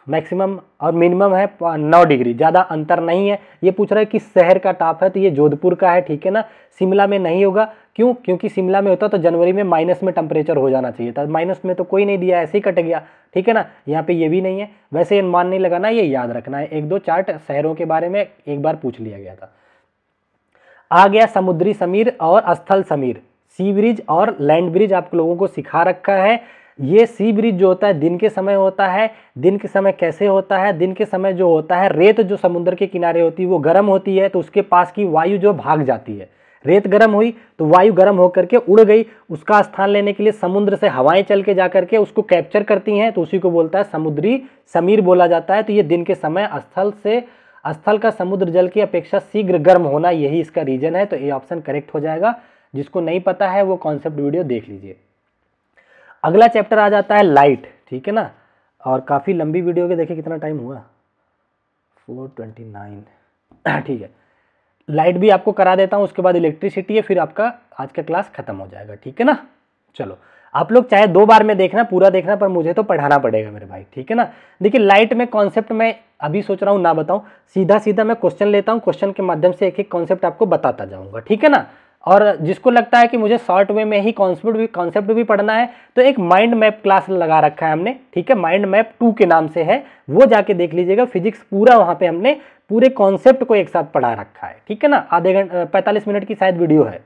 मैक्सिमम और मिनिमम है 9 डिग्री, ज़्यादा अंतर नहीं है। ये पूछ रहा है कि शहर का ताप है, तो ये जोधपुर का है, ठीक है ना। शिमला में नहीं होगा, क्यों? क्योंकि शिमला में होता तो जनवरी में माइनस में टेम्परेचर हो जाना चाहिए था, माइनस में तो कोई नहीं दिया, ऐसे ही कट गया, ठीक है ना। यहाँ पे ये भी नहीं है। वैसे अनुमान नहीं लगाना, ये याद रखना है। एक दो चार्ट शहरों के बारे में एक बार पूछ लिया गया था। आ गया समुद्री समीर और स्थल समीर, सी ब्रिज और लैंड ब्रिज आप लोगों को सिखा रखा है। ये सी ब्रिज जो होता है दिन के समय होता है। दिन के समय कैसे होता है? दिन के समय जो होता है, रेत जो समुद्र के किनारे होती है वो गर्म होती है, तो उसके पास की वायु जो भाग जाती है। रेत गर्म हुई तो वायु गर्म होकर के उड़ गई, उसका स्थान लेने के लिए समुद्र से हवाएं चल के जाकर के उसको कैप्चर करती हैं, तो उसी को बोलता है समुद्री समीर बोला जाता है। तो ये दिन के समय स्थल का समुद्र जल की अपेक्षा शीघ्र गर्म होना, यही इसका रीजन है। तो ये ऑप्शन करेक्ट हो जाएगा। जिसको नहीं पता है वो कॉन्सेप्ट वीडियो देख लीजिए। अगला चैप्टर आ जाता है लाइट, ठीक है ना। और काफ़ी लंबी वीडियो के, देखिए कितना टाइम हुआ, 4:29, ठीक है। लाइट भी आपको करा देता हूँ, उसके बाद इलेक्ट्रिसिटी है, फिर आपका आज का क्लास खत्म हो जाएगा, ठीक है ना। चलो, आप लोग चाहे 2 बार में देखना, पूरा देखना, पर मुझे तो पढ़ाना पड़ेगा मेरे भाई, ठीक है ना। देखिए लाइट में कॉन्सेप्ट मैं अभी सोच रहा हूँ ना बताऊँ, सीधा सीधा मैं क्वेश्चन लेता हूँ, क्वेश्चन के माध्यम से एक एक कॉन्सेप्ट आपको बताता जाऊँगा, ठीक है ना। और जिसको लगता है कि मुझे शॉर्ट वे में ही कॉन्सेप्ट भी पढ़ना है, तो एक माइंड मैप क्लास लगा रखा है हमने, ठीक है, माइंड मैप 2 के नाम से है, वो जाके देख लीजिएगा। फिजिक्स पूरा वहाँ पे हमने पूरे कॉन्सेप्ट को एक साथ पढ़ा रखा है, ठीक है ना। आधे घंटे 45 मिनट की शायद वीडियो है।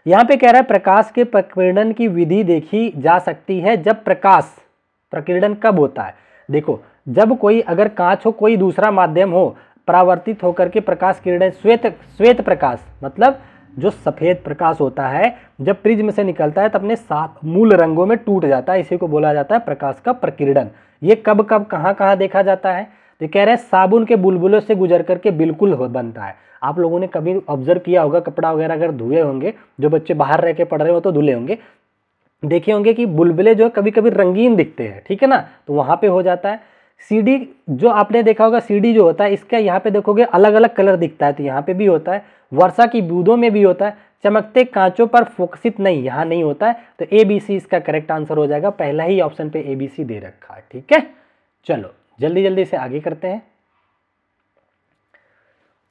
यहाँ पे कह रहा है प्रकाश के प्रकीर्णन की विधि देखी जा सकती है जब प्रकीर्णन कब होता है? देखो, जब कोई अगर कांच हो, कोई दूसरा माध्यम हो, परावर्तित होकर के प्रकाश किरणें श्वेत प्रकाश मतलब जो सफेद प्रकाश होता है, जब प्रिज्म से निकलता है तब अपने 7 मूल रंगों में टूट जाता है, इसी को बोला जाता है प्रकाश का प्रकीर्णन। ये कब कब कहाँ कहाँ देखा जाता है? तो कह रहे हैं साबुन के बुलबुलों से गुजर करके बिल्कुल बनता है। आप लोगों ने कभी ऑब्जर्व किया होगा, कपड़ा वगैरह अगर धुए होंगे, जो बच्चे बाहर रह के पढ़ रहे हो तो धुले होंगे, देखे होंगे कि बुलबुले जो कभी कभी रंगीन दिखते हैं, ठीक है ना, तो वहाँ पे हो जाता है। सीडी जो आपने देखा होगा, सीडी जो होता है इसका यहाँ पे देखोगे अलग अलग कलर दिखता है, तो यहाँ पे भी होता है। वर्षा की बूंदों में भी होता है। चमकते कांचों पर फोकसित नहीं, यहाँ नहीं होता है। तो ABC इसका करेक्ट आंसर हो जाएगा, पहला ही ऑप्शन पे ABC दे रखा है, ठीक है। चलो जल्दी जल्दी से आगे करते हैं।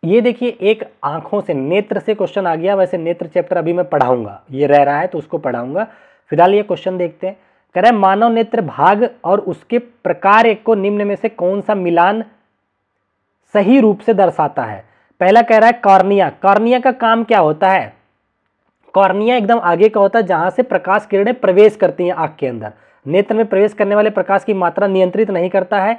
ये देखिए एक आंखों से, नेत्र से क्वेश्चन आ गया। वैसे नेत्र चैप्टर अभी मैं पढ़ाऊंगा, ये रह रहा है तो उसको पढ़ाऊंगा। फिलहाल ये क्वेश्चन देखते हैं। कह रहा है मानव नेत्र भाग और उसके प्रकार को निम्न में से कौन सा मिलान सही रूप से दर्शाता है? पहला कह रहा है कॉर्निया। कॉर्निया का काम क्या होता है? कॉर्निया एकदम आगे का होता है, जहां से प्रकाश किरणें प्रवेश करती हैं आंख के अंदर। नेत्र में प्रवेश करने वाले प्रकाश की मात्रा नियंत्रित नहीं करता है,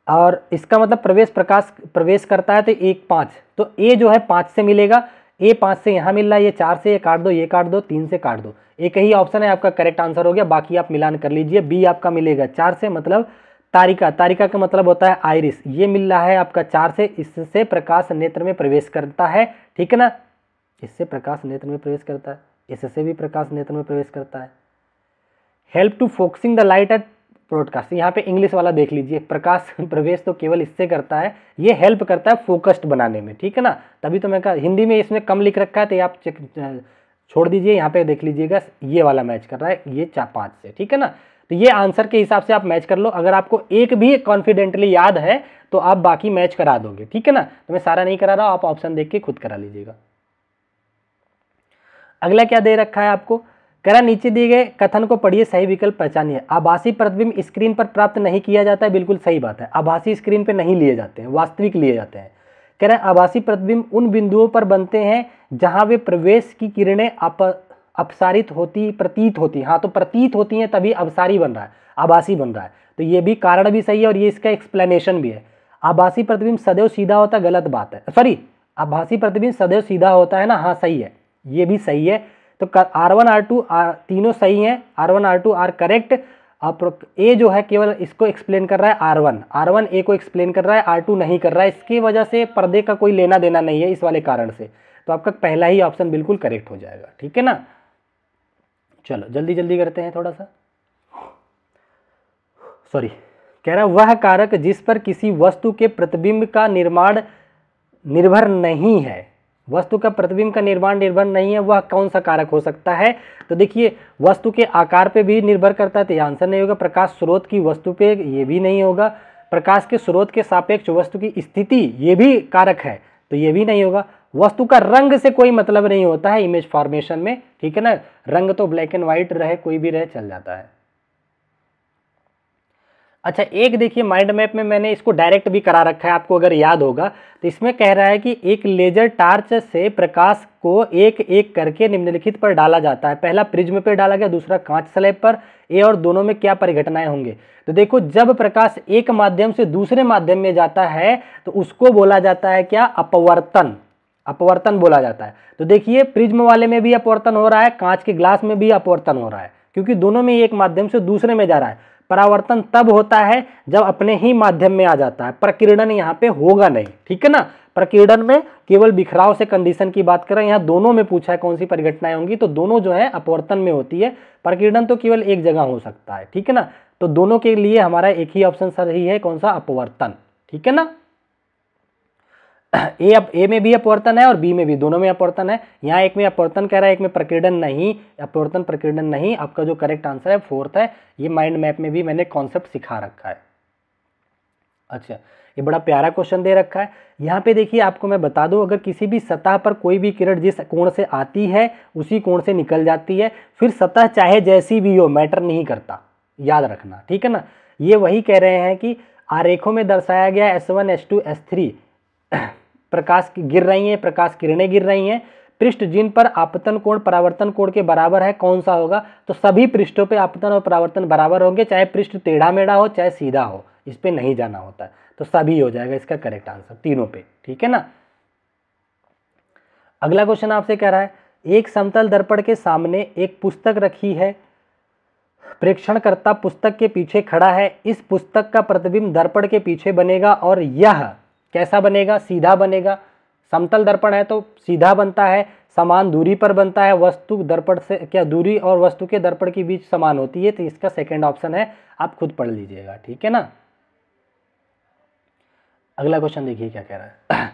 और इसका मतलब प्रकाश प्रवेश करता है तो 1-5, तो ए जो है 5 से मिलेगा, ए 5 से यहाँ मिल रहा है, ये 4 से, ये काट दो, ये काट दो, 3 से काट दो। एक ही ऑप्शन है आपका करेक्ट आंसर हो गया, बाकी आप मिलान कर लीजिए। बी आपका मिलेगा 4 से, मतलब तारिका, तारिका का मतलब होता है आइरिस, ये मिल रहा है आपका 4 से। इससे प्रकाश नेत्र में प्रवेश करता है, ठीक है ना, इससे प्रकाश नेत्र में प्रवेश करता है, इससे भी प्रकाश नेत्र में प्रवेश करता है। Help to focusing the light at broadcast, यहाँ पे इंग्लिश वाला देख लीजिए, प्रकाश प्रवेश तो केवल इससे करता है, ये हेल्प करता है फोकस्ड बनाने में, ठीक है ना। तभी तो मैं कहा हिंदी में इसमें कम लिख रखा है, तो आप छोड़ दीजिए, यहाँ पे देख लीजिएगा ये वाला मैच कर रहा है, ये 5 से, ठीक है ना। तो ये आंसर के हिसाब से आप मैच कर लो। अगर आपको एक भी कॉन्फिडेंटली याद है तो आप बाकी मैच करा दोगे, ठीक है ना। तो मैं सारा नहीं करा रहा, आप ऑप्शन देख के खुद करा लीजिएगा। अगला क्या दे रखा है आपको? कह रहा नीचे दिए गए कथन को पढ़िए, सही विकल्प पहचानिए। आभासी प्रतिबिंब स्क्रीन पर प्राप्त नहीं किया जाता है, बिल्कुल सही बात है। आभासी स्क्रीन पर नहीं लिए जाते हैं, वास्तविक लिए जाते हैं। कह रहे हैं आभासी प्रतिबिंब उन बिंदुओं पर बनते हैं जहां वे प्रवेश की किरणें अपसारित होती, प्रतीत होती। हाँ, तो प्रतीत होती हैं तभी अपसारी बन रहा है, आभासी बन रहा है। तो ये भी कारण भी सही है और ये इसका एक्सप्लेनेशन भी है। आभासी प्रतिबिंब सदैव सीधा होता है, गलत बात है। सॉरी, आभासी प्रतिबिंब सदैव सीधा होता है ना, हाँ सही है, ये भी सही है। तो R1 R2 तीनों सही हैं, R1 R2 आर करेक्ट। अब ए जो है केवल इसको एक्सप्लेन कर रहा है, R1 ए को एक्सप्लेन कर रहा है, R2 नहीं कर रहा है। इसकी वजह से पर्दे का कोई लेना देना नहीं है इस वाले कारण से। तो आपका पहला ही ऑप्शन बिल्कुल करेक्ट हो जाएगा, ठीक है ना। चलो जल्दी जल्दी करते हैं थोड़ा सा। सॉरी, कह रहा है वह कारक जिस पर किसी वस्तु के प्रतिबिंब का निर्माण निर्भर नहीं है, वस्तु का प्रतिबिंब का निर्माण निर्भर नहीं है, वह कौन सा कारक हो सकता है। तो देखिए वस्तु के आकार पे भी निर्भर करता है, तो यह आंसर नहीं होगा। प्रकाश स्रोत की वस्तु पे, ये भी नहीं होगा। प्रकाश के स्रोत के सापेक्ष वस्तु की स्थिति, ये भी कारक है, तो ये भी नहीं होगा। वस्तु का रंग से कोई मतलब नहीं होता है इमेज फॉर्मेशन में, ठीक है ना। रंग तो ब्लैक एंड व्हाइट रहे, कोई भी रहे, चल जाता है। अच्छा, एक देखिए माइंड मैप में मैंने इसको डायरेक्ट भी करा रखा है, आपको अगर याद होगा तो इसमें कह रहा है कि एक लेजर टार्च से प्रकाश को एक एक करके निम्नलिखित पर डाला जाता है। पहला प्रिज्म पे डाला गया, दूसरा कांच स्लैब पर। ए और दोनों में क्या परिघटनाएं होंगे। तो देखो जब प्रकाश एक माध्यम से दूसरे माध्यम में जाता है तो उसको बोला जाता है क्या, अपवर्तन, अपवर्तन बोला जाता है। तो देखिए प्रिज्म वाले में भी अपवर्तन हो रहा है, कांच के ग्लास में भी अपवर्तन हो रहा है, क्योंकि दोनों में एक माध्यम से दूसरे में जा रहा है। परावर्तन तब होता है जब अपने ही माध्यम में आ जाता है, प्रकीर्णन यहाँ पे होगा नहीं, ठीक है ना। प्रकीर्णन में केवल बिखराव से कंडीशन की बात करें, यहाँ दोनों में पूछा है कौन सी परिघटनाएं होंगी, तो दोनों जो है अपवर्तन में होती है। प्रकीर्णन तो केवल एक जगह हो सकता है, ठीक है ना। तो दोनों के लिए हमारा एक ही ऑप्शन सही है, कौन सा, अपवर्तन, ठीक है ना। ए में भी अपवर्तन है और बी में भी, दोनों में अपवर्तन है। यहाँ एक में अपवर्तन कह रहा है, एक में प्रकीर्णन नहीं, अपवर्तन प्रकीर्णन नहीं। आपका जो करेक्ट आंसर है फोर्थ है। ये माइंड मैप में भी मैंने कॉन्सेप्ट सिखा रखा है। अच्छा, ये बड़ा प्यारा क्वेश्चन दे रखा है। यहाँ पे देखिए आपको मैं बता दूं, अगर किसी भी सतह पर कोई भी किरण जिस कोण से आती है उसी कोण से निकल जाती है, फिर सतह चाहे जैसी भी हो मैटर नहीं करता, याद रखना, ठीक है ना। ये वही कह रहे हैं कि आरेखों में दर्शाया गया S1 S2 S3 प्रकाश गिर रही हैं, प्रकाश किरणें गिर रही हैं, पृष्ठ जिन पर आपतन कोण परावर्तन कोण के बराबर है, कौन सा होगा। तो सभी पृष्ठों पे आपतन और परावर्तन बराबर होंगे, चाहे पृष्ठ टेढ़ा मेढ़ा हो चाहे सीधा हो, इस पे नहीं जाना होता है। तो सभी हो जाएगा इसका करेक्ट आंसर, तीनों पे, ठीक है ना। अगला क्वेश्चन आपसे कह रहा है, एक समतल दर्पण के सामने एक पुस्तक रखी है, प्रेक्षणकर्ता पुस्तक के पीछे खड़ा है, इस पुस्तक का प्रतिबिंब दर्पण के पीछे बनेगा और यह कैसा बनेगा, सीधा बनेगा। समतल दर्पण है तो सीधा बनता है, समान दूरी पर बनता है, वस्तु दर्पण से क्या दूरी और वस्तु के दर्पण के बीच समान होती है। तो इसका सेकंड ऑप्शन है, आप खुद पढ़ लीजिएगा, ठीक है ना। अगला क्वेश्चन देखिए क्या कह रहा है।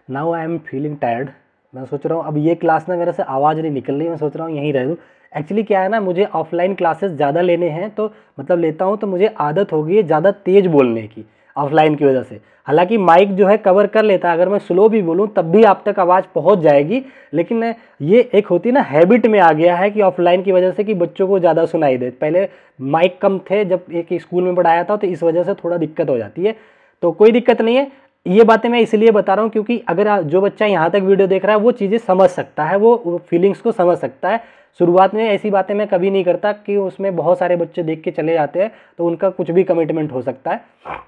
Now I am feeling tired. मैं सोच रहा हूँ अब ये क्लास ना मेरे से आवाज़ नहीं निकल रही, मैं सोच रहा हूँ यहीं रह दूँ। एक्चुअली क्या है ना, मुझे ऑफलाइन क्लासेस ज़्यादा लेने हैं, तो मतलब लेता हूँ, तो मुझे आदत हो गई है ज़्यादा तेज़ बोलने की ऑफलाइन की वजह से। हालांकि माइक जो है कवर कर लेता है, अगर मैं स्लो भी बोलूं तब भी आप तक आवाज़ पहुंच जाएगी, लेकिन ये एक होती ना हैबिट में आ गया है कि ऑफलाइन की वजह से कि बच्चों को ज़्यादा सुनाई दे। पहले माइक कम थे जब एक स्कूल में पढ़ाया था, तो इस वजह से थोड़ा दिक्कत हो जाती है। तो कोई दिक्कत नहीं है, ये बातें मैं इसलिए बता रहा हूँ क्योंकि अगर जो बच्चा यहाँ तक वीडियो देख रहा है वो चीज़ें समझ सकता है, वो फीलिंग्स को समझ सकता है। शुरुआत में ऐसी बातें मैं कभी नहीं करता कि उसमें बहुत सारे बच्चे देख के चले जाते हैं, तो उनका कुछ भी कमिटमेंट हो सकता है।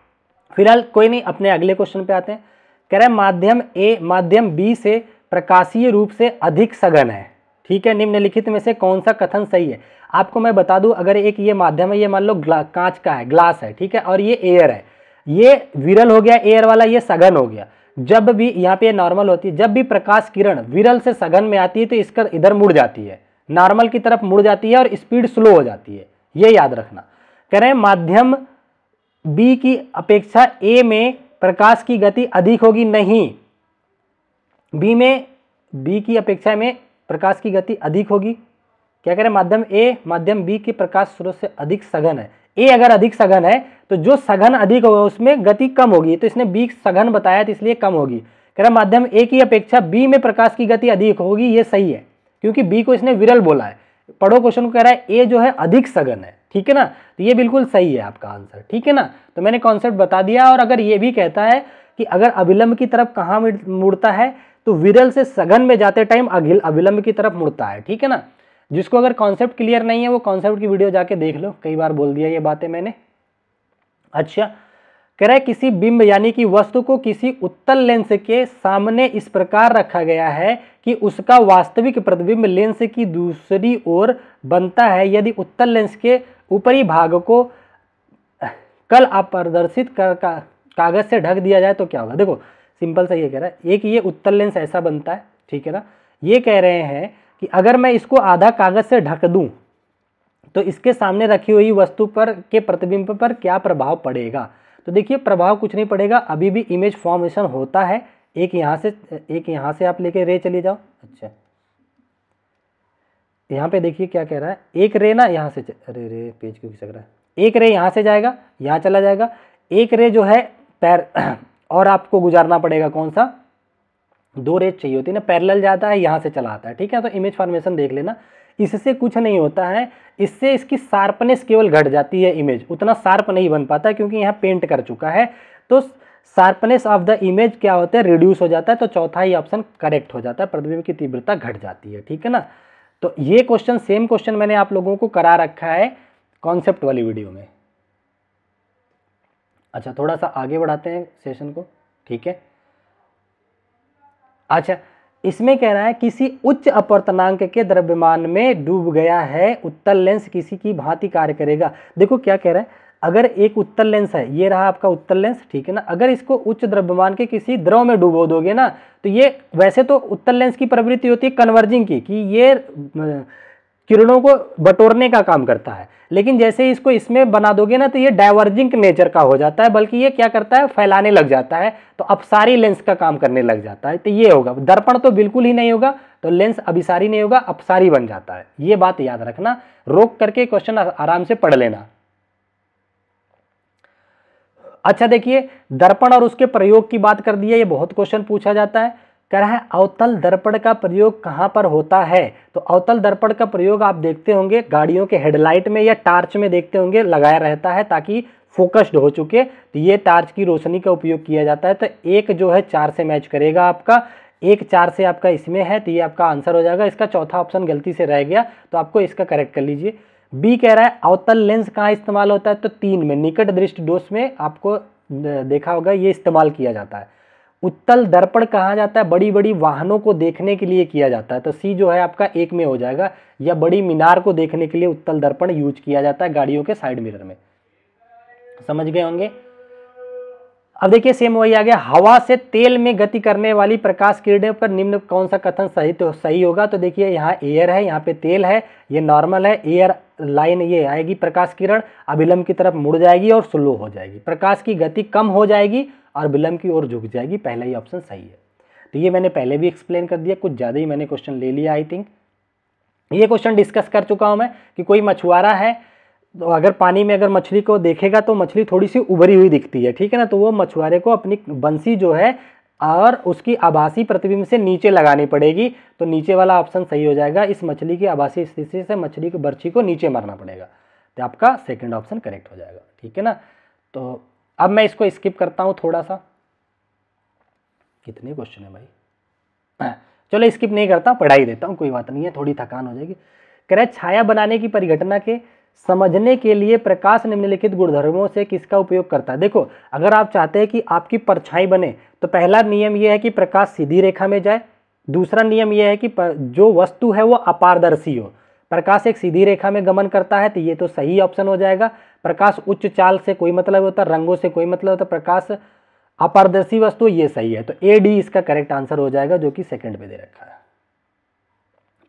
फिलहाल कोई नहीं, अपने अगले क्वेश्चन पे आते हैं। कह रहा है माध्यम ए माध्यम बी से प्रकाशीय रूप से अधिक सघन है, ठीक है, निम्नलिखित में से कौन सा कथन सही है। आपको मैं बता दूं, अगर एक ये माध्यम है, ये मान लो कांच का है, ग्लास है, ठीक है, और ये एयर है, ये विरल हो गया एयर वाला, ये सघन हो गया। जब भी यहाँ पे नॉर्मल होती है, जब भी प्रकाश किरण विरल से सघन में आती है तो इसका इधर मुड़ जाती है, नॉर्मल की तरफ मुड़ जाती है और स्पीड स्लो हो जाती है, ये याद रखना। कह रहे हैं माध्यम बी की अपेक्षा ए में प्रकाश की गति अधिक होगी, नहीं, बी की अपेक्षा में प्रकाश की गति अधिक होगी। क्या कह रहे हैं, माध्यम ए माध्यम बी के प्रकाश स्रोत से अधिक सघन है। ए अगर अधिक सघन है तो जो सघन अधिक होगा उसमें गति कम होगी, तो इसने बी सघन बताया तो इसलिए कम होगी। कह रहा माध्यम ए की अपेक्षा बी में प्रकाश की गति अधिक होगी, ये सही है क्योंकि बी को इसने विरल बोला है, पढ़ो क्वेश्चन को, कह रहा है ए जो है अधिक सघन है, ठीक है ना, तो ये बिल्कुल सही है आपका आंसर, ठीक है ना। तो मैंने कॉन्सेप्ट बता दिया। और अगर ये भी कहता है कि अगर अविलंब की तरफ कहाँ मुड़ता है, तो विरल से सघन में जाते टाइम अविलंब की तरफ मुड़ता है, ठीक है ना। जिसको अगर कॉन्सेप्ट क्लियर नहीं है वो कॉन्सेप्ट की वीडियो जाके देख लो, कई बार बोल दिया ये बातें मैंने। अच्छा, कह रहा है किसी बिंब यानी कि वस्तु को किसी उत्तल लेंस के सामने इस प्रकार रखा गया है कि उसका वास्तविक प्रतिबिंब लेंस की दूसरी ओर बनता है। यदि उत्तल लेंस के ऊपरी भाग को कल अप्रदर्शित कागज से ढक दिया जाए तो क्या होगा। देखो सिंपल सा ये कह रहा है, एक ये उत्तल लेंस ऐसा बनता है, ठीक है ना। ये कह रहे हैं कि अगर मैं इसको आधा कागज से ढक दूं तो इसके सामने रखी हुई वस्तु पर के प्रतिबिंब पर क्या प्रभाव पड़ेगा। तो देखिए प्रभाव कुछ नहीं पड़ेगा, अभी भी इमेज फॉर्मेशन होता है। एक यहाँ से आप लेके रे चले जाओ। अच्छा, यहाँ पे देखिए क्या कह रहा है, एक रे ना यहाँ से रे पेज क्यों खिसक रहा है, एक रे यहाँ से जाएगा, यहाँ चला जाएगा, एक रे जो है पैर और आपको गुजारना पड़ेगा कौन सा, 2 रेज चाहिए होती है ना, पैरेलल जाता है, यहाँ से चला आता है, ठीक है। तो इमेज फॉर्मेशन देख लेना, इससे कुछ नहीं होता है, इससे इसकी शार्पनेस केवल घट जाती है, इमेज उतना शार्प नहीं बन पाता क्योंकि यहाँ पेंट कर चुका है। तो शार्पनेस ऑफ द इमेज क्या होता है, रिड्यूस हो जाता है। तो चौथा ही ऑप्शन करेक्ट हो जाता है, प्रतिबिंब की तीव्रता घट जाती है, ठीक है ना। तो ये क्वेश्चन सेम क्वेश्चन मैंने आप लोगों को करा रखा है कॉन्सेप्ट वाली वीडियो में। अच्छा, थोड़ा सा आगे बढ़ाते हैं सेशन को, ठीक है। अच्छा, इसमें कह रहा है किसी उच्च अपवर्तनांक के द्रव्यमान में डूब गया है उत्तल लेंस किसी की भांति कार्य करेगा। देखो क्या कह रहा है, अगर एक उत्तल लेंस है, ये रहा आपका उत्तल लेंस, ठीक है ना, अगर इसको उच्च द्रव्यमान के किसी द्रव में डुबो दोगे ना, तो ये वैसे तो उत्तल लेंस की प्रवृत्ति होती है कन्वर्जिंग की, कि ये किरणों को बटोरने का काम करता है, लेकिन जैसे ही इसको इसमें बना दोगे ना तो ये डाइवर्जिंग नेचर का हो जाता है, बल्कि ये क्या करता है, फैलाने लग जाता है, तो अपसारी लेंस का काम करने लग जाता है। तो ये होगा, दर्पण तो बिल्कुल ही नहीं होगा, तो लेंस अभिसारी नहीं होगा, अपसारी बन जाता है। ये बात याद रखना, रोक करके क्वेश्चन आराम से पढ़ लेना। अच्छा देखिए, दर्पण और उसके प्रयोग की बात कर दी है, ये बहुत क्वेश्चन पूछा जाता है। कह रहा है अवतल दर्पण का प्रयोग कहां पर होता है। तो अवतल दर्पण का प्रयोग आप देखते होंगे गाड़ियों के हेडलाइट में या टार्च में देखते होंगे, लगाया रहता है ताकि फोकस्ड हो चुके, तो ये टार्च की रोशनी का उपयोग किया जाता है। तो एक जो है 4 से मैच करेगा आपका, एक 4 से आपका इसमें है, तो ये आपका आंसर हो जाएगा। इसका चौथा ऑप्शन गलती से रह गया, तो आपको इसका करेक्ट कर लीजिए। बी कह रहा है अवतल लेंस कहाँ इस्तेमाल होता है, तो 3 में, निकट दृष्टि दोष में आपको देखा होगा ये इस्तेमाल किया जाता है। उत्तल दर्पण कहाँ जाता है, बड़ी बड़ी वाहनों को देखने के लिए किया जाता है, तो सी जो है आपका 1 में हो जाएगा। या बड़ी मीनार को देखने के लिए उत्तल दर्पण यूज किया जाता है गाड़ियों के साइड मिरर में, समझ गए होंगे। अब देखिए सेम वही आ गया, हवा से तेल में गति करने वाली प्रकाश किरणों पर निम्न कौन सा कथन सही होगा। तो देखिए यहाँ एयर है, यहाँ पे तेल है, ये नॉर्मल है, एयर लाइन ये आएगी, प्रकाश किरण अभिलंब की तरफ मुड़ जाएगी और स्लो हो जाएगी, प्रकाश की गति कम हो जाएगी और विलंब की ओर झुक जाएगी। पहला ही ऑप्शन सही है। तो ये मैंने पहले भी एक्सप्लेन कर दिया, कुछ ज़्यादा ही मैंने क्वेश्चन ले लिया आई थिंक। ये क्वेश्चन डिस्कस कर चुका हूँ मैं कि कोई मछुआरा है, तो अगर पानी में अगर मछली को देखेगा तो मछली थोड़ी सी उभरी हुई दिखती है, ठीक है ना, तो वो मछुआरे को अपनी बंसी जो है और उसकी आभासी प्रतिबिंब से नीचे लगानी पड़ेगी। तो नीचे वाला ऑप्शन सही हो जाएगा, इस मछली की आभासी स्थिति से मछली की बर्छी को नीचे मारना पड़ेगा, तो आपका सेकंड ऑप्शन करेक्ट हो जाएगा, ठीक है ना। तो अब मैं इसको स्किप करता हूँ थोड़ा सा, कितने क्वेश्चन है भाई, चलो स्किप नहीं करता, पढ़ाई देता हूँ, कोई बात नहीं है, थोड़ी थकान हो जाएगी। कह रहे छाया बनाने की परिघटना के समझने के लिए प्रकाश निम्नलिखित गुणधर्मों से किसका उपयोग करता है। देखो अगर आप चाहते हैं कि आपकी परछाई बने तो पहला नियम यह है कि प्रकाश सीधी रेखा में जाए, दूसरा नियम यह है कि जो वस्तु है वो अपारदर्शी हो। प्रकाश एक सीधी रेखा में गमन करता है, तो ये तो सही ऑप्शन हो जाएगा। प्रकाश उच्च चाल से कोई मतलब होता, रंगों से कोई मतलब होता, प्रकाश अपारदर्शी वस्तु, ये सही है। तो ए डी इसका करेक्ट आंसर हो जाएगा, जो कि सेकंड पे दे रखा है।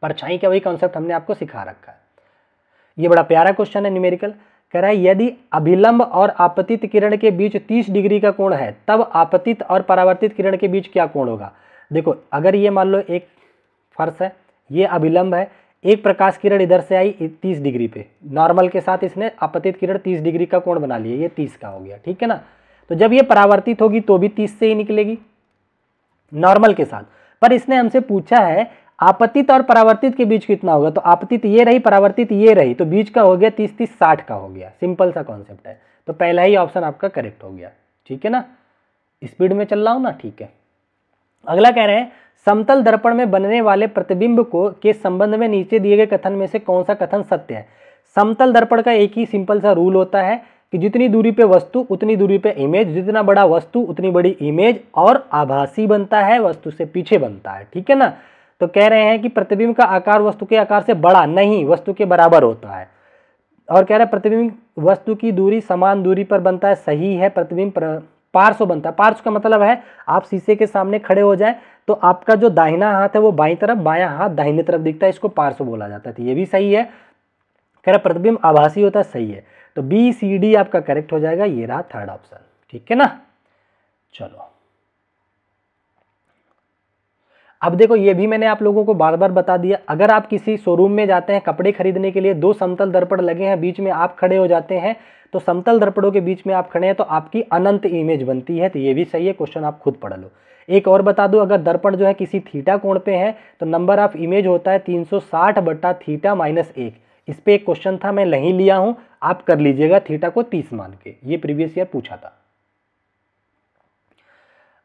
परछाई का वही कॉन्सेप्ट हमने आपको सिखा रखा है। ये बड़ा प्यारा क्वेश्चन है न्यूमेरिकल। कह रहा है यदि अभिलंब और आपतित किरण के बीच 30 डिग्री का कोण है, तब आपतित और परावर्तित किरण के बीच क्या कोण होगा। देखो अगर ये मान लो एक फर्श है, ये अभिलंब है, एक प्रकाश किरण इधर से आई 30 डिग्री पे, नॉर्मल के साथ इसने आपतित किरण 30 डिग्री का कोण बना लिया, ये 30 का हो गया, ठीक है ना। तो जब ये परावर्तित होगी तो भी 30 से ही निकलेगी नॉर्मल के साथ। पर इसने हमसे पूछा है आपतित और परावर्तित के बीच कितना होगा, तो आपतित ये रही, परावर्तित ये रही, तो बीच का हो गया 30 30 60 का हो गया। सिंपल सा कॉन्सेप्ट है, तो पहला ही ऑप्शन आपका करेक्ट हो गया। ठीक है ना, स्पीड में चल रहा हूं ना, ठीक है। अगला कह रहे हैं समतल दर्पण में बनने वाले प्रतिबिंब को के संबंध में नीचे दिए गए कथन में से कौन सा कथन सत्य है। समतल दर्पण का एक ही सिंपल सा रूल होता है कि जितनी दूरी पे वस्तु उतनी दूरी पे इमेज, जितना बड़ा वस्तु उतनी बड़ी इमेज, और आभासी बनता है, वस्तु से पीछे बनता है। ठीक है ना, तो कह रहे हैं कि प्रतिबिंब का आकार वस्तु के आकार से बड़ा नहीं, वस्तु के बराबर होता है। और कह रहे हैं प्रतिबिंब वस्तु की दूरी समान दूरी पर बनता है, सही है। प्रतिबिंब पार्श्व बनता है, पार्श्व का मतलब है आप शीशे के सामने खड़े हो जाए तो आपका जो दाहिना हाथ है वो बाईं तरफ, बायां हाथ दाहिनी तरफ दिखता है, इसको पार्श्व बोला जाता है। तो ये भी सही है। कह रहा प्रतिबिंब आभासी होता है, सही है। तो बी सी डी आपका करेक्ट हो जाएगा, ये रहा थर्ड ऑप्शन। ठीक है ना, चलो अब देखो, ये भी मैंने आप लोगों को बार बार बता दिया। अगर आप किसी शोरूम में जाते हैं कपड़े खरीदने के लिए, दो समतल दर्पण लगे हैं, बीच में आप खड़े हो जाते हैं, तो समतल दर्पणों के बीच में आप खड़े हैं तो आपकी अनंत इमेज बनती है। तो ये भी सही है, क्वेश्चन आप खुद पढ़ लो। एक और बता दो, अगर दर्पण जो है किसी थीटा कोण पे है तो नंबर ऑफ इमेज होता है 360 बटा थीटा माइनस 1। इस पे एक क्वेश्चन था, मैं नहीं लिया हूं, आप कर लीजिएगा थीटा को 30 मान के, ये प्रीवियस ईयर पूछा था।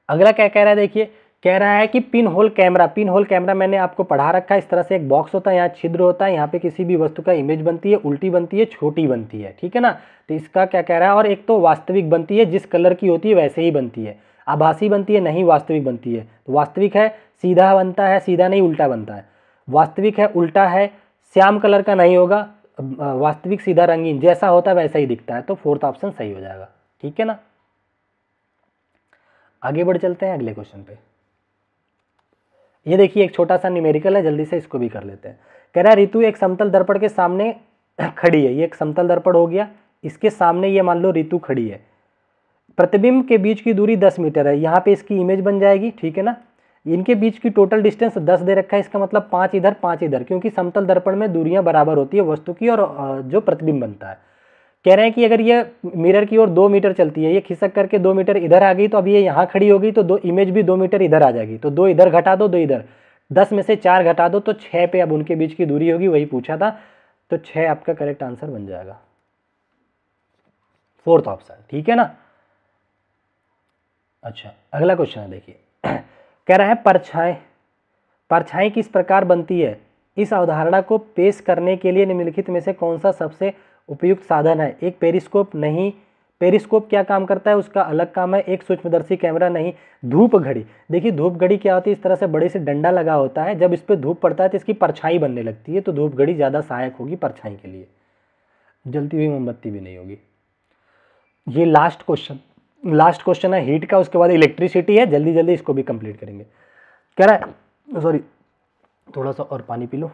अगला क्या कह रहा है, देखिए कह रहा है कि pin hole camera, pin hole camera मैंने आपको पढ़ा रखा है। इस तरह से एक बॉक्स होता है, यहाँ छिद्र होता है, यहाँ पे किसी भी वस्तु का इमेज बनती है, उल्टी बनती है, छोटी बनती है। ठीक है ना, तो इसका क्या कह रहा है, और एक तो वास्तविक बनती है, जिस कलर की होती है वैसे ही बनती है। आभासी बनती है, नहीं वास्तविक बनती है। तो वास्तविक है सीधा बनता है, सीधा नहीं उल्टा बनता है। वास्तविक है उल्टा है, श्याम कलर का नहीं होगा, वास्तविक सीधा रंगीन, जैसा होता है वैसा ही दिखता है। तो फोर्थ ऑप्शन सही हो जाएगा। ठीक है ना, आगे बढ़ चलते हैं अगले क्वेश्चन पे। ये देखिए एक छोटा सा न्यूमेरिकल है, जल्दी से इसको भी कर लेते हैं। कह रहा है ऋतु एक समतल दर्पण के सामने खड़ी है, ये एक समतल दर्पण हो गया, इसके सामने ये मान लो ऋतु खड़ी है। प्रतिबिंब के बीच की दूरी 10 मीटर है, यहाँ पे इसकी इमेज बन जाएगी। ठीक है ना, इनके बीच की टोटल डिस्टेंस 10 दे रखा है, इसका मतलब 5 इधर 5 इधर, क्योंकि समतल दर्पण में दूरियां बराबर होती है वस्तु की और जो प्रतिबिंब बनता है। कह रहे हैं कि अगर ये मिरर की ओर 2 मीटर चलती है, ये खिसक करके 2 मीटर इधर आ गई, तो अब ये यहाँ खड़ी होगी तो दो इमेज भी 2 मीटर इधर आ जाएगी, तो 2 इधर घटा दो, 2 इधर, 10 में से 4 घटा दो तो 6 पे अब उनके बीच की दूरी होगी, वही पूछा था। तो 6 आपका करेक्ट आंसर बन जाएगा, फोर्थ ऑप्शन। ठीक है ना, अच्छा अगला क्वेश्चन है, देखिए कह रहा है परछाई किस प्रकार बनती है, इस अवधारणा को पेश करने के लिए निम्नलिखित में से कौन सा सबसे उपयुक्त साधन है। एक पेरिस्कोप नहीं, पेरिस्कोप क्या काम करता है, उसका अलग काम है। एक सूक्ष्मदर्शी कैमरा नहीं। धूप घड़ी, देखिए धूप घड़ी क्या होती है, इस तरह से बड़े से डंडा लगा होता है, जब इस पर धूप पड़ता है तो इसकी परछाई बनने लगती है, तो धूप घड़ी ज़्यादा सहायक होगी परछाई के लिए, जलती हुई मोमबत्ती भी नहीं होगी। ये लास्ट क्वेश्चन है हीट का, उसके बाद इलेक्ट्रिसिटी है, जल्दी जल्दी इसको भी कंप्लीट करेंगे। कह रहा है, सॉरी थोड़ा सा और पानी पी लो।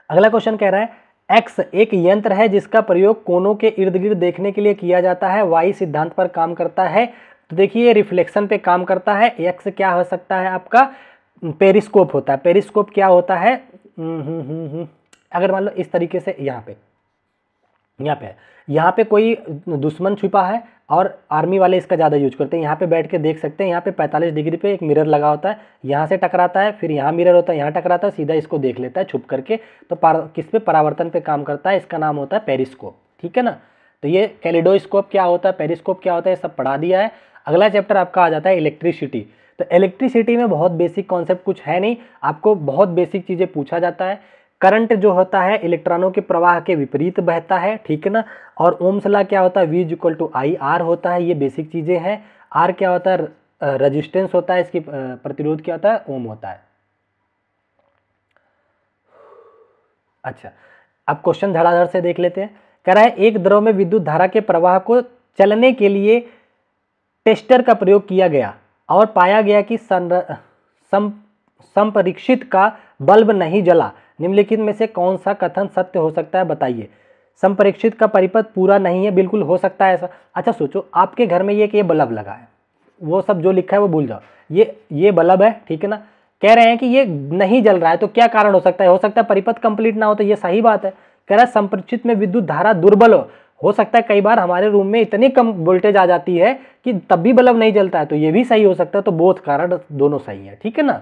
अगला क्वेश्चन कह रहा है एक्स एक यंत्र है जिसका प्रयोग कोनों के इर्द गिर्द देखने के लिए किया जाता है, वाई सिद्धांत पर काम करता है। तो देखिए रिफ्लेक्शन पे काम करता है। एक्स क्या हो सकता है, आपका पेरिस्कोप होता है। पेरिस्कोप क्या होता है, अगर मान लो इस तरीके से यहाँ पे कोई दुश्मन छुपा है और आर्मी वाले इसका ज़्यादा यूज करते हैं, यहाँ पे बैठ के देख सकते हैं। यहाँ पे 45 डिग्री पे एक मिरर लगा होता है, यहाँ से टकराता है, फिर यहाँ मिरर होता है, यहाँ टकराता है, सीधा इसको देख लेता है छुप करके। तो किस पे, परावर्तन पे काम करता है, इसका नाम होता है पेरिस्कोप। ठीक है ना, तो ये कैलिडोस्कोप क्या होता है, पेरिस्कोप क्या होता है, ये सब पढ़ा दिया है। अगला चैप्टर आपका आ जाता है इलेक्ट्रिसिटी। तो इलेक्ट्रिसिटी में बहुत बेसिक कॉन्सेप्ट कुछ है नहीं, आपको बहुत बेसिक चीज़ें पूछा जाता है। करंट जो होता है इलेक्ट्रॉनों के प्रवाह के विपरीत बहता है, ठीक है ना। और ओम्स लॉ क्या होता है, V = IR होता है, ये बेसिक चीज़ें हैं। R क्या होता है, रेजिस्टेंस होता है, इसकी प्रतिरोध क्या होता है, ओम होता है। अच्छा अब क्वेश्चन धड़ाधड़ से देख लेते हैं। कह रहा है एक द्रव में विद्युत धारा के प्रवाह को चलने के लिए टेस्टर का प्रयोग किया गया और पाया गया कि संपरीक्षित का बल्ब नहीं जला। निम्नलिखित में से कौन सा कथन सत्य हो सकता है, बताइए। संपरीक्षित का परिपथ पूरा नहीं है, बिल्कुल हो सकता है ऐसा। अच्छा सोचो, आपके घर में ये बल्ब लगा है, वो सब जो लिखा है वो भूल जाओ, ये बल्ब है, ठीक है ना। कह रहे हैं कि ये नहीं जल रहा है, तो क्या कारण हो सकता है, परिपथ कंप्लीट ना हो, तो ये सही बात है। कह रहा है संपरीक्षित में विद्युत धारा दुर्बल हो सकता है कई बार हमारे रूम में इतनी कम वोल्टेज आ जाती है कि तब भी बल्ब नहीं जलता है, तो ये भी सही हो सकता है। तो बोथ कारण दोनों सही है, ठीक है ना।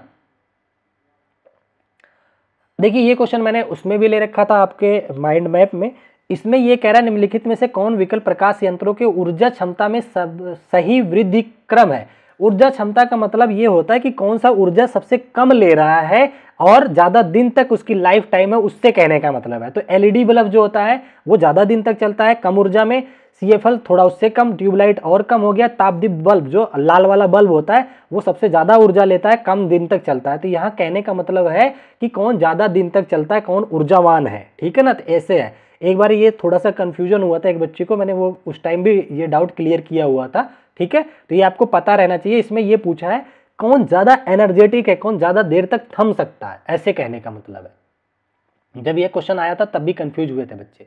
देखिए ये क्वेश्चन मैंने उसमें भी ले रखा था आपके माइंड मैप में। इसमें ये कह रहा है निम्नलिखित में से कौन विकल्प प्रकाश यंत्रों के ऊर्जा क्षमता में सही वृद्धि क्रम है। ऊर्जा क्षमता का मतलब ये होता है कि कौन सा ऊर्जा सबसे कम ले रहा है और ज्यादा दिन तक उसकी लाइफ टाइम है, उससे कहने का मतलब है। तो एलईडी बल्ब जो होता है वो ज्यादा दिन तक चलता है कम ऊर्जा में, सीएफएल थोड़ा उससे कम, ट्यूबलाइट और कम हो गया, तापदीप बल्ब जो लाल वाला बल्ब होता है वो सबसे ज्यादा ऊर्जा लेता है, कम दिन तक चलता है। तो यहाँ कहने का मतलब है कि कौन ज्यादा दिन तक चलता है, कौन ऊर्जावान है, ठीक है ना। तो ऐसे है, एक बार ये थोड़ा सा कंफ्यूजन हुआ था एक बच्चे को, मैंने वो उस टाइम भी ये डाउट क्लियर किया हुआ था, ठीक है। तो ये आपको पता रहना चाहिए। इसमें ये पूछा है कौन ज्यादा एनर्जेटिक है, कौन ज्यादा देर तक थम सकता है, ऐसे कहने का मतलब है। जब ये क्वेश्चन आया था तब भी कंफ्यूज हुए थे बच्चे।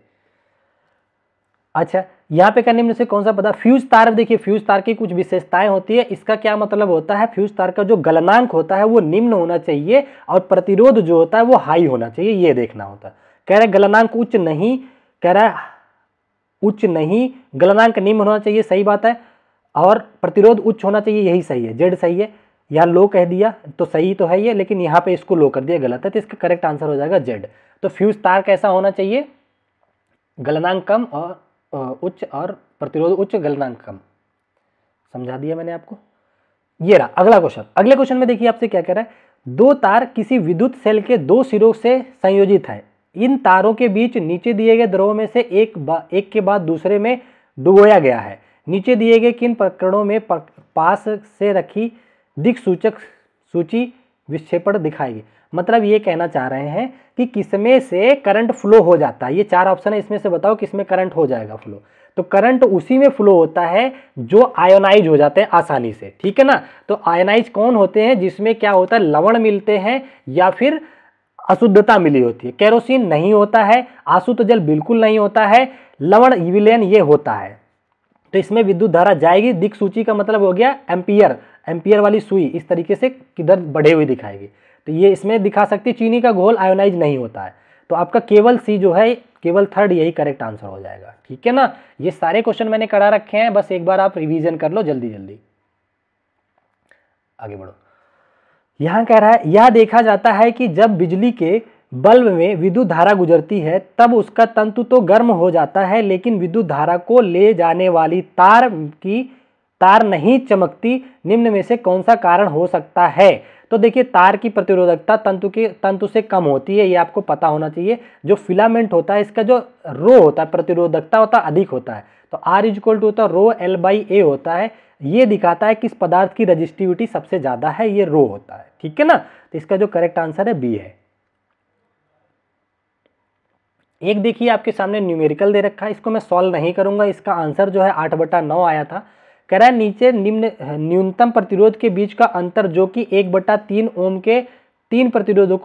अच्छा, यहाँ पे करने में से कौन सा पता, फ्यूज तार। देखिए फ्यूज तार की कुछ विशेषताएं होती है। इसका क्या मतलब होता है, फ्यूज तार का जो गलनांक होता है वो निम्न होना चाहिए और प्रतिरोध जो होता है वो हाई होना चाहिए, ये देखना होता है। कह रहा है गलनांक उच्च नहीं, कह रहा है उच्च नहीं, गलनांक निम्न होना चाहिए, सही बात है। और प्रतिरोध उच्च होना चाहिए, यही सही है, जेड सही है। यहाँ लो कह दिया तो सही तो है ये, लेकिन यहाँ पे इसको लो कर दिया गलत है, तो इसका करेक्ट आंसर हो जाएगा जेड। तो फ्यूज तार कैसा होना चाहिए, गलनांक कम और उच्च और प्रतिरोध उच्च, गलनांक कम। समझा दिया मैंने आपको। ये रहा अगला क्वेश्चन। अगले क्वेश्चन में देखिए आपसे क्या कह रहा है, दो तार किसी विद्युत सेल के दो सिरों से संयोजित है। इन तारों के बीच नीचे दिए गए द्रव में से एक के बाद दूसरे में डुबोया गया है। नीचे दिए गए किन प्रकरणों में पास से रखी दिक सूचक सूची विक्षेपण दिखाएगी। मतलब ये कहना चाह रहे हैं कि किसमें से करंट फ्लो हो जाता है। ये चार ऑप्शन है, इसमें से बताओ किसमें करंट हो जाएगा फ्लो। तो करंट उसी में फ्लो होता है जो आयोनाइज हो जाते हैं आसानी से, ठीक है ना। तो आयोनाइज कौन होते हैं, जिसमें क्या होता है, लवण मिलते हैं या फिर अशुद्धता मिली होती है। केरोसिन नहीं होता है, आसुत जल बिल्कुल नहीं होता है, लवण विलयन ये होता है। तो इसमें विद्युत धारा जाएगी। दिक सूची का मतलब हो गया एम्पियर, एम्पियर वाली सुई इस तरीके से किधर बढ़े हुई दिखाएगी। तो ये इसमें दिखा सकती है। चीनी का घोल आयोनाइज नहीं होता है। तो आपका केवल सी जो है, केवल थर्ड यही करेक्ट आंसर हो जाएगा, ठीक है ना। ये सारे क्वेश्चन मैंने करा रखे हैं, बस एक बार आप रिवीजन कर लो जल्दी जल्दी। आगे बढ़ो। यहां कह रहा है यह देखा जाता है कि जब बिजली के बल्ब में विद्युत धारा गुजरती है तब उसका तंतु तो गर्म हो जाता है, लेकिन विद्युत धारा को ले जाने वाली तार नहीं चमकती। निम्न में से कौन सा कारण हो सकता है। तो देखिए तार की प्रतिरोधकता तंतु से कम होती है, ये आपको पता होना चाहिए। जो फिलामेंट होता है इसका जो रो होता है, प्रतिरोधकता होता है अधिक होता है। तो R इक्वल टू होता है रो L/A होता है। ये दिखाता है किस पदार्थ की रजिस्टिविटी सबसे ज्यादा है, ये रो होता है, ठीक है ना। तो इसका जो करेक्ट आंसर है बी है। एक देखिए आपके सामने न्यूमेरिकल दे रखा है, इसको मैं सॉल्व नहीं करूंगा। इसका आंसर जो है 8/9 आया था। कह रहा है नीचे निम्न न्यूनतम प्रतिरोध के बीच का अंतर जो कि 1/3 ओम के तीन प्रतिरोधों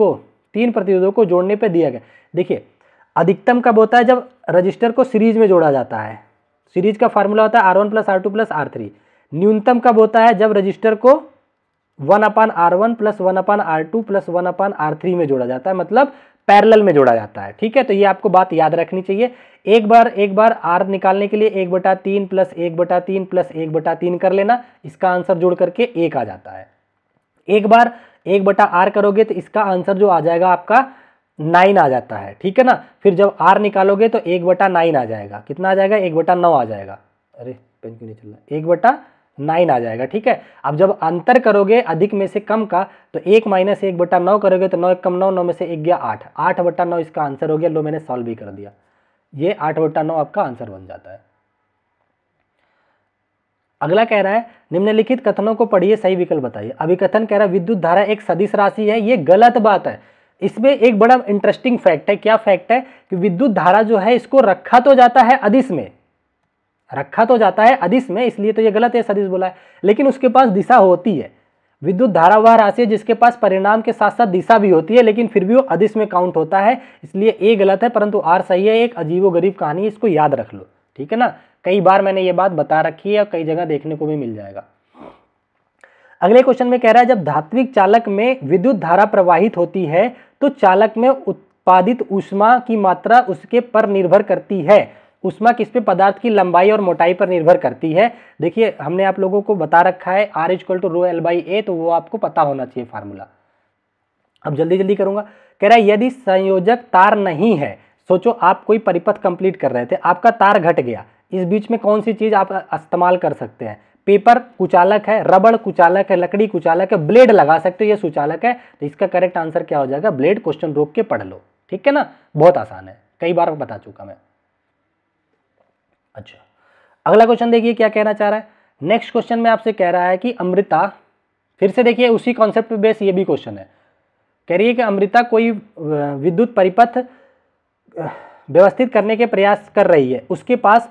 को जोड़ने पर दिया गया। देखिए अधिकतम कब होता है, जब रजिस्टर को सीरीज में जोड़ा जाता है। सीरीज का फार्मूला होता है R1 + R2 + R3। न्यूनतम कब होता है, जब रजिस्टर को 1/R1 + 1/R2 + 1/R3 में जोड़ा जाता है, मतलब पैरेलल में जोड़ा जाता है, ठीक है। तो ये आपको बात याद रखनी चाहिए। एक बार R निकालने के लिए 1/3 + 1/3 + 1/3 कर लेना, इसका आंसर जोड़ करके 1 आ जाता है। एक बार 1/R करोगे तो इसका आंसर जो आ जाएगा आपका 9 आ जाता है, ठीक है ना। फिर जब R निकालोगे तो 1/9 आ जाएगा। कितना आ जाएगा, 1/9 आ जाएगा। अरे पेन क्यों नहीं चल रहा, 1/9 आ जाएगा, ठीक है। अब जब अंतर करोगे अधिक में से कम का, तो 1 - 1/9 करोगे तो 9 × 9, 9 में से 1 गया 8, 8/9 इसका आंसर हो गया। लो मैंने सॉल्व भी कर दिया, ये 8/9 आपका आंसर बन जाता है। अगला कह रहा है निम्नलिखित कथनों को पढ़िए, सही विकल्प बताइए। अभिकथन कह रहा है विद्युत धारा एक सदिश राशि है, ये गलत बात है। इसमें एक बड़ा इंटरेस्टिंग फैक्ट है। क्या फैक्ट है कि विद्युत धारा जो है इसको रखा तो जाता है अदिश में, इसलिए तो ये गलत है, सदिश बोला है। लेकिन उसके पास दिशा होती है। विद्युत धारा वह राशि है जिसके पास परिणाम के साथ साथ दिशा भी होती है, लेकिन फिर भी वो अदिश में काउंट होता है, इसलिए ए गलत है, परंतु आर सही है। एक अजीबोगरीब कहानी है, इसको याद रख लो, ठीक है ना। कई बार मैंने ये बात बता रखी है और कई जगह देखने को भी मिल जाएगा। अगले क्वेश्चन में कह रहा है जब धात्विक चालक में विद्युत धारा प्रवाहित होती है तो चालक में उत्पादित ऊष्मा की मात्रा उसके पर निर्भर करती है। ऊष्मा किस पे पदार्थ की लंबाई और मोटाई पर निर्भर करती है। देखिए हमने आप लोगों को बता रखा है R = ρL/a, तो वो आपको पता होना चाहिए फार्मूला। अब जल्दी जल्दी करूंगा। कह रहा है यदि संयोजक तार नहीं है, सोचो आप कोई परिपथ कंप्लीट कर रहे थे, आपका तार घट गया, इस बीच में कौन सी चीज आप इस्तेमाल कर सकते हैं। पेपर कुचालक है, रबड़ कुचालक है, लकड़ी कुचालक है, ब्लेड लगा सकते हो, ये सुचालक है। तो इसका करेक्ट आंसर क्या हो जाएगा, ब्लेड। क्वेश्चन रोक के पढ़ लो, ठीक है ना, बहुत आसान है, कई बार बता चुका मैं। अच्छा, अगला क्वेश्चन देखिए क्या कहना चाह रहा है। नेक्स्ट क्वेश्चन में आपसे कह रहा है कि अमृता, फिर से देखिए उसी कॉन्सेप्ट पे बेस ये भी क्वेश्चन है। कह रही है कि अमृता कोई विद्युत परिपथ व्यवस्थित करने के प्रयास कर रही है, उसके पास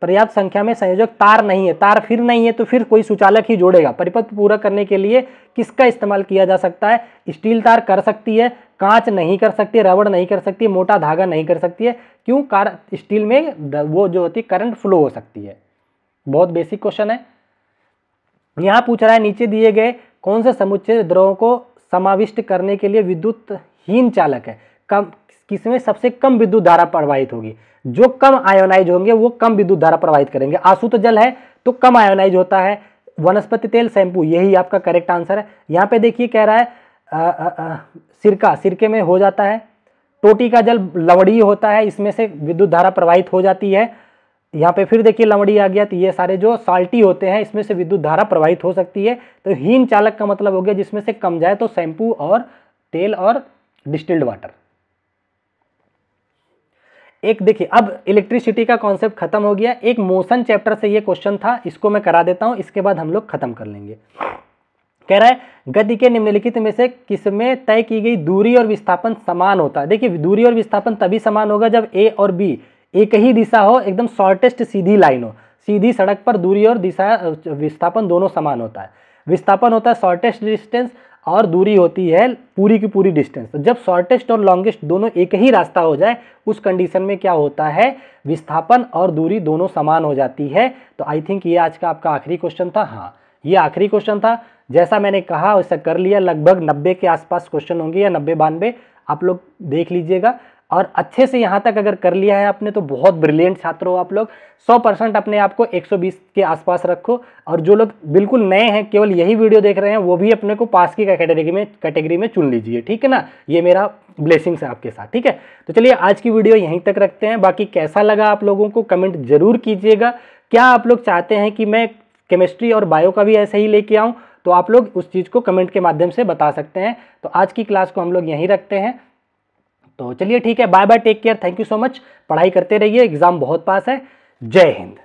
पर्याप्त संख्या में संयोजक तार नहीं है। तार फिर नहीं है तो फिर कोई सुचालक ही जोड़ेगा। परिपथ पूरा करने के लिए किसका इस्तेमाल किया जा सकता है। स्टील तार कर सकती है, कांच नहीं कर सकती, रबड़ नहीं कर सकती, मोटा धागा नहीं कर सकती है। क्यों? स्टील में वो जो होती है करंट फ्लो हो सकती है। बहुत बेसिक क्वेश्चन है। यहां पूछ रहा है नीचे दिए गए कौन से समुच्चय द्रवों को समाविष्ट करने के लिए विद्युतहीन चालक है। किसमें सबसे कम विद्युत धारा प्रवाहित होगी। जो कम आयोनाइज होंगे वो कम विद्युत धारा प्रवाहित करेंगे। आसुत जल है तो कम आयोनाइज होता है। वनस्पति तेल, शैम्पू, यही आपका करेक्ट आंसर है। यहाँ पे देखिए कह रहा है सिरके में हो जाता है। टोटी का जल लवणीय होता है, इसमें से विद्युत धारा प्रवाहित हो जाती है। यहाँ पे फिर देखिए लवणी आ गया, तो ये सारे जो साल्टी होते हैं इसमें से विद्युत धारा प्रवाहित हो सकती है। तो हीन चालक का मतलब हो गया जिसमें से कम जाए, तो शैम्पू और तेल और डिस्टिल्ड वाटर। एक देखिए अब इलेक्ट्रिसिटी का कॉन्सेप्ट खत्म हो गया। एक मोशन चैप्टर से ये क्वेश्चन था, इसको मैं करा देता हूं, इसके बाद हम लोग खत्म कर लेंगे। कह रहा है गति के निम्नलिखित में से किसमें तय की गई दूरी और विस्थापन समान होता है। देखिए दूरी और विस्थापन तभी समान होगा जब ए और बी एक ही दिशा हो, एकदम शॉर्टेस्ट सीधी लाइन हो। सीधी सड़क पर दूरी और दिशा विस्थापन दोनों समान होता है। विस्थापन होता है शॉर्टेस्ट डिस्टेंस और दूरी होती है पूरी की पूरी डिस्टेंस। तो जब शॉर्टेस्ट और लॉन्गेस्ट दोनों एक ही रास्ता हो जाए उस कंडीशन में क्या होता है, विस्थापन और दूरी दोनों समान हो जाती है। तो आई थिंक ये आज का आपका आखिरी क्वेश्चन था। हाँ ये आखिरी क्वेश्चन था, जैसा मैंने कहा वैसा कर लिया। लगभग 90 के आसपास क्वेश्चन होंगे या 90-92, आप लोग देख लीजिएगा। और अच्छे से यहाँ तक अगर कर लिया है आपने तो बहुत ब्रिलियंट छात्र हो आप लोग। 100% अपने आप को 120 के आसपास रखो। और जो लोग बिल्कुल नए हैं, केवल यही वीडियो देख रहे हैं, वो भी अपने को पास की कैटेगरी में चुन लीजिए, ठीक है ना। ये मेरा ब्लेसिंग्स है आपके साथ, ठीक है। तो चलिए आज की वीडियो यहीं तक रखते हैं। बाकी कैसा लगा आप लोगों को कमेंट जरूर कीजिएगा। क्या आप लोग चाहते हैं कि मैं केमिस्ट्री और बायो का भी ऐसे ही लेके आऊँ, तो आप लोग उस चीज़ को कमेंट के माध्यम से बता सकते हैं। तो आज की क्लास को हम लोग यहीं रखते हैं। तो चलिए ठीक है, bye bye, take care, thank you so much. पढ़ाई करते रहिए, एग्जाम बहुत पास है। जय हिंद।